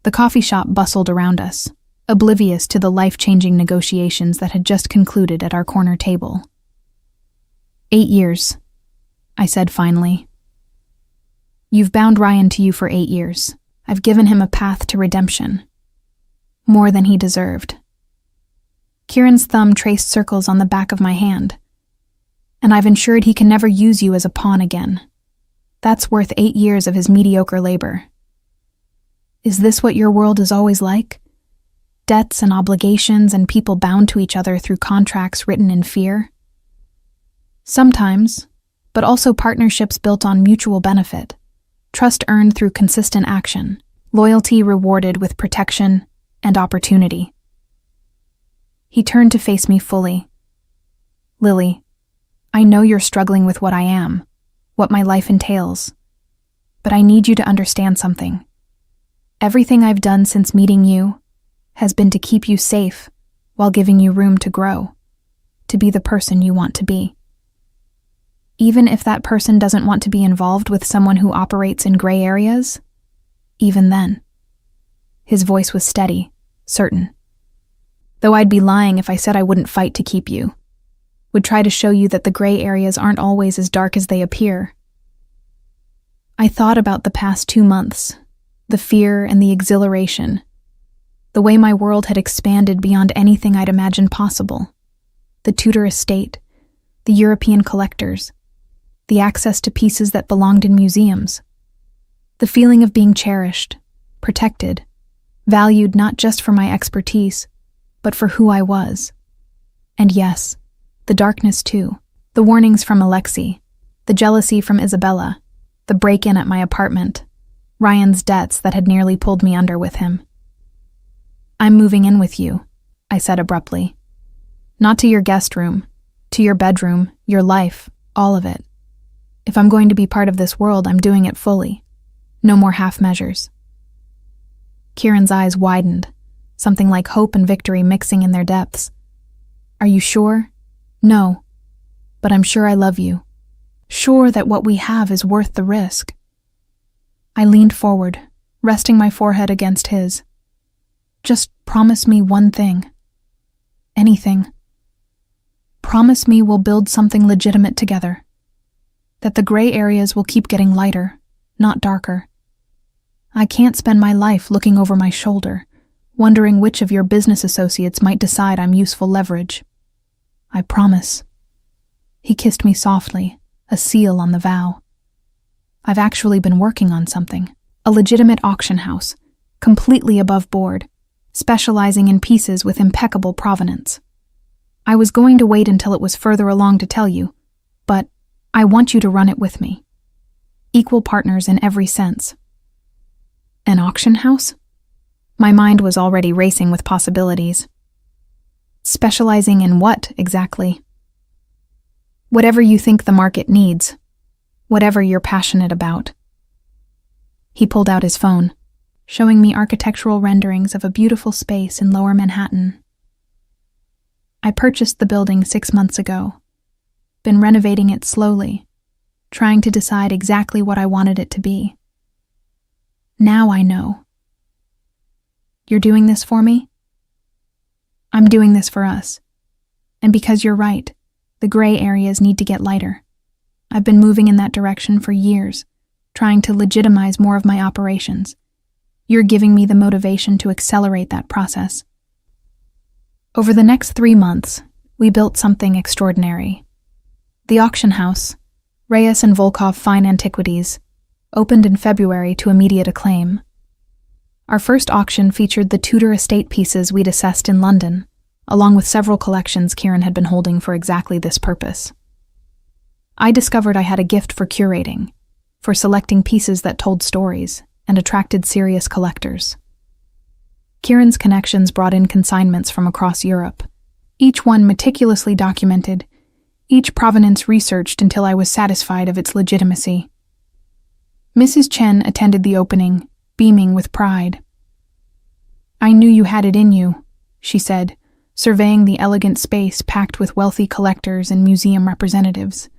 The coffee shop bustled around us, oblivious to the life-changing negotiations that had just concluded at our corner table. 8 years, I said finally. You've bound Ryan to you for 8 years. I've given him a path to redemption. More than he deserved. Kieran's thumb traced circles on the back of my hand. And I've ensured he can never use you as a pawn again. That's worth 8 years of his mediocre labor. Is this what your world is always like? Debts and obligations and people bound to each other through contracts written in fear? Sometimes, but also partnerships built on mutual benefit. Trust earned through consistent action, loyalty rewarded with protection and opportunity. He turned to face me fully. Lily, I know you're struggling with what I am, what my life entails, but I need you to understand something. Everything I've done since meeting you has been to keep you safe while giving you room to grow, to be the person you want to be. Even if that person doesn't want to be involved with someone who operates in gray areas, even then. His voice was steady, certain. Though I'd be lying if I said I wouldn't fight to keep you, would try to show you that the gray areas aren't always as dark as they appear. I thought about the past 2 months, the fear and the exhilaration, the way my world had expanded beyond anything I'd imagined possible. The Tudor estate, the European collectors, the access to pieces that belonged in museums, the feeling of being cherished, protected, valued not just for my expertise, but for who I was. And yes, the darkness too, the warnings from Alexei, the jealousy from Isabella, the break-in at my apartment, Ryan's debts that had nearly pulled me under with him. I'm moving in with you, I said abruptly. Not to your guest room, to your bedroom, your life, all of it. If I'm going to be part of this world, I'm doing it fully. No more half measures. Kieran's eyes widened, something like hope and victory mixing in their depths. Are you sure? No. But I'm sure I love you. Sure that what we have is worth the risk. I leaned forward, resting my forehead against his. Just promise me one thing. Anything. Promise me we'll build something legitimate together. That the gray areas will keep getting lighter, not darker. I can't spend my life looking over my shoulder, wondering which of your business associates might decide I'm useful leverage. I promise. He kissed me softly, a seal on the vow. I've actually been working on something, a legitimate auction house, completely above board, specializing in pieces with impeccable provenance. I was going to wait until it was further along to tell you, but I want you to run it with me. Equal partners in every sense. An auction house? My mind was already racing with possibilities. Specializing in what, exactly? Whatever you think the market needs. Whatever you're passionate about. He pulled out his phone, showing me architectural renderings of a beautiful space in Lower Manhattan. I purchased the building 6 months ago. Been renovating it slowly, trying to decide exactly what I wanted it to be. Now I know. You're doing this for me? I'm doing this for us. And because you're right, the gray areas need to get lighter. I've been moving in that direction for years, trying to legitimize more of my operations. You're giving me the motivation to accelerate that process. Over the next 3 months, we built something extraordinary. The auction house, Reyes and Volkov Fine Antiquities, opened in February to immediate acclaim. Our first auction featured the Tudor estate pieces we'd assessed in London, along with several collections Kieran had been holding for exactly this purpose. I discovered I had a gift for curating, for selecting pieces that told stories and attracted serious collectors. Kieran's connections brought in consignments from across Europe, each one meticulously documented, each provenance researched until I was satisfied of its legitimacy. Mrs. Chen attended the opening, beaming with pride. "I knew you had it in you," she said, surveying the elegant space packed with wealthy collectors and museum representatives.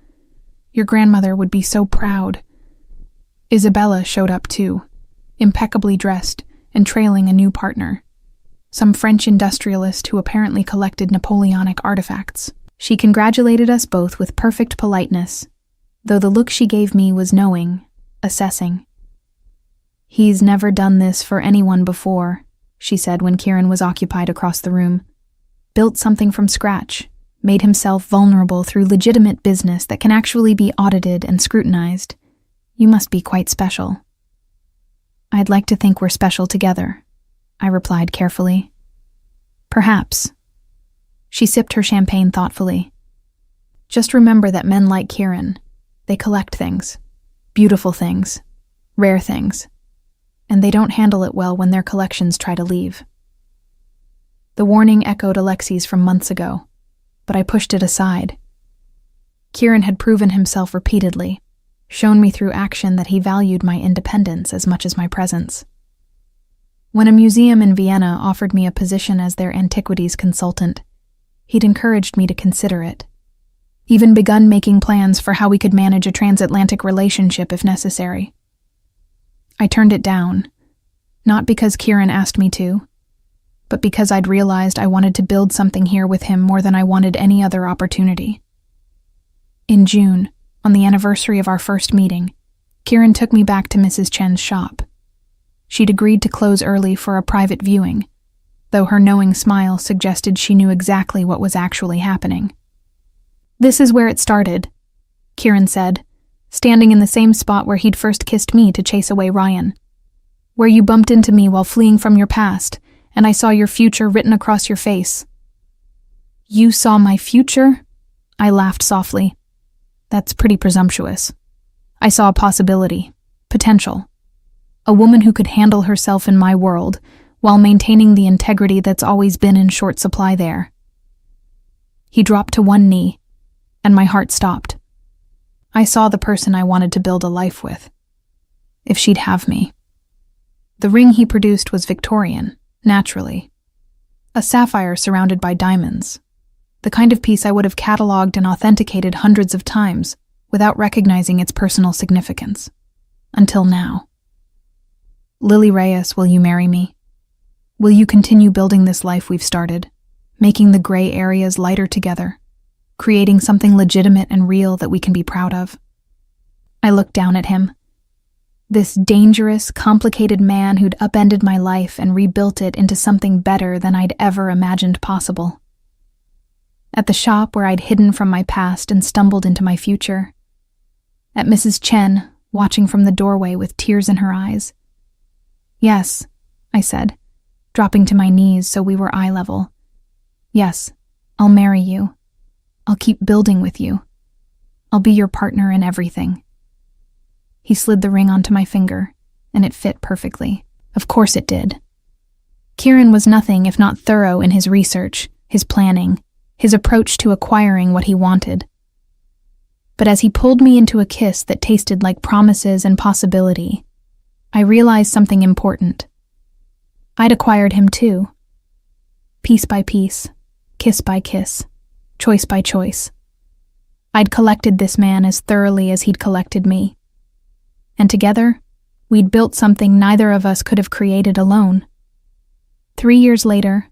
"Your grandmother would be so proud." Isabella showed up too, impeccably dressed and trailing a new partner, some French industrialist who apparently collected Napoleonic artifacts. She congratulated us both with perfect politeness, though the look she gave me was knowing, assessing. "He's never done this for anyone before," she said when Kieran was occupied across the room. "Built something from scratch, made himself vulnerable through legitimate business that can actually be audited and scrutinized. You must be quite special." "I'd like to think we're special together," I replied carefully. "Perhaps." She sipped her champagne thoughtfully. "Just remember that men like Kieran, they collect things, beautiful things, rare things, and they don't handle it well when their collections try to leave." The warning echoed Alexi's from months ago, but I pushed it aside. Kieran had proven himself repeatedly, shown me through action that he valued my independence as much as my presence. When a museum in Vienna offered me a position as their antiquities consultant, he'd encouraged me to consider it, even begun making plans for how we could manage a transatlantic relationship if necessary. I turned it down, not because Kieran asked me to, but because I'd realized I wanted to build something here with him more than I wanted any other opportunity. In June, on the anniversary of our first meeting, Kieran took me back to Mrs. Chen's shop. She'd agreed to close early for a private viewing, though her knowing smile suggested she knew exactly what was actually happening. "This is where it started," Kieran said, standing in the same spot where he'd first kissed me to chase away Ryan. "Where you bumped into me while fleeing from your past, and I saw your future written across your face." "You saw my future?" I laughed softly. "That's pretty presumptuous. I saw a possibility, potential. A woman who could handle herself in my world while maintaining the integrity that's always been in short supply there." He dropped to one knee, and my heart stopped. I saw the person I wanted to build a life with, if she'd have me. The ring he produced was Victorian, naturally. A sapphire surrounded by diamonds, the kind of piece I would have cataloged and authenticated hundreds of times without recognizing its personal significance. Until now. "Lily Reyes, will you marry me? Will you continue building this life we've started, making the gray areas lighter together, creating something legitimate and real that we can be proud of?" I looked down at him. This dangerous, complicated man who'd upended my life and rebuilt it into something better than I'd ever imagined possible. At the shop where I'd hidden from my past and stumbled into my future. At Mrs. Chen, watching from the doorway with tears in her eyes. "Yes," I said, dropping to my knees so we were eye level. "Yes, I'll marry you. I'll keep building with you. I'll be your partner in everything." He slid the ring onto my finger, and it fit perfectly. Of course it did. Kieran was nothing if not thorough in his research, his planning, his approach to acquiring what he wanted. But as he pulled me into a kiss that tasted like promises and possibility, I realized something important. I'd acquired him too. Piece by piece, kiss by kiss, choice by choice. I'd collected this man as thoroughly as he'd collected me. And together, We'd built something neither of us could have created alone. 3 years later,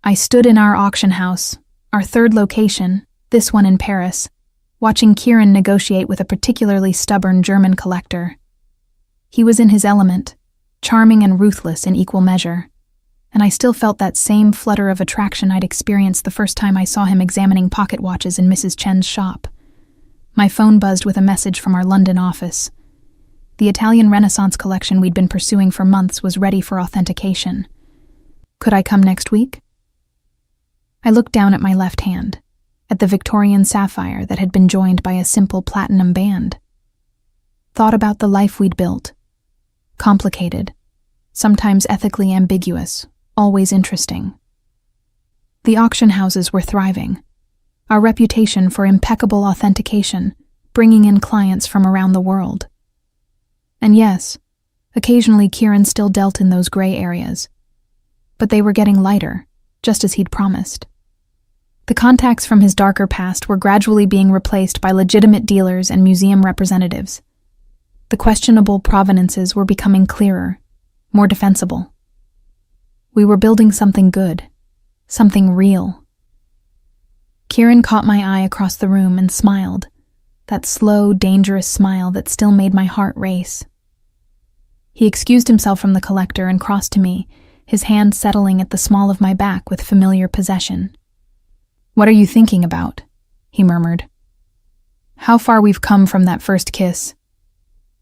I stood in our auction house, our third location, this one in Paris, watching Kieran negotiate with a particularly stubborn German collector. He was in his element, charming and ruthless in equal measure, and I still felt that same flutter of attraction I'd experienced the first time I saw him examining pocket watches in Mrs. Chen's shop. My phone buzzed with a message from our London office. The Italian Renaissance collection we'd been pursuing for months was ready for authentication. Could I come next week? I looked down at my left hand, at the Victorian sapphire that had been joined by a simple platinum band. Thought about the life we'd built. Complicated, sometimes ethically ambiguous, always interesting. The auction houses were thriving. Our reputation for impeccable authentication, bringing in clients from around the world. And yes, occasionally Kieran still dealt in those gray areas. But they were getting lighter, just as he'd promised. The contacts from his darker past were gradually being replaced by legitimate dealers and museum representatives. The questionable provenances were becoming clearer, more defensible. We were building something good, something real. Kieran caught my eye across the room and smiled, that slow, dangerous smile that still made my heart race. He excused himself from the collector and crossed to me, his hand settling at the small of my back with familiar possession. "What are you thinking about?" he murmured. "How far we've come from that first kiss.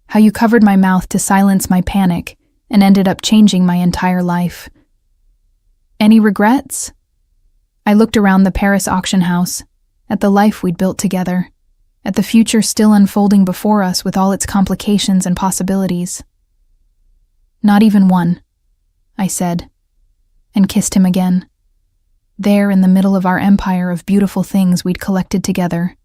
How you covered my mouth to silence my panic and ended up changing my entire life. Any regrets?" I looked around the Paris auction house, at the life we'd built together, at the future still unfolding before us with all its complications and possibilities. "Not even one," I said, and kissed him again. There in the middle of our empire of beautiful things we'd collected together,